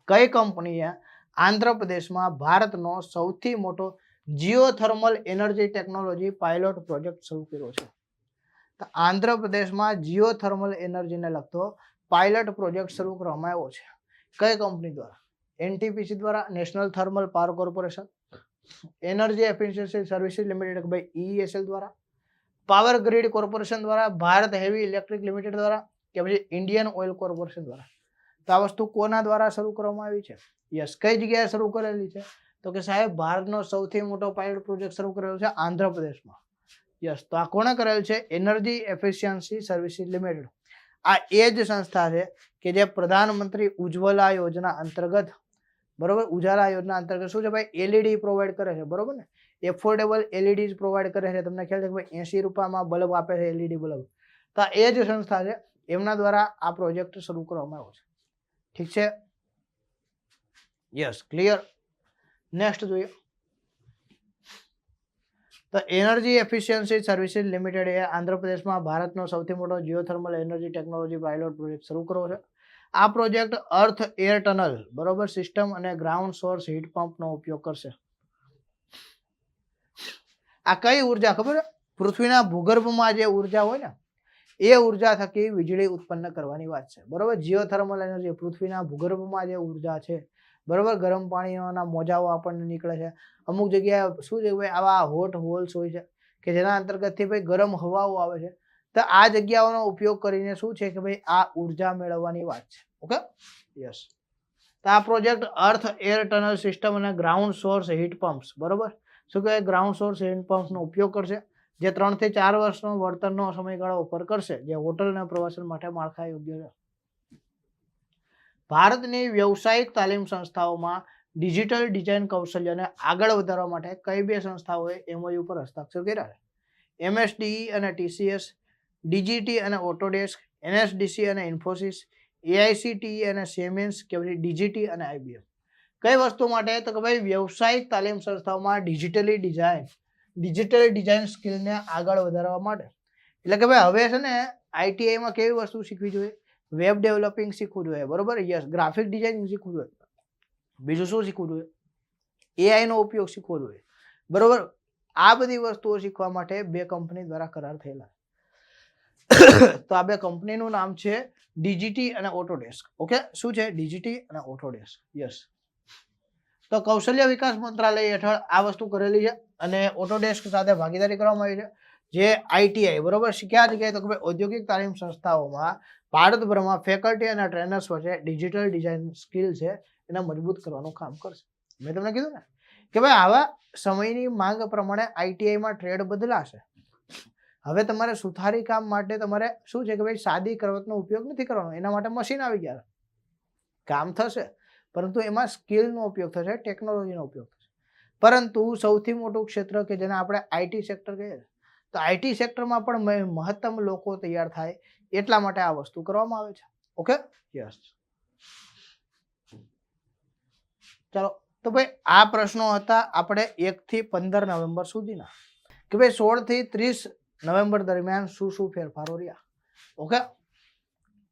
કઈ કંપનીએ આંધ્રપ્રદેશમાં ભારતનો સૌથી મોટો geothermal energy technology pilot project શરૂ કર્યો છે? તો આંધ્રપ્રદેશમાં જીઓથર્મલ એનર્જીને લગતો પાયલટ પ્રોજેક્ટ શરૂ કરવામાં આવ્યો છે. કઈ કંપની દ્વારા? એનટીપીસી દ્વારા, national thermal power corporation, energy efficiency services limited કે ભાઈ ઈએસએલ દ્વારા, પાવર ગ્રીડ કોર્પોરેશન દ્વારા, ભારત હેવી ઇલેક્ટ્રિક લિમિટેડ દ્વારા કે પછી ઇન્ડિયન ઓઇલ કોર્પોરેશન દ્વારા. તો આ વસ્તુ કોના દ્વારા શરૂ કરવામાં આવી છે? યસ. કઈ જગ્યાએ શરૂ કરેલી છે? તો કે સાહેબ ભારતનો સૌથી મોટો પાયલટ પ્રોજેક્ટ શરૂ કરેલો છે આંધ્રપ્રદેશમાં. યસ. તો આ કોણે કરેલ છે? Energy efficiency services limited. આ એ જ સંસ્થા છે કે જે પ્રધાનમંત્રી ઉજ્જવલા યોજના અંતર્ગત, બરોબર, ઉજાલા યોજના અંતર્ગત શું છે ભાઈ? એલઈડી પ્રોવાઈડ કરે છે. બરોબર ને? એફોર્ડેબલ એલઈડી પ્રોવાઈડ કરે છે. તમને ખ્યાલ છે કે ભાઈ 80 રૂપિયામાં બલ્બ આપે છે, એલઈડી બલ્બ. તો આ એ જ સંસ્થા છે, એમના દ્વારા આ પ્રોજેક્ટ શરૂ કરવામાં આવ્યો છે. ઠીક છે? યસ. ક્લિયર. નેક્સ્ટ જોઈએ. તો એનર્જી એફિશિયન્સી સર્વિસીસ લિમિટેડ એ આંધ્રપ્રદેશમાં ભારતનો સૌથી મોટો geothermal energy technology pilot project શરૂ કર્યો છે. આ પ્રોજેક્ટ અર્થ એર ટનલ, બરોબર, સિસ્ટમ અને ગ્રાઉન્ડ સોર્સ હીટ પંપનો ઉપયોગ કરશે. આ કઈ ઉર્જા ખબર? પૃથ્વીના ભૂગર્ભમાં જે ઉર્જા હોય ને એ ઉર્જા થકી વીજળી ઉત્પન્ન કરવાની વાત છે. બરોબર. જીઓથર્મલ એનર્જી પૃથ્વીના ભૂગર્ભમાં જે ઉર્જા છે, બરોબર, ગરમ પાણીના મોજાઓ આપણને નીકળે છે. અમુક જગ્યાએ શું છે ભાઈ આવા હોટ હોલ્સ હોય છે કે જેના અંતર્ગતથી ભાઈ ગરમ હવાઓ આવે છે. તો આ જગ્યાઓનો ઉપયોગ કરીને શું છે કે ભાઈ આ ઉર્જા મેળવવાની વાત છે. ઓકે. યસ. તો આ પ્રોજેક્ટ અર્થ એર ટનલ સિસ્ટમ અને ગ્રાઉન્ડ સોર્સ હીટ પમ્પ્સ, બરોબર, શું કહેવાય? ગ્રાઉન્ડ સોર્સ હીટ પમ્પ્સનો ઉપયોગ કરશે જે 3 થી 4 વર્ષનો વળતરનો સમયગાળો ઓફર કરશે, જે હોટલ અને પ્રવાસન માટે માળખા યોગ્ય છે. ભારતની વ્યવસાયિક તાલીમ સંસ્થાઓમાં ડિજિટલ ડિઝાઇન કૌશલ્યને આગળ વધારવા માટે કઈ બે સંસ્થાઓએ એમઓયુ પર હસ્તાક્ષર કર્યા છે? એમએસડીઈ અને ટીસીએસ, ડીજીટી અને ઓટોડેસ્ક, એનએસડીસી અને ઇન્ફોસિસ, એઆઈસીટીઈ અને સિમેન્સ કે પછી ડીજીટી અને આઈબીએમ. કઈ વસ્તુ માટે? તો કે ભાઈ વ્યવસાયિક તાલીમ સંસ્થાઓમાં ડિજિટલ ડિઝાઇન સ્કિલને આગળ વધારવા માટે. એટલે કે ભાઈ હવે છે ને આઈટીઆઈમાં કેવી વસ્તુ શીખવી જોઈએ? વેબ ડેવલપિંગ શીખવું જોઈએ. બરોબર. યસ. ગ્રાફિક ડિઝાઇનિંગ શીખવું જોઈએ. બીજું શું શીખવું જોઈએ? એઆઈ નો ઉપયોગ શીખવો જોઈએ. બરોબર. આ બધી વસ્તુઓ શીખવા માટે બે કંપની દ્વારા કરાર થયેલા. તો આ બે કંપનીનું નામ છે ડીજીટી અને ઓટોડેસ્ક. ઓકે. શું છે? ડીજીટી અને ઓટોડેસ્ક. યસ. તો કૌશલ્ય વિકાસ મંત્રાલય હેઠળ આ વસ્તુ કરેલી છે અને ઓટોડેસ્ક સાથે ભાગીદારી કરવામાં આવી છે. જે આઈટીઆઈ, બરોબર, ક્યાં જગ્યાએ? તો કે ભાઈ ઔદ્યોગિક તાલીમ સંસ્થાઓમાં ભારતભરમાં ફેકલ્ટી અને ટ્રેનર્સ વચ્ચે ડિજિટલ ડિઝાઇન સ્કિલ છે એને મજબૂત કરવાનું કામ કરશે. મેં તમને કીધું ને કે ભાઈ આવા સમયની માંગ પ્રમાણે આઈટીઆઈમાં ટ્રેડ બદલાશે. હવે તમારે સુથારી કામ માટે તમારે શું છે કે ભાઈ સાદી કરવતનો ઉપયોગ નથી કરવાનો, એના માટે મશીન આવી ગયા. કામ થશે પરંતુ એમાં સ્કિલનો ઉપયોગ થશે, ટેકનોલોજીનો ઉપયોગ થશે. પરંતુ સૌથી મોટું ક્ષેત્ર કે જેને આપણે આઈટી સેક્ટર કહીએ, તો આઈટી સેક્ટરમાં પણ મહત્તમ લોકો તૈયાર થાય એટલા માટે આ વસ્તુ કરવામાં આવે છે. ઓકે. યસ. ચાલો. તો ભાઈ આ પ્રશ્નો હતા આપણે 1 થી 15 નવેમ્બર સુધીના કે ભાઈ 16 થી 30 નવેમ્બર દરમિયાન શું શું ફેરફારો રહ્યા. ઓકે.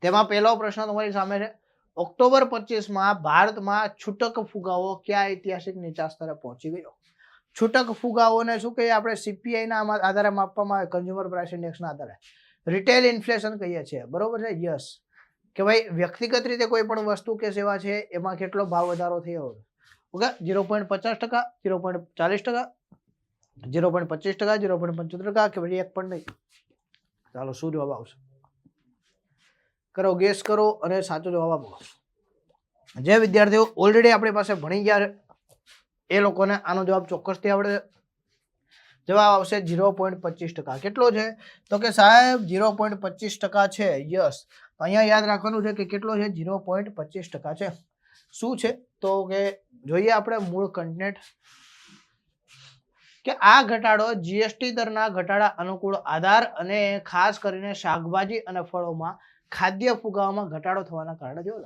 તેમાં પહેલો પ્રશ્ન તમારી સામે છે, ઓક્ટોબર 25 ભારતમાં છૂટક ફુગાવો કયા ઐતિહાસિક નીચા સ્તરે પહોંચી ગયો? છૂટક ફુગાવોને શું કહીએ આપણે? CPI ના આધારે માપવામાં આવે, કન્ઝ્યુમર પ્રાઇસ ઇન્ડેક્સના આધારે. રિટેલ ઇન્ફ્લેશન કહીએ છીએ, બરોબર છે? યસ, કે ભાઈ વ્યક્તિગત રીતે કોઈ પણ વસ્તુ કે સેવા છે એમાં કેટલો ભાવ વધારો થયો. ઓકે, 0.50%, 0.40%, 0.25%, 0.75% કે ભાઈ 1 પણ નહીં? ચાલો, શું જવાબ આવશે? કરો, ગેસ કરો અને સાચો જવાબ આપો. જે વિદ્યાર્થીઓ ઓલરેડી આપણી પાસે ભણી ગયા છે એ લોકોને આનો જવાબ ચોક્કસથી આવડે. જવાબ આવશે 0.25%. કેટલો છે? તો કે સાહેબ 0.25% છે. યસ, અહીંયા યાદ રાખવાનું છે કે કેટલો છે? 0.25% છે. શું છે? તો કે જોઈએ આપણે મૂળ કન્ટેન્ટ, કે આ ઘટાડો જીએસટી દરના ઘટાડા અનુકૂળ આધાર અને ખાસ કરીને શાકભાજી અને ફળોમાં ખાદ્ય ફુગાવામાં ઘટાડો થવાના કારણે થયો.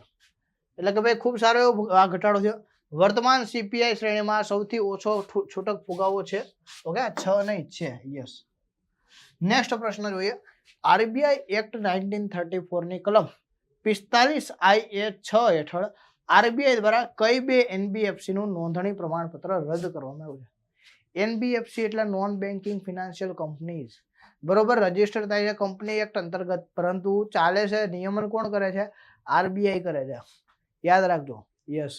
એટલે કે ભાઈ ખૂબ સારો એવો આ ઘટાડો થયો. વર્તમાન CPI શ્રેણીમાં સૌથી ઓછો છૂટક ફુગાવો છે. ઓકે, 6 નહીં છે. યસ. નેક્સ્ટ પ્રશ્ન જોઈએ. RBI એક્ટ 1934 ની કલમ 45IA6 હેઠળ RBI દ્વારા કઈ બે NBFC નું નોંધણી પ્રમાણપત્ર રદ કરવામાં આવ્યું છે? NBFC એટલે નોન બેન્કિંગ ફિનાન્શિયલ કંપનીઝ, બરોબર? રજીસ્ટર થાય છે કંપની એક્ટ અંતર્ગત, પરંતુ ચાલે છે, નિયમન કોણ કરે છે? RBI કરે છે. યાદ રાખજો. યસ.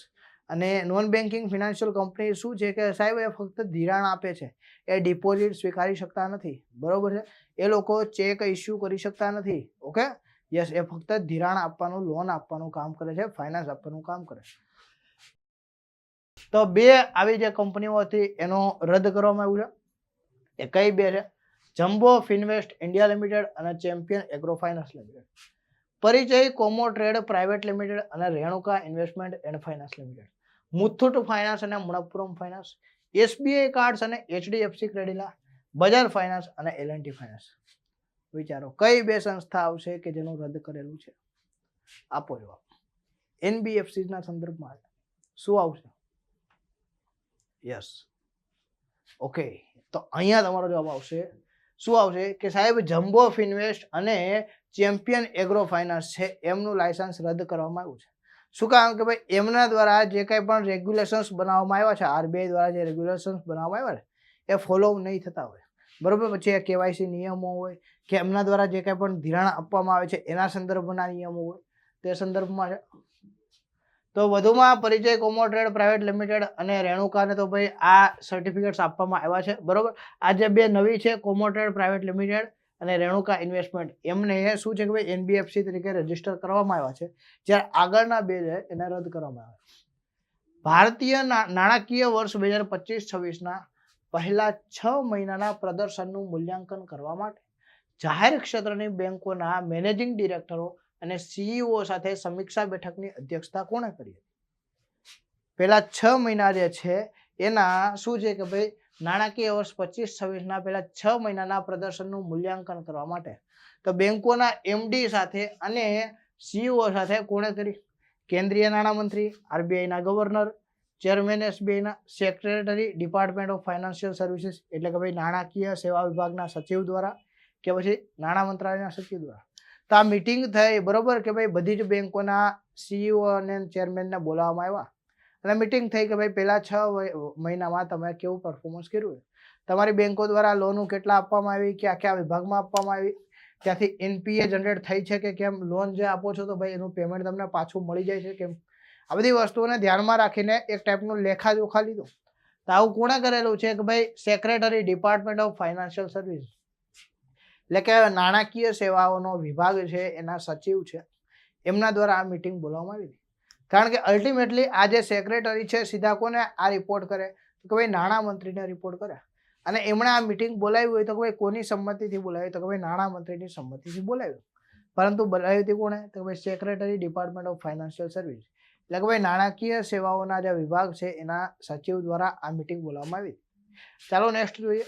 અને નોન બેન્કિંગ ફિનાન્શિયલ કંપની શું છે કે સાહેબ એ ફક્ત ધિરાણ આપે છે, એ ડિપોઝિટ સ્વીકારી શકતા નથી, બરોબર છે? એ લોકો ચેક ઇસ્યુ કરી શકતા નથી. ઓકે, યસ, એ ફક્ત ધિરાણ આપવાનું, લોન આપવાનું કામ કરે છે, ફાઇનાન્સ આપવાનું કામ કરે છે. તો બે આવી જે કંપનીઓ હતી એનો રદ કરવામાં આવ્યું છે. એ કઈ બે છે? જમ્બો ફિનવેસ્ટ ઇન્ડિયા લિમિટેડ અને ચેમ્પિયન એગ્રો ફાઇનાન્સ લિમિટેડ. પરિચય કોમો ટ્રેડ પ્રાઇવેટ લિમિટેડ અને Renuka investment and finance limited. Muthoot finance અને મણપ્પુરમ ફાઇનાન્સ. SBI કાર્ડ્સ અને HDFC ક્રેડિલા. બજાજ ફાઇનાન્સ અને L&T ફાઇનાન્સ. વિચારો કઈ બે સંસ્થા આવશે કે જેનું રદ કરેલું છે? આપો જવાબ. NBFC ના સંદર્ભમાં શું આવશે? યસ. ઓકે, તો અહીંયા તમારો જવાબ આવશે. શું આવશે? કે સાહેબ જમ્બો ફિનવેસ્ટ અને ચેમ્પિયન એગ્રો ફાઇનાન્સ છે એમનું લાયસન્સ રદ કરવામાં આવ્યું છે. શું કામ? કે ભાઈ એમના દ્વારા જે કંઈ પણ રેગ્યુલેશન્સ બનાવવામાં આવ્યા છે, RBI દ્વારા જે રેગ્યુલેશન્સ બનાવવામાં આવ્યા છે એ ફોલો નહીં થતા હોય, બરોબર? પછી એ KYC નિયમો હોય કે એમના દ્વારા જે કંઈ પણ ધિરાણ આપવામાં આવે છે એના સંદર્ભના નિયમો હોય, તે સંદર્ભમાં છે. તો વધુમાં પરિચય કોમો ટ્રેડ પ્રાઇવેટ લિમિટેડ અને રેણુકાને તો ભાઈ આ સર્ટિફિકેટ્સ આપવામાં આવ્યા છે, બરોબર? આ જે બે નવી છે કોમો ટ્રેડ પ્રાઇવેટ લિમિટેડ અને રેણુકા ઇન્વેસ્ટમેન્ટ, એમને શું છે કે ભાઈ NBFC તરીકે રજીસ્ટર કરવામાં આવ્યા છે, જ્યારે આગળના બે છે એને રદ કરવામાં આવ્યા. ભારતીય નાણાકીય વર્ષ 2025-26ના પહેલા 6 મહિનાના પ્રદર્શનનું મૂલ્યાંકન કરવા માટે જાહેર ક્ષેત્રની બેંકોના મેનેજિંગ ડિરેક્ટરો અને CEO સાથે સમીક્ષા બેઠકની અધ્યક્ષતા કોણે કરી હતી? પેલા 6 મહિના જે છે એના શું છે કે ભાઈ નાણાકીય વર્ષ 25-26ના પેલા 6 મહિનાના પ્રદર્શનનું મૂલ્યાંકન કરવા માટે તો બેંકોના MD સાથે અને CEO સાથે કોણે કરી? કેન્દ્રીય નાણામંત્રી, RBI ના ગવર્નર, ચેરમેન SBI ના, secretary department of financial services એટલે કે ભાઈ નાણાકીય સેવા વિભાગના સચિવ દ્વારા કે પછી નાણાં મંત્રાલયના સચિવ દ્વારા. તો આ મીટિંગ થઈ, બરોબર? કે ભાઈ બધી જ બેંકોના CEO અને ચેરમેનને બોલાવવામાં આવ્યા અને મીટિંગ થઈ કે ભાઈ પેલા 6 મહિનામાં તમે કેવું પરફોર્મન્સ કર્યું, તમારી બેંકો દ્વારા લોનો કેટલા આપવામાં આવી, કયા કયા વિભાગમાં આપવામાં આવી, ત્યાંથી NPA જનરેટ થઈ છે કે કેમ, લોન જે આપો છો તો ભાઈ એનું પેમેન્ટ તમને પાછું મળી જાય છે કેમ, આ બધી વસ્તુઓને ધ્યાનમાં રાખીને એક ટાઈપનું લેખાજોખા લીધું. તો આવું કોણે કરેલું છે? કે ભાઈ secretary department of financial service એટલે કે નાણાકીય સેવાઓનો વિભાગ છે એના સચિવ છે, એમના દ્વારા આ મીટિંગ બોલાવવામાં આવી હતી. કારણ કે અલ્ટિમેટલી આ જે સેક્રેટરી છે સીધા કોને આ રિપોર્ટ કરે? તો કે ભાઈ નાણામંત્રીને રિપોર્ટ કરે. અને એમણે આ મીટિંગ બોલાવી હોય તો કે ભાઈ કોની સંમતિથી બોલાવી? તો કે ભાઈ નાણામંત્રીની સંમતિથી બોલાવ્યું. પરંતુ બોલાવી હતી કોણે? તો ભાઈ secretary department of financial service એટલે કે ભાઈ નાણાકીય સેવાઓના જે વિભાગ છે એના સચિવ દ્વારા આ મીટિંગ બોલાવવામાં આવી. ચાલો નેક્સ્ટ જોઈએ.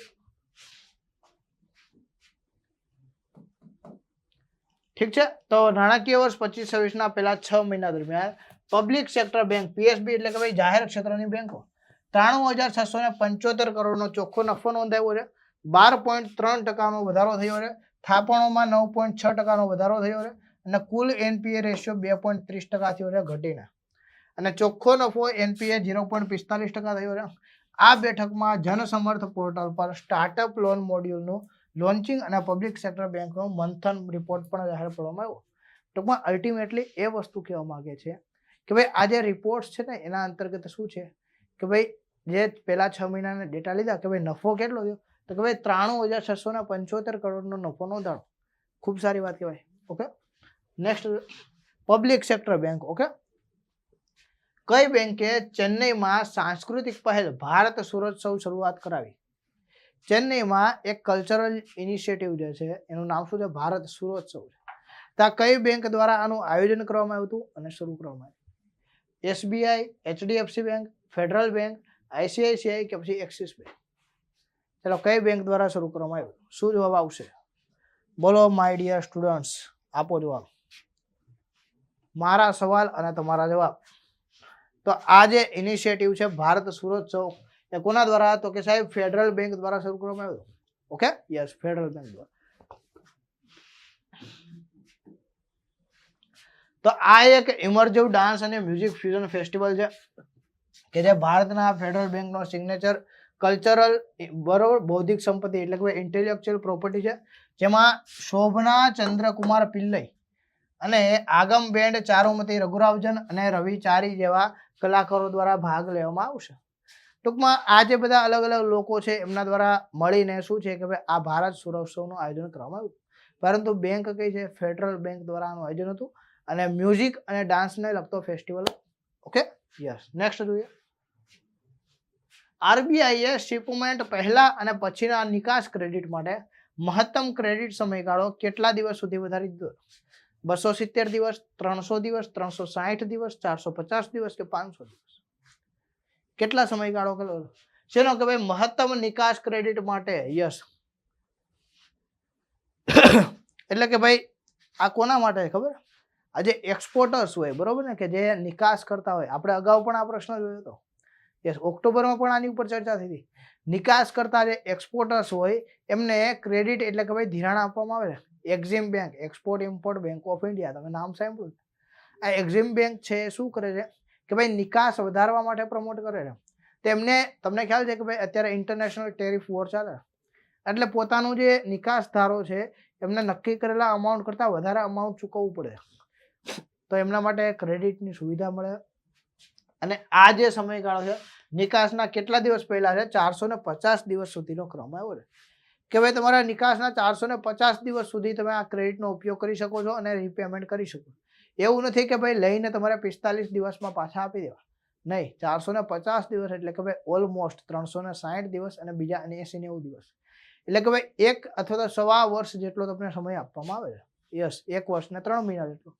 ઠીક છે, તો નાણાકીય વર્ષ 25-26ના પહેલા 6 મહિના દરમિયાન પબ્લિક સેક્ટર બેંક PSB એટલે કે ભાઈ જાહેર ક્ષેત્રની બેંકો 93,675 કરોડનો ચોખ્ખો નફો નોંધાયો છે. 12.3% વધારો થયો છે. થાપણોમાં 9.6% વધારો થયો છે અને કુલ એનપીએ રેશિયો 2.30% ઘટીને અને ચોખ્ખો નફો એનપીએ 0.45% થયો છે. આ બેઠકમાં જનસમર્થ પોર્ટલ પર સ્ટાર્ટઅપ લોન મોડ્યુલનું લોન્ચિંગ અને પબ્લિક સેક્ટર બેંકનો મંથન રિપોર્ટ પણ જાહેર કરવામાં આવ્યો. ટૂંકમાં અલ્ટિમેટલી એ વસ્તુ કહેવા માંગે છે કે ભાઈ આ જે રિપોર્ટ્સ છે ને એના અંતર્ગત શું છે કે ભાઈ જે પહેલા 6 મહિનાના ડેટા લીધા કે ભાઈ નફો કેટલો થયો તો કે ભાઈ 93,675 કરોડનો નફો નોંધાણો. ખૂબ સારી વાત કહેવાય. Okay, next public sector bank. Okay, કઈ બેંકે ચેન્નઈમાં સાંસ્કૃતિક પહેલ ભારત સૂરોત્સવ શરૂઆત કરાવી? ચેન્નઈમાં એક કલ્ચરલ ઇનિશિયેટિવ જે છે એનું નામ શું છે? ભારત સૂરોત્સવ છે. તો કઈ બેંક દ્વારા આનું આયોજન કરવામાં આવ્યું હતું અને શરૂ કરવામાં આવ્યું? SBI, HDFC bank, federal bank, ICICI કે પછી એક્સિસ બેંક? ચાલો, કઈ બેંક દ્વારા શરૂ કરવામાં આવ્યું? શું જવાબ આવશે? બોલો માય ડિયર સ્ટુડન્ટ્સ, આપો જવાબ. મારા સવાલ અને તમારા જવાબ. તો આ જે ઇનિશિયેટિવ છે ભારત સૂરોત્સવ એ કોના દ્વારા? તો કે સાહેબ ફેડરલ બેંક દ્વારા શરૂ કરવામાં આવ્યું. ઓકે, યસ, ફેડરલ બેંક દ્વારા. તો આ એક ઇમર્જિવ ડાન્સ અને મ્યુઝિક ફ્યુઝન ફેસ્ટિવલ છે કે જે ભારતના ફેડરલ બેંકનો સિગ્નેચર કલ્ચરલ બરોબર બૌદ્ધિક સંપત્તિ એટલે કે ઇન્ટેલેક્ચ્યુઅલ પ્રોપર્ટી છે, જેમાં શોભના ચંદ્રકુમાર પિલ્લઈ અને આગમ બેન્ડ, ચારુમતી રઘુરાવજન અને રવિચારી જેવા કલાકારો દ્વારા ભાગ લેવામાં આવશે. ટૂંકમાં આ જે બધા અલગ અલગ લોકો છે એમના દ્વારા મળીને શું છે કે ભાઈ આ ભારત સૂરોત્સવનું આયોજન કરવામાં આવ્યું. પરંતુ બેંક કઈ છે? ફેડરલ બેંક દ્વારા આનું આયોજન હતું અને મ્યુઝિક અને ડાન્સને લગતો ફેસ્ટિવલ. Okay, yes. નેક્સ્ટ જોઈએ. આરબીઆઈએ શિપમેન્ટ પહેલા અને પછીના નિકાસ ક્રેડિટ માટે મહત્તમ ક્રેડિટ સમયગાળો કેટલા દિવસ સુધી વધારી દીધો? 270 દિવસ, 300 દિવસ, 360 દિવસ, 450 દિવસ કે 500 દિવસ? કેટલા સમયગાળો કેટલો શેનો કે ભાઈ મહત્તમ નિકાસ ક્રેડિટ માટે? યસ. એટલે કે ભાઈ આ કોના માટે ખબર? આ જે એક્સપોર્ટર્સ હોય બરોબર ને, કે જે નિકાસ કરતા હોય. આપણે અગાઉ પણ આ પ્રશ્ન જોયો હતો. યસ, ઓક્ટોબરમાં પણ આની ઉપર ચર્ચા થઈ હતી. નિકાસ કરતા જે એક્સપોર્ટર્સ હોય એમને ક્રેડિટ એટલે કે ભાઈ ધિરાણ આપવામાં આવે. EXIM bank, export import bank of India, તમે નામ સાંભળ્યું? આ એક્ઝિમ બેંક છે શું કરે છે કે ભાઈ નિકાસ વધારવા માટે પ્રમોટ કરે છે. તેમને તમને ખ્યાલ છે કે ભાઈ અત્યારે ઇન્ટરનેશનલ ટેરિફ વોર ચાલે, એટલે પોતાનું જે નિકાસધારો છે એમને નક્કી કરેલા અમાઉન્ટ કરતાં વધારે અમાઉન્ટ ચૂકવવું પડે, તો એમના માટે ક્રેડિટની સુવિધા મળે. અને આ જે સમયગાળો છે નિકાસના કેટલા દિવસ પહેલા છે? 450 દિવસ સુધીનો ક્રમ આવ્યો છે કે ભાઈ તમારા નિકાસના 450 દિવસ સુધી તમે આ ક્રેડિટનો ઉપયોગ કરી શકો છો અને રીપેમેન્ટ કરી શકો. એવું નથી કે ભાઈ લઈને તમારે 45 દિવસમાં પાછા આપી દેવા. નહીં, 450 દિવસ એટલે કે ભાઈ ઓલમોસ્ટ 360 દિવસ અને બીજા 80-90 દિવસ એટલે કે ભાઈ 1 અથવા તો 1.25 વર્ષ જેટલો તમને સમય આપવામાં આવે છે. યસ, 1 વર્ષ ને 3 મહિના જેટલો.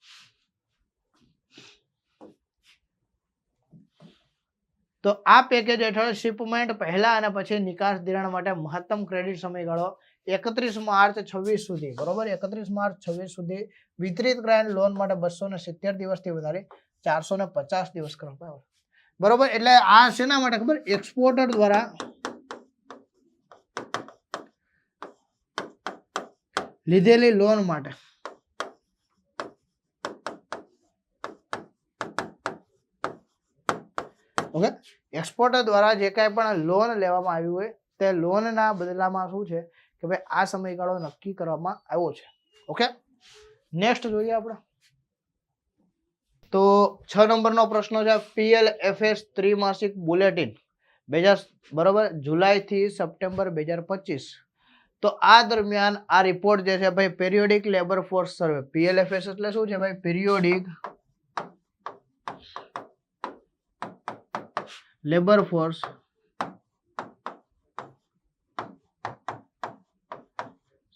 તો આ પેકેજ હેઠળ શિપમેન્ટ પહેલા અને પછી નિકાસ ધિરાણ માટે મહત્તમ ક્રેડિટ સમયગાળો 31 માર્ચ 26 સુધી બરોબર 31 માર્ચ 26 સુધી વિતરિત કરાયેલ લોન માટે 270 દિવસથી વધારે 450 દિવસ કરવામાં આવે બરોબર. એટલે આ શેના માટે ખબર? એક્સપોર્ટર દ્વારા લીધેલી લોન માટે. ઓકે, એક્સપોર્ટર દ્વારા જે કાંઈ પણ લોન લેવામાં આવી હોય તે લોનના બદલામાં શું છે કે ભાઈ આ સમયગાળો નક્કી કરવામાં આવ્યો છે. ઓકે, નેક્સ્ટ જોઈએ આપણે. તો 6 નંબરનો પ્રશ્ન છે PLFS ત્રિમાસિક બુલેટિન 2000 બરોબર જુલાઈથી સપ્ટેમ્બર 2025. તો આ દરમિયાન આ રિપોર્ટ જે છે ભાઈ પીરિયોડિક લેબર ફોર્સ સર્વે. PLFS એટલે શું છે ભાઈ? પીરિયોડિક લેબર ફોર્સ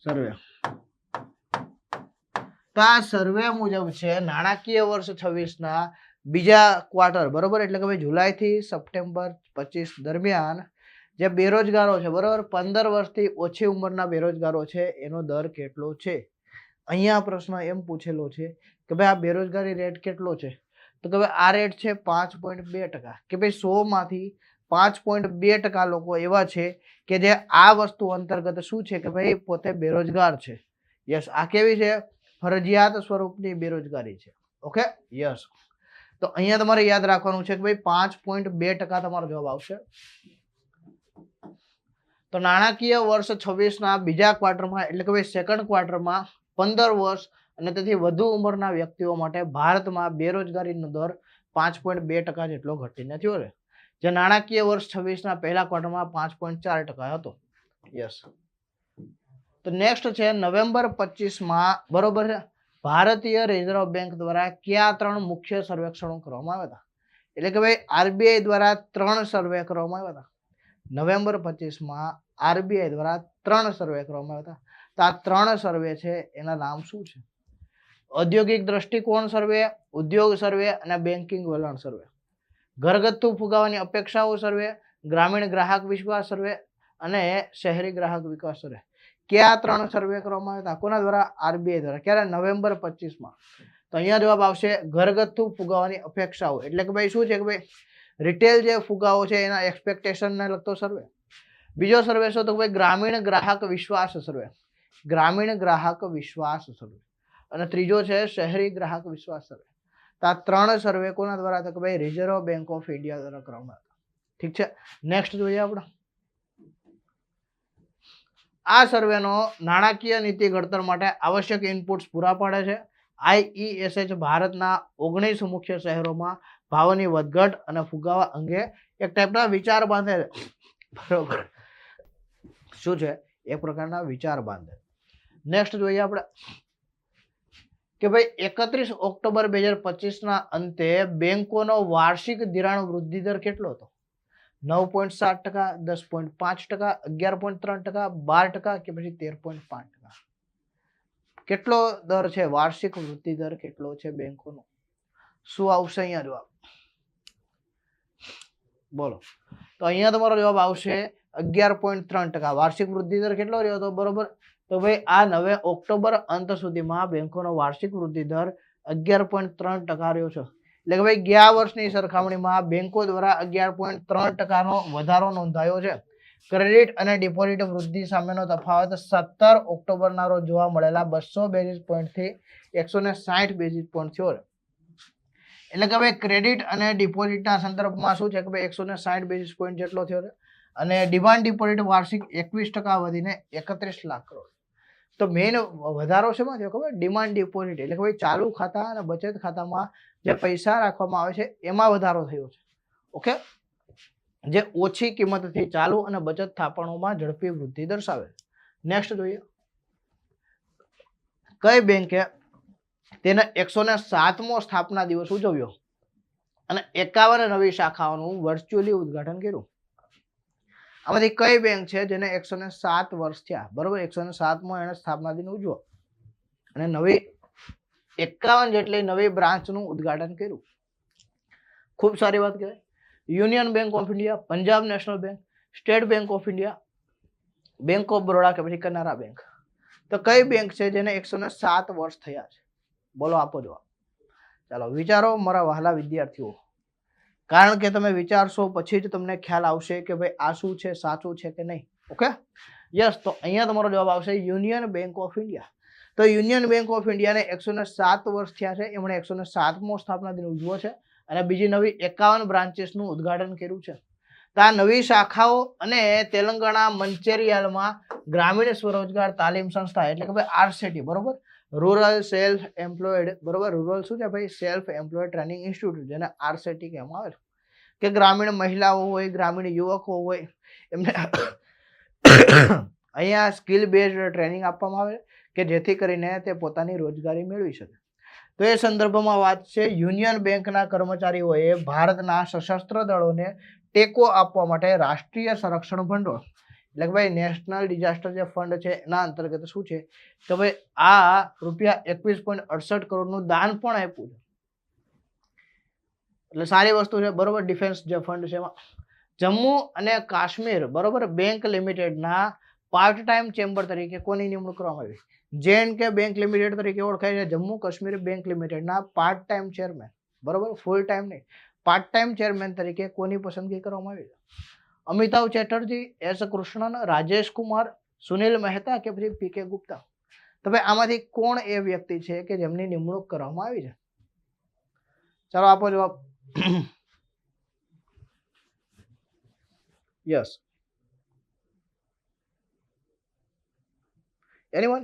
સર્વે. તો આ સર્વે મુજબ છે નાણાકીય વર્ષ 26ના બીજા ક્વાર્ટર બરોબર એટલે કે ભાઈ જુલાઈથી સપ્ટેમ્બર 25 દરમિયાન જે બેરોજગારો છે બરોબર 15 વર્ષથી ઓછી ઉંમરના બેરોજગારો છે એનો દર કેટલો છે? અહીંયા પ્રશ્ન એમ પૂછેલો છે કે ભાઈ આ બેરોજગારી રેટ કેટલો છે? તો કે ભાઈ આ રેટ છે 5.2%. કે ભાઈ 100 માંથી 5.2% લોકો એવા છે કે જે આ વસ્તુ અંતર્ગત શું છે કે ભાઈ પોતે બેરોજગાર છે. યસ, આ કેવી છે? ફરજિયાત સ્વરૂપની બેરોજગારી છે. Okay, yes. તો અહીંયા તમારે યાદ રાખવાનું છે કે ભાઈ 5.2% તમારો જવાબ આવશે. તો નાણાકીય વર્ષ 26ના બીજા ક્વાર્ટરમાં એટલે કે ભાઈ સેકન્ડ ક્વાર્ટરમાં 15 વર્ષ અને તેથી વધુ ઉંમરના વ્યક્તિઓ માટે ભારતમાં બેરોજગારીનો દર 5.2% જેટલો ઘટીને થયો છે, જે નાણાકીય વર્ષ 26ના પહેલા ક્વાર્ટરમાં 5.4% હતો. યસ. તો નેક્સ્ટ છે નવેમ્બર 25માં, બરોબર છે, ભારતીય રિઝર્વ બેંક દ્વારા કયા 3 મુખ્ય સર્વેક્ષણો કરવામાં આવ્યા હતા? એટલે કે ભાઈ આરબીઆઈ દ્વારા 3 સર્વે કરવામાં આવ્યા હતા. નવેમ્બર 25માં આરબીઆઈ દ્વારા 3 સર્વે કરવામાં આવ્યા હતા. તો આ 3 સર્વે છે એના નામ શું છે? ઔદ્યોગિક દ્રષ્ટિકોણ સર્વે, ઉદ્યોગ સર્વે અને બેન્કિંગ વલણ સર્વે. ઘરગથ્થુ ફુગાવાની અપેક્ષાઓ સર્વે, ગ્રામીણ ગ્રાહક વિશ્વાસ સર્વે અને શહેરી ગ્રાહક વિકાસ સર્વે. કયા 3 સર્વે કરવામાં આવ્યા હતા? કોના દ્વારા? આરબીઆઈ દ્વારા. ક્યારે? નવેમ્બર 25માં. તો અહીંયા જવાબ આવશે ઘરગથ્થુ ફુગાવાની અપેક્ષાઓ. એટલે કે ભાઈ શું છે કે ભાઈ રિટેલ જે ફુગાવો છે એના એક્સપેક્ટેશનને લગતો સર્વે. બીજો સર્વે શું? તો ભાઈ ગ્રામીણ ગ્રાહક વિશ્વાસ સર્વે. ગ્રામીણ ગ્રાહક વિશ્વાસ સર્વે. અને ત્રીજો છે શહેરી ગ્રાહક વિશ્વાસ સર્વે. તો આ 3 સર્વે કોના દ્વારા? તો કે ભાઈ રિઝર્વ બેંક ઓફ ઇન્ડિયા દ્વારા કરવામાં આવ્યા. ઠીક છે. નેક્સ્ટ જોઈએ આપણે. આ સર્વેનો નાણાકીય નીતિ ઘડતર માટે આવશ્યક ઇનપુટ્સ પૂરા પાડે છે. IESH ભારતના 19 મુખ્ય શહેરોમાં ભાવોની વધઘટ અને ફુગાવા અંગે એક ટાઈપના વિચાર બાંધે છે. બરોબર. શું છે? એક પ્રકારના વિચાર બાંધે. નેક્સ્ટ જોઈએ આપણે કે ભાઈ 31 ઓક્ટોબર 2025ના અંતે બેંકોનો વાર્ષિક ધિરાણ વૃદ્ધિ દર કેટલો હતો? 9.7%, 10.5%, 11.3%, 12% કે પછી 13.5%? કેટલો દર છે? વાર્ષિક વૃદ્ધિ દર કેટલો છે બેંકોનો? શું આવશે અહીંયા જવાબ? બોલો. તો અહીંયા તમારો જવાબ આવશે 11.3%. વાર્ષિક વૃદ્ધિ દર કેટલો રહ્યો હતો? બરોબર. તો ભાઈ આ 9 ઓક્ટોબર અંત સુધીમાં બેંકોનો વાર્ષિક વૃદ્ધિ દર 11.3% રહ્યો છે. એટલે કે ભાઈ ગયા વર્ષની સરખામણીમાં બેંકો દ્વારા 11.3%નો વધારો નોંધાયો છે. ક્રેડિટ અને ડિપોઝિટ વૃદ્ધિ સામેનો તફાવત 17 ઓક્ટોબરના રોજ જોવા મળેલા 200 બેઝિસ પોઈન્ટથી 160 બેઝિસ પોઈન્ટ થયો. એટલે કે ભાઈ ક્રેડિટ અને ડિપોઝિટના સંદર્ભમાં શું છે કે ભાઈ 160 બેઝિસ પોઈન્ટ જેટલો થયો છે. અને ડિમાન્ડ ડિપોઝિટ વાર્ષિક 21% વધીને 31 લાખ કરોડ. તો મેઇન વધારો શેમાં થયો ખબર? Demand deposit. એટલે કે ભાઈ ચાલુ ખાતા અને બચત ખાતામાં જે પૈસા રાખવામાં આવે છે એમાં વધારો થયો છે. ઓકે, જે ઓછી કિંમતથી ચાલુ અને બચત થાપણોમાં ઝડપી વૃદ્ધિ દર્શાવે. નેક્સ્ટ જોઈએ. કઈ બેંકે તેના 107મો સ્થાપના દિવસ ઉજવ્યો અને 51 નવી શાખાઓનું વર્ચ્યુઅલી ઉદ્ઘાટન કર્યું? આમાંથી કઈ બેંક છે જેને 107 વર્ષ થયા? બરોબર. 107મો એને સ્થાપના દિન ઉજવ્યો અને નવી 51 જેટલી નવી બ્રાન્ચનું ઉદ્ઘાટન કર્યું. ખૂબ સારી વાત કહેવાય. Union bank of India, Punjab national bank, state bank of India, bank of Baroda કે પછી કેનરા બેંક. તો કઈ બેંક છે જેને 107 વર્ષ થયા છે? બોલો, આપો જવાબ. ચાલો વિચારો મારા વહાલા વિદ્યાર્થીઓ, કારણ કે તમે વિચારશો પછી જ તમને ખ્યાલ આવશે કે ભાઈ આ શું છે, સાચું છે કે નહીં. Okay, yes. તો અહીંયા તમારો જવાબ આવશે યુનિયન બેંક ઓફ ઇન્ડિયા. તો યુનિયન બેંક ઓફ ઇન્ડિયાને 107 વર્ષ થયા છે. એમણે 107મો સ્થાપના દિન ઉજવ્યો છે અને બીજી નવી 51 બ્રાન્ચીસનું ઉદ્ઘાટન કર્યું છે. તો આ નવી શાખાઓ અને તેલંગાણા મંચેરિયાલમાં ગ્રામીણ સ્વરોજગાર તાલીમ સંસ્થા એટલે કે ભાઈ આરસેટી, બરોબર, રૂરલ સેલ્ફ એમ્પ્લોયડ, બરોબર, રૂરલ શું છે ભાઈ? સેલ્ફ એમ્પ્લોયડ ટ્રેનિંગ ઇન્સ્ટિટ્યૂટ, જેને આરસેટી કહેવામાં આવે છે. કે ગ્રામીણ મહિલાઓ હોય, ગ્રામીણ યુવકો હોય, એમને અહીંયા સ્કિલ બેઝડ ટ્રેનિંગ આપવામાં આવે કે જેથી કરીને તે પોતાની રોજગારી મેળવી શકે. તો એ સંદર્ભમાં વાત છે યુનિયન બેંકના કર્મચારીઓએ ભારતના સશસ્ત્ર દળોને ટેકો આપવા માટે રાષ્ટ્રીય સંરક્ષણ ભંડોળ એટલે કે ભાઈ નેશનલ ડિઝાસ્ટર જે ફંડ છે એના અંતર્ગત શું છે તો ભાઈ આ ₹21.68 કરોડનું દાન પણ આપ્યું છે. એટલે સારી વસ્તુ છે, બરોબર. ડિફેન્સ જે ફંડ છે એમાં જમ્મુ અને કાશ્મીર, બરોબર, બેંક લિમિટેડના પાર્ટ ટાઈમ ચેમ્બર તરીકે કોની નિમણૂક કરવામાં આવી? JNK બેંક લિમિટેડ તરીકે ઓળખાય છે. જમ્મુ કાશ્મીર બેંક લિમિટેડના પાર્ટ ટાઈમ ચેરમેન, બરોબર, ફૂલ ટાઈમ નહીં, પાર્ટ ટાઈમ ચેરમેન તરીકે કોની પસંદગી કરવામાં આવી? અમિતાભ ચેટર્જી, S. કૃષ્ણન, રાજેશ કુમાર, સુનિલ મહેતા કે પછી PK ગુપ્તા? તો ભાઈ આમાંથી કોણ એ વ્યક્તિ છે કે જેમની નિમણૂક કરવામાં આવી છે? ચાલો આપો જવાબ. Yes, anyone?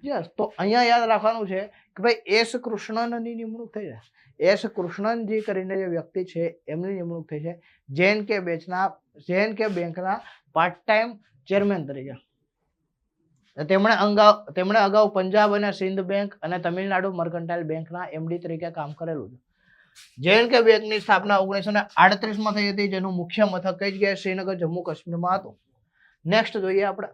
યસ. તો અહીંયા યાદ રાખવાનું છે કે ભાઈ એસ કૃષ્ણનની નિમણૂક થઈ છે. એસ કૃષ્ણનજી કરીને જે વ્યક્તિ છે એમની નિમણૂક થઈ છે જે.એન.કે બેંકના પાર્ટ ટાઈમ ચેરમેન તરીકે. તેમણે અગાઉ પંજાબ અને સિંધ બેંક અને તમિલનાડુ મર્કન્ટાઇલ બેંકના એમડી તરીકે કામ કરેલું છે. જે.એન.કે બેંકની સ્થાપના 1938માં થઈ હતી, જેનું મુખ્ય મથક કઈ જગ્યાએ? શ્રીનગર, જમ્મુ કાશ્મીરમાં હતું. નેક્સ્ટ જોઈએ આપણે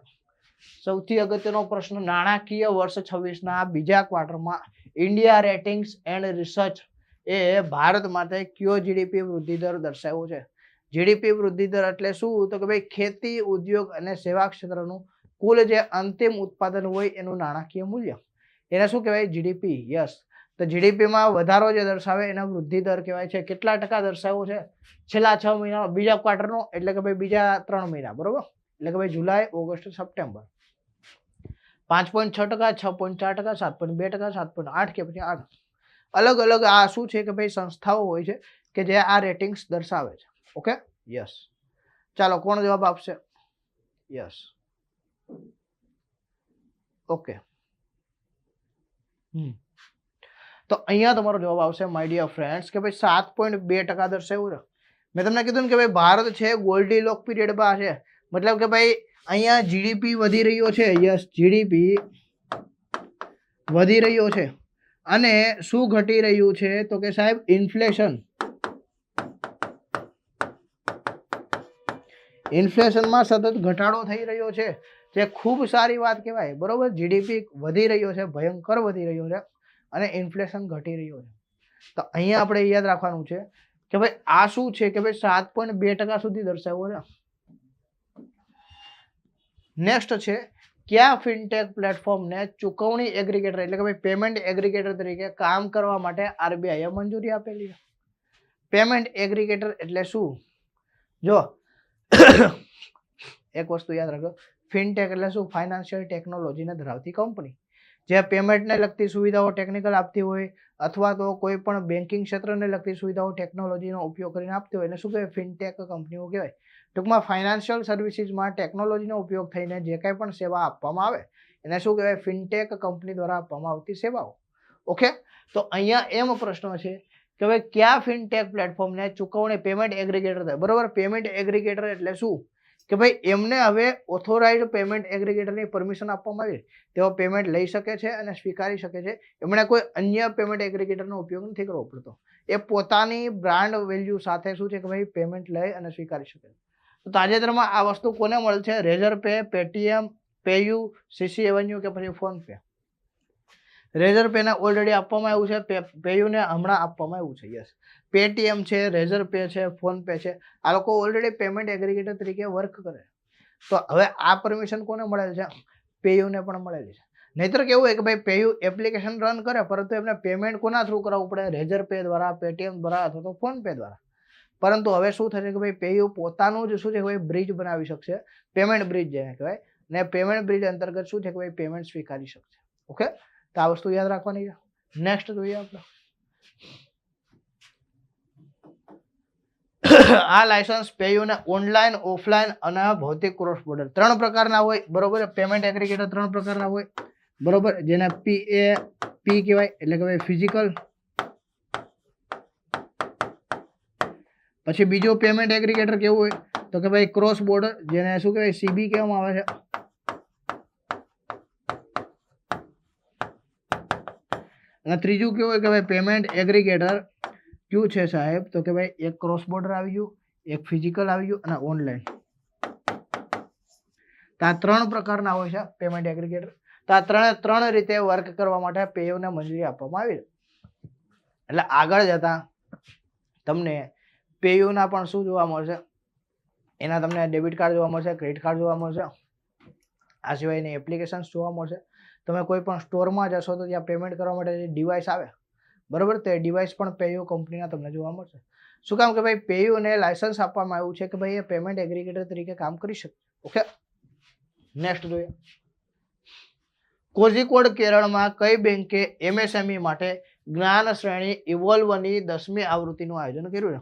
સૌથી અગત્યનો પ્રશ્ન. નાણાકીય વર્ષ 26ના બીજા ક્વાર્ટરમાં ઇન્ડિયા રેટિંગ્સ એન્ડ રિસર્ચ એ ભારત માટે કયો જીડીપી વૃદ્ધિ દર દર્શાવ્યો છે? જીડીપી વૃદ્ધિ દર એટલે શું? તો કે ભાઈ ખેતી, ઉદ્યોગ અને સેવા ક્ષેત્રનું કુલ જે અંતિમ ઉત્પાદન હોય એનું નાણાકીય મૂલ્ય, એને શું કહેવાય? જીડીપી. યસ. તો જીડીપીમાં વધારો જે દર્શાવે એનો વૃદ્ધિ દર કહેવાય છે. કેટલા ટકા દર્શાવ્યો છે? છેલ્લા 6 મહિના બીજા ક્વાર્ટરનો, એટલે કે ભાઈ બીજા 3 મહિના, બરોબર? એટલે કે ભાઈ જુલાઈ, ઓગસ્ટ, સપ્ટેમ્બર. 5.6%, 6.4%, 7.2%, 7.8 કે પછી 8. અલગ અલગ આ શું છે કે ભાઈ સંસ્થાઓ હોય છે કે જે આ રેટિંગ્સ દર્શાવે છે. Okay, yes. ચાલો કોણ જવાબ આપશે? Yes, okay. તો અહીંયા તમારો જવાબ આવશે માય ડિયર ફ્રેન્ડ્સ કે ભાઈ 7.2% દર્શાવ્યું છે. મેં તમને કીધું ને કે ભાઈ ભારત છે ગોલ્ડીલોક પીરિયડમાં છે, મતલબ કે ભાઈ અહીંયા જીડીપી વધી રહ્યો છે. યસ, જીડીપી વધી રહ્યો છે અને શું ઘટી રહ્યું છે? તો કે સાહેબ ઇન્ફ્લેશન. ઇન્ફ્લેશનમાં સતત ઘટાડો થઈ રહ્યો છે, જે ખૂબ સારી વાત કહેવાય, બરોબર? જીડીપી વધી રહ્યો છે, ભયંકર વધી રહ્યો છે અને ઇન્ફ્લેશન ઘટી રહ્યો છે. તો અહીંયા આપણે યાદ રાખવાનું છે કે ભાઈ આ શું છે કે ભાઈ 7.2% સુધી દર્શાવ્યો છે. નેક્સ્ટ છે કયા ફિનટેક પ્લેટફોર્મને ચૂકવણી એગ્રીગેટર એટલે કે ભાઈ પેમેન્ટ એગ્રીગેટર તરીકે કામ કરવા માટે આરબીઆઈએ મંજૂરી આપેલી છે? પેમેન્ટ એગ્રીગેટર એટલે શું? જો એક વસ્તુ યાદ રાખો, ફિનટેક એટલે શું? ફાઇનાન્શિયલ ટેકનોલોજીને ધરાવતી કંપની જે પેમેન્ટને લગતી સુવિધાઓ ટેકનિકલ આપતી હોય અથવા તો કોઈ પણ બેન્કિંગ ક્ષેત્રને લગતી સુવિધાઓ ટેકનોલોજીનો ઉપયોગ કરીને આપતી હોય એને શું કહેવાય? ફિનટેક કંપનીઓ કહેવાય. ટૂંકમાં ફાઇનાન્શિયલ સર્વિસીસમાં ટેકનોલોજીનો ઉપયોગ થઈને જે કાંઈ પણ સેવા આપવામાં આવે એને શું કહેવાય? ફિનટેક કંપની દ્વારા આપવામાં આવતી સેવાઓ. ઓકે, તો અહીંયા એમ પ્રશ્ન છે કે ભાઈ કયા ફિનટેક પ્લેટફોર્મને ચૂકવણી પેમેન્ટ એગ્રીગેટર થાય? બરોબર, પેમેન્ટ એગ્રીગેટર એટલે શું કે ભાઈ એમને હવે ઓથોરાઇઝડ પેમેન્ટ એગ્રીગેટરની પરમિશન આપવામાં આવી, તેઓ પેમેન્ટ લઈ શકે છે અને સ્વીકારી શકે છે. એમણે કોઈ અન્ય પેમેન્ટ એગ્રીગેટરનો ઉપયોગ નથી કરવો પડતો. એ પોતાની બ્રાન્ડ વેલ્યુ સાથે શું છે કે ભાઈ પેમેન્ટ લઈ અને સ્વીકારી શકે છે. તો તાજેતરમાં આ વસ્તુ કોને મળે છે? Razorpay, Paytm, PayU, CCAvenue કે પછી ફોન પે. રેઝર પેને ઓલરેડી આપવામાં આવ્યું છે, પેયુને હમણાં આપવામાં આવ્યું છે. યસ, પેટીએમ છે, રેઝર પે છે, ફોન પે છે, આ લોકો ઓલરેડી પેમેન્ટ એગ્રીગેટર તરીકે વર્ક કરે. તો હવે આ પરમિશન કોને મળેલ છે? પેયુને પણ મળેલી છે. નહીતર કેવું હોય કે ભાઈ પેયુ એપ્લિકેશન રન કરે પરંતુ એમને પેમેન્ટ કોના થ્રુ કરાવવું પડે? રેઝર પે દ્વારા, પેટીએમ દ્વારા અથવા તો ફોન પે દ્વારા. પરંતુ હવે શું થશે કે ભાઈ પેયુ પોતાનું જ શું છે કે ભાઈ બ્રિજ બનાવી શકશે, પેમેન્ટ બ્રિજ જેને કહેવાય, ને પેમેન્ટ બ્રિજ અંતર્ગત શું છે કે ભાઈ પેમેન્ટ સ્વીકારી શકશે. ઓકે, તો આ વસ્તુ યાદ રાખવાની છે. નેક્સ્ટ જોઈએ આપણે. આ લાયસન્સ પેયુને ઓનલાઈન, ઓફલાઈન અને ભૌતિક ક્રોસ બોર્ડર 3 પ્રકારના હોય, બરોબર? પેમેન્ટ એગ્રીગેટર 3 પ્રકારના હોય, બરોબર? જેને પી કહેવાય એટલે કે ભાઈ ફિઝિકલ. પછી બીજો પેમેન્ટ એગ્રીગેટર કેવું હોય તો કે ભાઈ ક્રોસ બોર્ડર, જેને શું કહેવાય? સીબી કહેવામાં આવે છે. અને ત્રીજું કેવું હોય કે ભાઈ પેમેન્ટ એગ્રીગેટર ક્યુ છે સાહેબ? તો કે ભાઈ એક ક્રોસ બોર્ડર આવી ગયું, એક ફિઝિકલ આવી ગયું અને ઓનલાઈન. તો આ 3 પ્રકારના હોય છે પેમેન્ટ એગ્રીગેટર. તો આ ત્રણ રીતે વર્ક કરવા માટે પેયુને મંજૂરી આપવામાં આવી. એટલે આગળ જતા તમને પેયુના પણ શું જોવા મળશે? એના તમને ડેબિટ કાર્ડ જોવા મળશે, ક્રેડિટ કાર્ડ જોવા મળશે, આ સિવાયની એપ્લિકેશન્સ જોવા મળશે. તમે કોઈ પણ સ્ટોરમાં જશો તો ત્યાં પેમેન્ટ કરવા માટે જે ડિવાઇસ આવે, બરોબર, તે ડિવાઇસ પણ પેયુ કંપનીના તમને જોવા મળશે. શું કામ કે ભાઈ પેયુને લાયસન્સ આપવામાં આવ્યું છે કે ભાઈ એ પેમેન્ટ એગ્રીગેટર તરીકે કામ કરી શકે. ઓકે, નેક્સ્ટ જોઈએ. કોઝિકોડ કેરળમાં કઈ બેંકે એમએસએમઈ માટે જ્ઞાન શ્રેણી ઇવોલ્વની 10મી આવૃત્તિનું આયોજન કર્યું છે?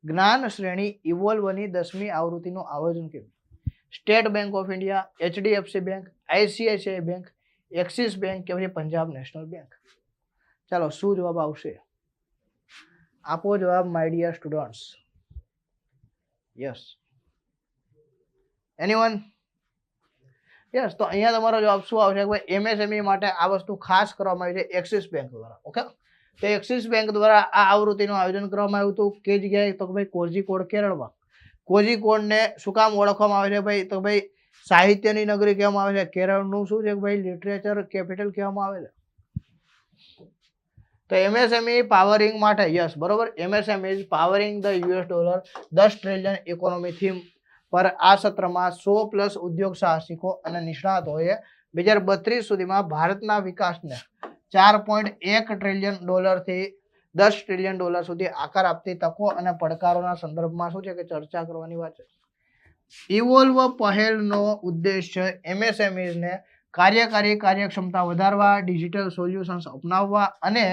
જ્ઞાન શ્રેણી ઇવોલ્વની 10મી આવૃત્તિનું આયોજન કર્યું. State bank of India, HDFC bank, ICICI bank, axis bank કે પછી પંજાબ નેશનલ બેંક? ચાલો શું જવાબ આવશે? આપો જવાબ my dear students. Yes, anyone? Yes, તો અહીંયા તમારો જવાબ શું આવશે? ભાઈ એમએસએમઈ માટે આ વસ્તુ ખાસ કરવામાં આવી છે એક્સિસ બેંક દ્વારા. ઓકે, તો એક્સિસ બેંક દ્વારા આ આવૃત્તિનું આયોજન કરવામાં આવ્યું હતું. કે જગ્યાએ? તો ભાઈ કોઝિકોડ કેરળમાં. કોઝિકોડને શું કામ ઓળખવામાં આવે છે ભાઈ? તો ભાઈ સાહિત્યની નગરી કહેવામાં આવે છે. કેરળનું શું છે ભાઈ? લિટરેચર કેપિટલ કહેવામાં આવે છે. તો એમએસએમઈ પાવરિંગ માટે, યસ બરોબર, MSME is powering the $10 trillion economy theme પર આ સત્રમાં 100+ ઉદ્યોગ સાહસિકો અને નિષ્ણાતોએ 2032 સુધીમાં ભારતના વિકાસને $4.1 ટ્રિલિયન થી $10 ટ્રિલિયન સુધી આકાર આપતી તકો અને પડકારોના સંદર્ભમાં શું છે કે ચર્ચા કરવાની વાત છે. ઇવોલ્વ પહેલનો ઉદ્દેશ્ય એમએસએમઈઝને કાર્યકારી કાર્યક્ષમતા વધારવા, ડિજિટલ સોલ્યુશન્સ અપનાવવા અને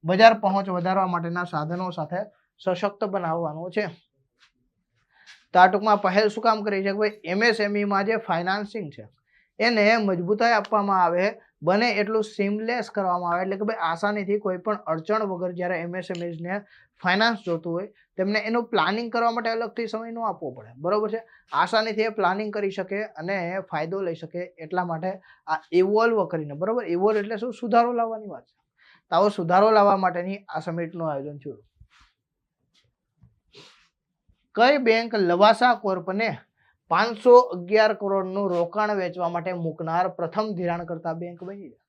બજાર પહોંચ વધારવા માટેના સાધનો સાથે સશક્ત બનાવવાનો છે. તો આ ટૂંકમાં પહેલ શું કામ કરી છે કે ભાઈ એમએસએમઈમાં જે ફાઇનાન્સિંગ છે એને મજબૂતાઈ આપવામાં આવે, બને એટલું સીમલેસ કરવામાં આવે, એટલે કે ભાઈ આસાનીથી કોઈ પણ અડચણ વગર જ્યારે એમએસએમઈઝને ફાઇનાન્સ જોતું હોય તેમને એનું પ્લાનિંગ કરવા માટે અલગથી સમય ન આપવો પડે. બરોબર છે? આસાનીથી એ પ્લાનિંગ કરી શકે અને ફાયદો લઈ શકે એટલા માટે આ ઇવોલ્વ કરીને, બરોબર, ઇવોલ્વ એટલે શું? સુધારો લાવવાની વાત છે. તો આવો સુધારો લાવવા માટેની આ સમિટનું આયોજન થયું. કઈ બેંક લવાસા કોર્પને 511 કરોડનું રોકાણ વેચવા માટે મૂકનાર પ્રથમ ધિરાણકર્તા બેંક બની છે?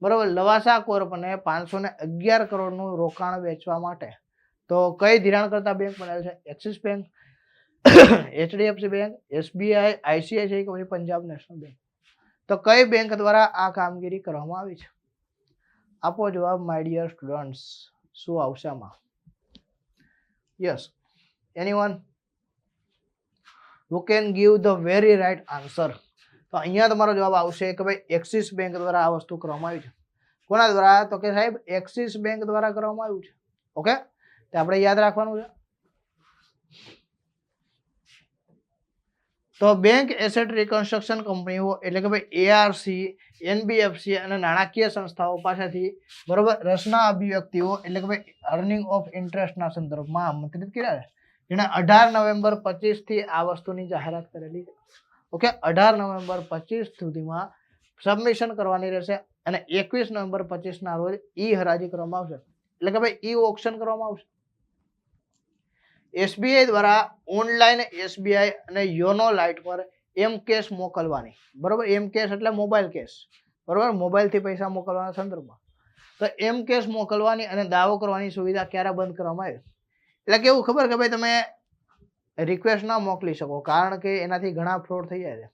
બરોબર, લવાસા કોર્પને 511 કરોડનું રોકાણ વેચવા માટે તો કઈ ધિરાણકર્તા બેંક બનાવે છે? Axis bank, HDFC bank, SBI, ICICI કે પછી પંજાબ નેશનલ બેંક? તો કઈ બેંક દ્વારા આ કામગીરી કરવામાં આવી છે? આપો જવાબ માય ડિયર સ્ટુડન્ટ્સ. શું આવશે આમાં? Yes, anyone who can give the very right answer? તો અહીંયા તમારો જવાબ આવશે કે ભાઈ એક્સિસ બેંક દ્વારા આ વસ્તુ કરવામાં આવી છે. કોના દ્વારા? તો કે સાહેબ એક્સિસ બેંક દ્વારા કરવામાં આવ્યું છે. ઓકે, તો આપણે યાદ રાખવાનું છે. તો બેંક એસેટ રિકન્સ્ટ્રક્શન કંપનીઓ એટલે કે ભાઈ એઆરસી, એનબીએફસી અને નાણાકીય સંસ્થાઓ પાસેથી, બરોબર, રસના અભિવ્યક્તિઓ એટલે કે ભાઈ અર્નિંગ ઓફ ઇન્ટરેસ્ટના સંદર્ભમાં આમંત્રિત કર્યા છે. જેને 18 નવેમ્બર 25 થી આ વસ્તુની જાહેરાત કરેલી છે. ઓકે, 18 નવેમ્બર 25 સુધીમાં સબમિશન કરવાની રહેશે અને 21 નવેમ્બર 25 ના રોજ ઈ હરાજી કરવામાં આવશે, એટલે કે ભાઈ ઈ ઓક્શન કરવામાં આવશે. એસબીઆઈ દ્વારા ઓનલાઈન એસબીઆઈ અને યોનો લાઇટ પર એમ કેશ મોકલવાની, બરોબર, એમ કેશ એટલે મોબાઈલ કેશ, બરોબર, મોબાઈલથી પૈસા મોકલવાના સંદર્ભમાં. તો એમ કેશ મોકલવાની અને દાવો કરવાની સુવિધા ક્યારે બંધ કરવામાં આવી? એટલે કેવું ખબર કે ભાઈ તમે રિક્વેસ્ટ ના મોકલી શકો, કારણ કે એનાથી ઘણા ફ્રોડ થઈ જાય છે.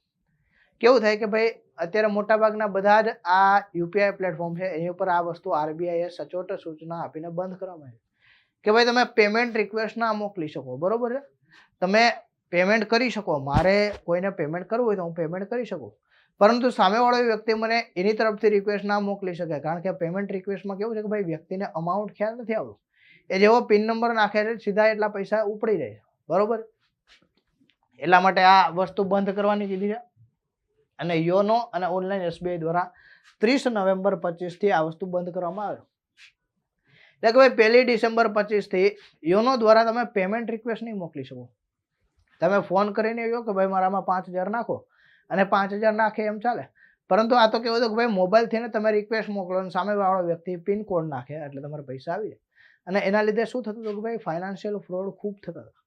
કેવું થાય કે ભાઈ અત્યારે મોટાભાગના બધા જ આ યુપીઆઈ પ્લેટફોર્મ છે એની ઉપર આ વસ્તુ આરબીઆઈએ સચોટ સૂચના આપીને બંધ કરવામાં આવી કે ભાઈ તમે પેમેન્ટ રિક્વેસ્ટ ના મોકલી શકો. બરોબર છે? તમે પેમેન્ટ કરી શકો, મારે કોઈને પેમેન્ટ કરવું હોય તો હું પેમેન્ટ કરી શકું, પરંતુ સામેવાળો વ્યક્તિ મને એની તરફથી રિક્વેસ્ટ ના મોકલી શકે, કારણ કે પેમેન્ટ રિક્વેસ્ટમાં કેવું છે કે ભાઈ વ્યક્તિને અમાઉન્ટ ખ્યાલ નથી આવતો. એ જેવો પિન નંબર નાખે છે સીધા એટલા પૈસા ઉપડી જાય છે. બરોબર, એટલા માટે આ વસ્તુ બંધ કરવાની કીધી છે. અને યોનો અને ઓનલાઈન એસબીઆઈ દ્વારા 30 નવેમ્બર 25 થી આ વસ્તુ બંધ કરવામાં આવે. એટલે કે ભાઈ 1 ડિસેમ્બર 25 થી યોનો દ્વારા તમે પેમેન્ટ રિક્વેસ્ટ નહીં મોકલી શકો. તમે ફોન કરીને કહો કે ભાઈ મારામાં 5000 નાખો અને 5000 નાખે એમ ચાલે, પરંતુ આ તો કેવું હતું કે ભાઈ મોબાઈલથી ને તમે રિક્વેસ્ટ મોકલો અને સામેવાળો વ્યક્તિ પિન કોડ નાખે એટલે તમારા પૈસા આવી જાય. અને એના લીધે શું થતું હતું કે ભાઈ ફાઇનાન્શિયલ ફ્રોડ ખૂબ થતા હતા.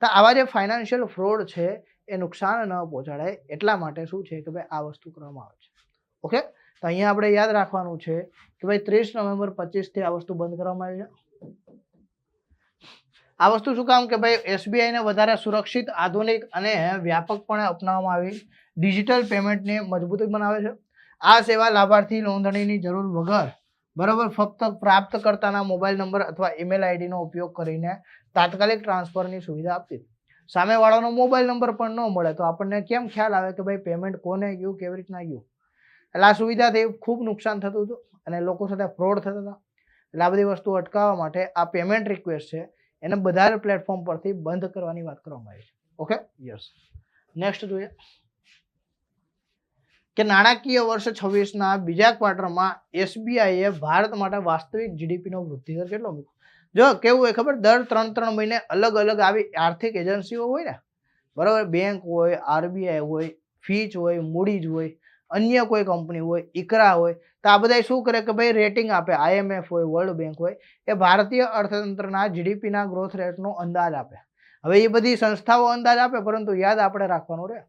તો આવા જે ફાઇનાન્શિયલ ફ્રોડ છે એ નુકસાન ન પહોંચાડે એટલા માટે શું છે કે ભાઈ આ વસ્તુ કરવામાં આવે છે. ઓકે, તો અહીંયા આપણે યાદ રાખવાનું છે કે ભાઈ 30 નવેમ્બર 25 થી આ વસ્તુ બંધ કરવામાં આવી છે. આ વસ્તુ શું કામ કે ભાઈ એસબીઆઈને વધારે સુરક્ષિત, આધુનિક અને વ્યાપકપણે અપનાવવામાં આવી ડિજિટલ પેમેન્ટને મજબૂત બનાવે છે. આ સેવા લાભાર્થી નોંધણીની જરૂર વગર, બરાબર, ફક્ત પ્રાપ્તકર્તાના મોબાઈલ નંબર અથવા ઈમેલ આઈડીનો ઉપયોગ કરીને તાત્કાલિક ટ્રાન્સફરની સુવિધા આપતી. સામેવાળાનો મોબાઈલ નંબર પણ ન મળે તો આપણને કેમ ખ્યાલ આવે કે ભાઈ પેમેન્ટ કોને ગયું, કેવી રીતના ગયું? એટલે આ સુવિધાથી ખૂબ નુકસાન થતું હતું અને લોકો સાથે ફ્રોડ થતા હતા. એટલે આ બધી વસ્તુ અટકાવવા માટે આ પેમેન્ટ રિક્વેસ્ટ છે એને બધા પ્લેટફોર્મ પરથી બંધ કરવાની વાત કરવામાં આવી છે. Okay, yes. નેક્સ્ટ જોઈએ કે નાણાકીય વર્ષ 26ના બીજા ક્વાર્ટરમાં એસબીઆઈએ ભારત માટે વાસ્તવિક જીડીપીનો વૃદ્ધિ દર કેટલો મૂક્યો? જો કેવું હોય ખબર, દર 3 મહિને અલગ અલગ આવી આર્થિક એજન્સીઓ હોય ને, બરાબર, બેંક હોય, આરબીઆઈ હોય, ફીચ હોય, મૂડીઝ હોય, અન્ય કોઈ કંપની હોય, ઇકરા હોય, તો આ બધા શું કરે કે ભાઈ રેટિંગ આપે. આઈએમએફ હોય, વર્લ્ડ બેંક હોય, એ ભારતીય અર્થતંત્રના જીડીપીના ગ્રોથ રેટનો અંદાજ આપે. હવે એ બધી સંસ્થાઓ અંદાજ આપે, પરંતુ યાદ આપણે રાખવાનું રહે.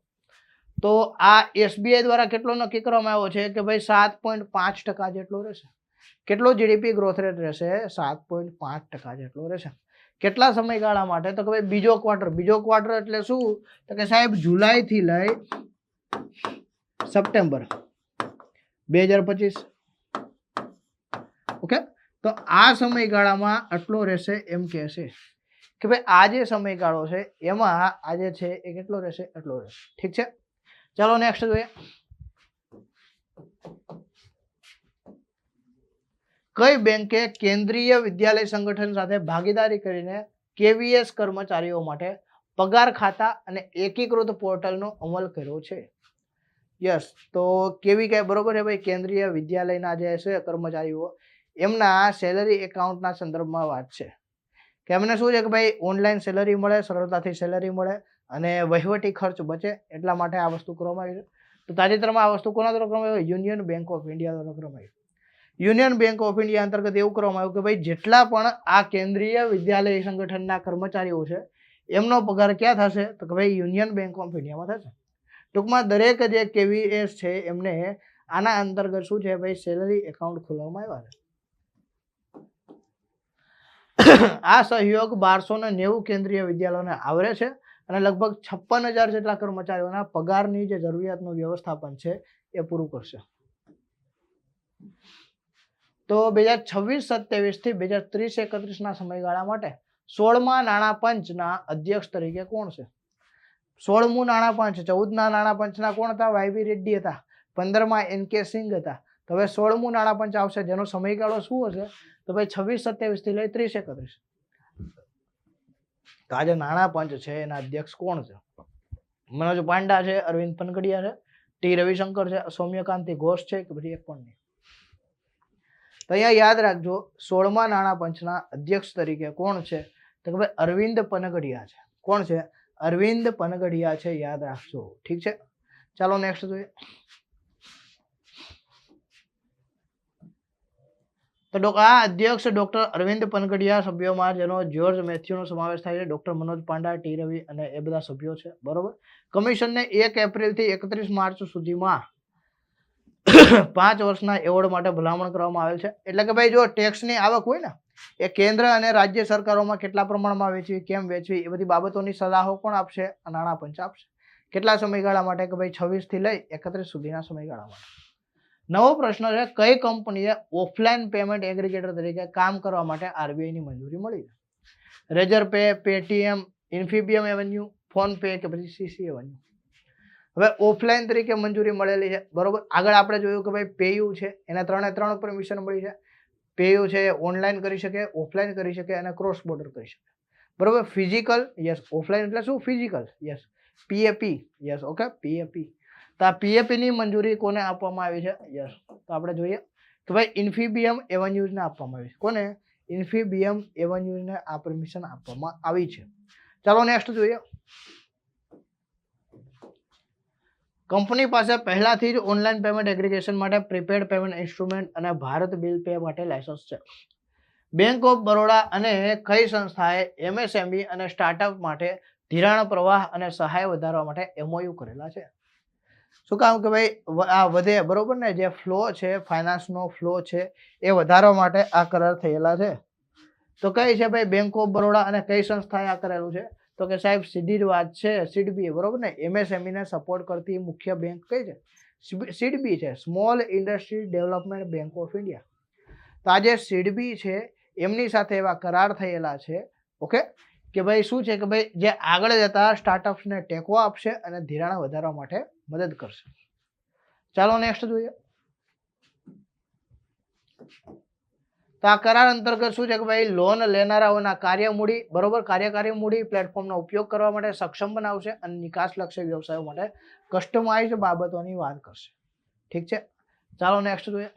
તો આ એસબીઆઈ દ્વારા કેટલો નક્કી કરવામાં આવ્યો છે કે ભાઈ 7.5% જેટલો રહેશે. કેટલો જીડીપી ગ્રોથ રેટ રહેશે? 7.5% જેટલો રહેશે. કેટલા સમયગાળા માટે? તો કે ભાઈ બીજો ક્વાર્ટર. બીજો ક્વાર્ટર એટલે શું? તો કે સાહેબ જુલાઈ થી લઈ સપ્ટેમ્બર 2025. ઓકે, તો આ સમયગાળામાં આટલો રહેશે એમ કહેશે કે ભાઈ આ જે સમયગાળો છે એમાં આ જે છે એ કેટલો રહેશે? એટલો રહેશે. ઠીક છે, ચાલો નેક્સ્ટ જોઈએ. કઈ બેંકે કેન્દ્રીય વિદ્યાલય સંગઠન સાથે ભાગીદારી કરીને કેવીએસ કર્મચારીઓ માટે પગાર ખાતા અને એકીકૃત પોર્ટલનો અમલ કર્યો છે? યસ, તો કેવી કે બરોબર છે ભાઈ, કેન્દ્રીય વિદ્યાલયના જે છે કર્મચારીઓ એમના સેલરી એકાઉન્ટના સંદર્ભમાં વાત છે કે એમને શું છે કે ભાઈ ઓનલાઈન સેલરી મળે, સરળતાથી સેલરી મળે અને વહીવટી ખર્ચ બચે, એટલા માટે આ વસ્તુ કરવામાં આવી છે. તો તાજેતરમાં આ વસ્તુ કોના દ્વારા કરવામાં આવી? યુનિયન બેંક ઓફ ઇન્ડિયા દ્વારા કરવામાં આવી. યુનિયન બેંક ઓફ ઇન્ડિયા અંતર્ગત એવું કરવામાં આવ્યું કે ભાઈ જેટલા પણ આ કેન્દ્રીય વિદ્યાલય સંગઠનના કર્મચારીઓ છે એમનો પગાર ક્યાં થશે? તો કે ભાઈ યુનિયન બેંક ઓફ ઇન્ડિયામાં થશે. ટૂંકમાં દરેક જે કેવીએસ છે એમને આના અંતર્ગત શું છે ભાઈ સેલરી એકાઉન્ટ ખોલવામાં આવ્યા છે. આ સહયોગ 1290 કેન્દ્રીય વિદ્યાલયોને આવરે છે અને લગભગ 56,000 જેટલા કર્મચારીઓના પગારની જે જરૂરિયાતનું વ્યવસ્થાપન છે એ પૂરું કરશે. તો 2026-27 થી 2030-31ના સમયગાળા માટે 16મા નાણાં પંચના અધ્યક્ષ તરીકે કોણ છે? 16મું નાણાં પંચ, 14ના નાણાં પંચના કોણ હતા? વાયબી રેડ્ડી હતા. 15માં એનકે સિંઘ હતા. તો હવે 16મું નાણાં પંચ આવશે જેનો સમયગાળો શું હશે? તો ભાઈ 26-27 થી લઈ 30-31. તો આ જે નાણાં પંચ છે એના અધ્યક્ષ કોણ છે? મનોજ પાંડા છે, અરવિંદ પનગડિયા છે, ટી રવિશંકર છે, સૌમ્યકાંતિ ઘોષ છે કે પછી એક પણ નહીં? તો અહીંયા યાદ રાખજો 16મા નાણાં પંચના અધ્યક્ષ તરીકે કોણ છે? તો કે ભાઈ અરવિંદ પનગડિયા છે. કોણ છે? અરવિંદ પનગડિયા છે, યાદ રાખજો. ઠીક છે, ચાલો નેક્સ્ટ જોઈએ. તો આ અધ્યક્ષ ડોક્ટર અરવિંદ પનગડિયા સભ્યોમાં જેનો જોર્જ મેથ્યુનો સમાવેશ થાય છે, ડોક્ટર મનોજ પાંડા, ટી રવિ અને એ બધા સભ્યો છે, બરોબર. કમિશનને 1 એપ્રિલથી 31 માર્ચ સુધીમાં 5 વર્ષના એવોર્ડ માટે ભલામણ કરવામાં આવેલ છે. એટલે કે ભાઈ જો ટેક્સની આવક હોય ને એ કેન્દ્ર અને રાજ્ય સરકારોમાં કેટલા પ્રમાણમાં વેચવી, કેમ વેચવી, એ બધી બાબતોની સલાહો કોણ આપશે? નાણાં પંચ આપશે. કેટલા સમયગાળા માટે? કે ભાઈ 26 થી લઈ 31 સુધીના સમયગાળા માટે. નવો પ્રશ્ન છે, કઈ કંપનીએ ઓફલાઈન પેમેન્ટ એગ્રીગેટર તરીકે કામ કરવા માટે આરબીઆઈની મંજૂરી મળી છે? Razorpay, Paytm, Infibeam avenue, PhonePe કે પછી સીસી એવન્યુ? હવે ઓફલાઈન તરીકે મંજૂરી મળેલી છે, બરોબર. આગળ આપણે જોયું કે ભાઈ પેયુ છે એને 3 પરમિશન મળી છે. પેયુ છે ઓનલાઈન કરી શકે, ઓફલાઈન કરી શકે અને ક્રોસ બોર્ડર કરી શકે, બરોબર. Physical, yes. ઓફલાઈન એટલે શું? Physical, yes. PAP, yes. Okay, PAP. તો આ પીએપી ની મંજૂરી કોને આપવામાં આવી છે? યસ. તો આપણે જોઈએ કે ભાઈ ઇન્ફીબીએમ એવન્યુઝને આપવામાં આવી છે. કોને? ઇન્ફીબીએમ એવન્યુઝને આ પરમિશન આપવામાં આવી છે. ચાલો નેક્સ્ટ જોઈએ. કંપની પાસે પહેલાથી જ ઓનલાઈન પેમેન્ટ એગ્રીગેશન માટે પ્રીપેડ પેમેન્ટ ઇન્સ્ટ્રુમેન્ટ અને ભારત બિલ પે માટે લાયસન્સ છે. બેંક ઓફ બરોડા અને કઈ સંસ્થાએ એમએસએમઈ અને સ્ટાર્ટઅપ માટે ધિરાણ પ્રવાહ અને સહાય વધારવા માટે એમઓયુ કરેલા છે? શું કામ? કે ભાઈ આ વધે, બરોબર ને, જે ફ્લો છે ફાઇનાન્સનો ફ્લો છે એ વધારવા માટે આ કરાર થયેલા છે. તો કઈ છે ભાઈ? બેંક ઓફ બરોડા અને કઈ સંસ્થાએ આ કરેલું છે? તો કે સાહેબ સીધી જ વાત છે, સીડબી, બરોબર ને. એમએસએમઈ ને સપોર્ટ કરતી મુખ્ય બેંક કઈ છે? સીડબી છે, small industry development bank of India. તો આ જે સીડબી છે એમની સાથે એવા કરાર થયેલા છે, ઓકે, કે ભાઈ શું છે કે ભાઈ જે આગળ જતા સ્ટાર્ટઅપ્સને ટેકો આપશે અને ધિરાણ વધારવા માટે મદદ કરશે. ચાલો નેક્સ્ટ જોઈએ. તો આ કરાર અંતર્ગત શું છે કે ભાઈ લોન લેનારાઓના કાર્ય મૂડી બરોબર કાર્યકારી મૂડી પ્લેટફોર્મનો ઉપયોગ કરવા માટે સક્ષમ બનાવશે અને નિકાસલક્ષી વ્યવસાયો માટે કસ્ટમાઇઝ બાબતોની વાત કરશે. ઠીક છે, ચાલો નેક્સ્ટ જોઈએ.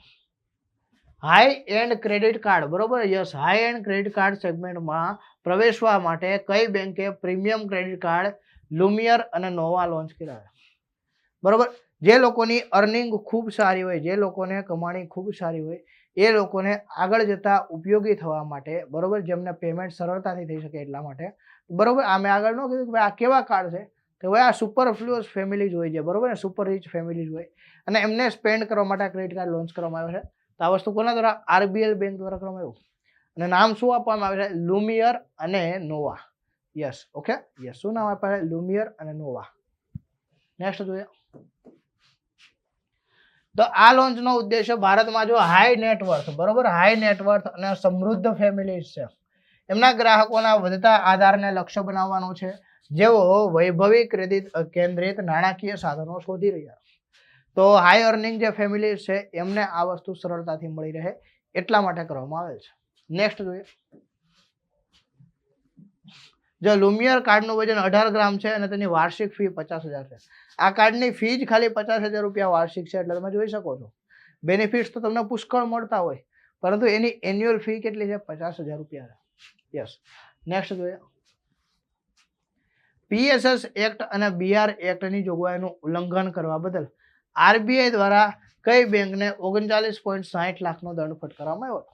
હાઈ એન્ડ ક્રેડિટ કાર્ડ બરોબર. Yes, high and credit card સેગમેન્ટમાં પ્રવેશવા માટે કઈ બેંકે પ્રીમિયમ ક્રેડિટ કાર્ડ લુમિયર અને નોવા લોન્ચ કર્યા બરોબર. જે લોકોની અર્નિંગ ખૂબ સારી હોય, જે લોકોને કમાણી ખૂબ સારી હોય, એ લોકોને આગળ જતા ઉપયોગી થવા માટે બરોબર, જેમને પેમેન્ટ સરળતાથી થઈ શકે એટલા માટે બરોબર. આ મેં આગળ ન કીધું કે ભાઈ આ કેવા કાર્ડ છે કે ભાઈ આ સુપરફ્લુઅસ ફેમિલીઝ હોય છે બરોબર, સુપર રિચ ફેમિલીઝ હોય અને એમને સ્પેન્ડ કરવા માટે ક્રેડિટ કાર્ડ લોન્ચ કરવામાં આવે છે. તો આ વસ્તુ કોના દ્વારા? આરબીએલ બેંક દ્વારા કરવામાં આવ્યું અને નામ શું આપવામાં આવે છે? લુમિયર અને નોવા. યસ, ઓકે, યસ, શું નામ આપે છે? લુમિયર અને નોવા. નેક્સ્ટ જોઈએ. તો આ લોન્ચનો ઉદ્દેશ્ય ભારતમાં જો હાઈ નેટવર્થ બરોબર, હાઈ નેટવર્થ અને સમૃદ્ધ ફેમિલીઝ છે એમના ગ્રાહકોના વધતા આધારને લક્ષ્ય બનાવવાનો છે, જેઓ વૈભવી ક્રેડિટ કેન્દ્રિત નાણાકીય સાધનો શોધી રહ્યા. તો હાઈ અર્નિંગ જે ફેમિલીઝ છે એમને આ વસ્તુ સરળતાથી મળી રહે એટલા માટે કરવામાં આવેલ છે. નેક્સ્ટ જોઈએ. જો લુમિયર કાર્ડનું વજન 18 ગ્રામ છે અને તેની વાર્ષિક ફી 50,000 છે. આ કાર્ડની ફી જ ખાલી 50,000 રૂપિયા વાર્ષિક છે, એટલે તમે જોઈ શકો છો બેનિફિટ્સ તો તમને પુષ્કળ મળતા હોય, પરંતુ એની એન્યુઅલ ફી કેટલી છે? 50,000 રૂપિયા. યસ, નેક્સ્ટ જોઈએ. પીએસએસ એક્ટ અને બીઆર એક્ટની જોગવાઈનું ઉલ્લંઘન કરવા બદલ આરબીઆઈ દ્વારા કઈ બેંકને 39.60 લાખનો દંડ ફટકારવામાં આવ્યો?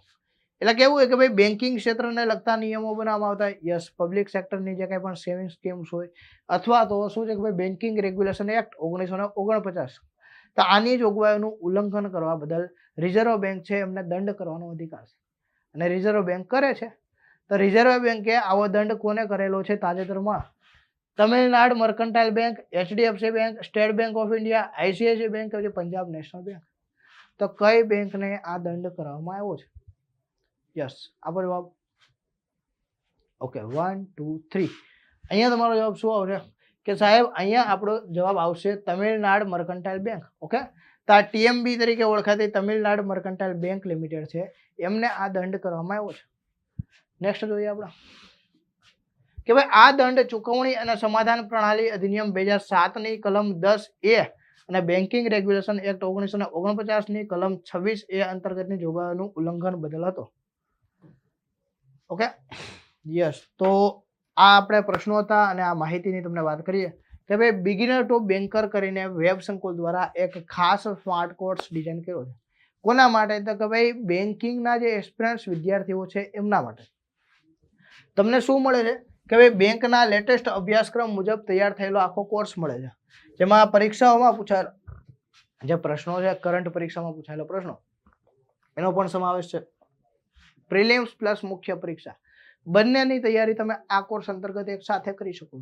એટલે કેવું હોય કે ભાઈ બેન્કિંગ ક્ષેત્રને લગતા નિયમો બનાવવામાં આવતા. યસ, પબ્લિક સેક્ટરની જે કંઈ પણ સેવિંગ સ્કીમ્સ હોય અથવા તો શું છે કે ભાઈ બેન્કિંગ રેગ્યુલેશન એક્ટ 1949, તો આની જોગવાઈઓનું ઉલ્લંઘન કરવા બદલ રિઝર્વ બેંક છે એમને દંડ કરવાનો અધિકાર છે અને રિઝર્વ બેંક કરે છે. તો રિઝર્વ બેંકે આવો દંડ કોને કરેલો છે તાજેતરમાં? Tamil Nadu mercantile bank, HDFC bank, state bank of India, ICICI bank કે પંજાબ નેશનલ બેંક. તો કઈ બેંકને આ દંડ કરવામાં આવ્યો છે? યસ, આપણો જવાબ ઓકે 1 2 3. અહીંયા તમારો જવાબ શું આવશે કે સાહેબ અહીંયા આપણો જવાબ આવશે તમિલનાડુ મર્કન્ટાઇલ બેંક. ઓકે, તો આ ટીએમબી તરીકે ઓળખાતી તમિલનાડુ મર્કન્ટાઇલ બેંક લિમિટેડ છે એમને આ દંડ કરવામાં આવ્યો છે. નેક્સ્ટ જોઈએ આપણે કે ભાઈ આ દંડ ચૂકવણી અને સમાધાન પ્રણાલી અધિનિયમ 2007ની કલમ 10A અને બેન્કિંગ રેગ્યુલેશન એક્ટ 1949ની કલમ 26A અંતર્ગતની જોગવાઈઓનું ઉલ્લંઘન બદલ હતો. ઓકે, યસ, તો આ આપણે પ્રશ્નો હતા અને આ માહિતીની તમને વાત કરીએ કે ભાઈ બિગિનર ટુ બેન્કર કરીને વેબ સંકુલ દ્વારા એક ખાસ સ્માર્ટ કોર્સ ડિઝાઇન કર્યો છે. કોના માટે? તો કે ભાઈ બેન્કિંગના જે એસ્પિરન્ટ્સ વિદ્યાર્થીઓ છે એમના માટે. તમને શું મળે છે કે ભાઈ બેંકના લેટેસ્ટ અભ્યાસક્રમ મુજબ તૈયાર થયેલો આખો કોર્સ મળે છે, જેમાં પરીક્ષાઓમાં પૂછાયેલા જે પ્રશ્નો છે, કરંટ પરીક્ષામાં પૂછાયેલા પ્રશ્નો એનો પણ સમાવેશ છે. પ્રિલિમ્સ પ્લસ મુખ્ય પરીક્ષા બંનેની તૈયારી તમે આ કોર્સ અંતર્ગત એક સાથે કરી શકો.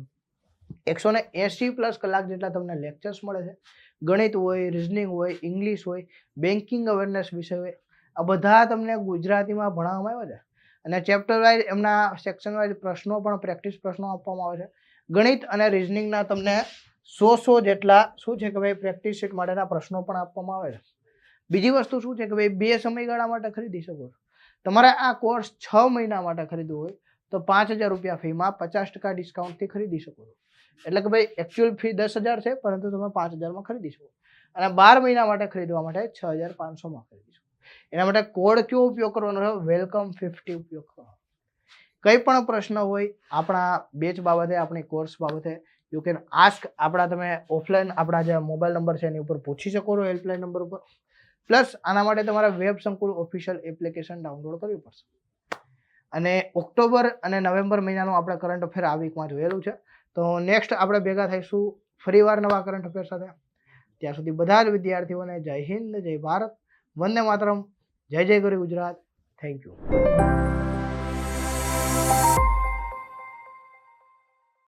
180+ કલાક જેટલા તમને લેક્ચર્સ મળે છે. ગણિત હોય, રિઝનિંગ હોય, ઇંગ્લિશ હોય, બેન્કિંગ અવેરનેસ વિષય હોય, આ બધા તમને ગુજરાતીમાં ભણાવવામાં આવે છે અને ચેપ્ટર વાઇઝ એમના સેક્શન વાઇઝ પ્રશ્નો પણ પ્રેક્ટિસ પ્રશ્નો આપવામાં આવે છે. ગણિત અને રિઝનિંગના તમને 100 જેટલા શું છે કે ભાઈ પ્રેક્ટિસ શીટ માટેના પ્રશ્નો પણ આપવામાં આવે છે. બીજી વસ્તુ શું છે કે ભાઈ 2 સમયગાળા માટે ખરીદી શકો છો. તમારે આ કોર્સ 6 મહિના માટે ખરીદવો હોય તો 5,000 રૂપિયા ફીમાં 50% ડિસ્કાઉન્ટથી ખરીદી શકો છો. એટલે કે ભાઈ એકચ્યુઅલ ફી 10,000 છે, પરંતુ તમે 5,000માં ખરીદી શકો. અને 12 મહિના માટે ખરીદવા માટે 6,500માં ખરીદી શકો. એના માટે કોડ કયો ઉપયોગ કરવાનો છે? વેલકમ 50 ઉપયોગ કરવાનો. કંઈ પણ પ્રશ્ન હોય આપણા બેચ બાબતે, આપણી કોર્સ બાબતે, યુ કેન આસ્ક. આપણા તમે ઓફલાઈન આપણા જે મોબાઈલ નંબર છે એની ઉપર પૂછી શકો છો, હેલ્પલાઇન નંબર ઉપર. પ્લસ આના માટે તમારે વેબ સંકુલ ઓફિશિયલ એપ્લિકેશન ડાઉનલોડ કરવી પડશે. અને ઓક્ટોબર અને નવેમ્બર મહિનાનું આપણે કરંટ અફેર આ વીકમાં જોયેલું છે. તો નેક્સ્ટ આપણે ભેગા થઈશું ફરીવાર નવા કરંટ અફેર સાથે. ત્યાં સુધી બધા જ વિદ્યાર્થીઓને જય હિન્દ, જય ભારત, વંદે માતરમ, જય જય ગરી ગુજરાત. Thank you.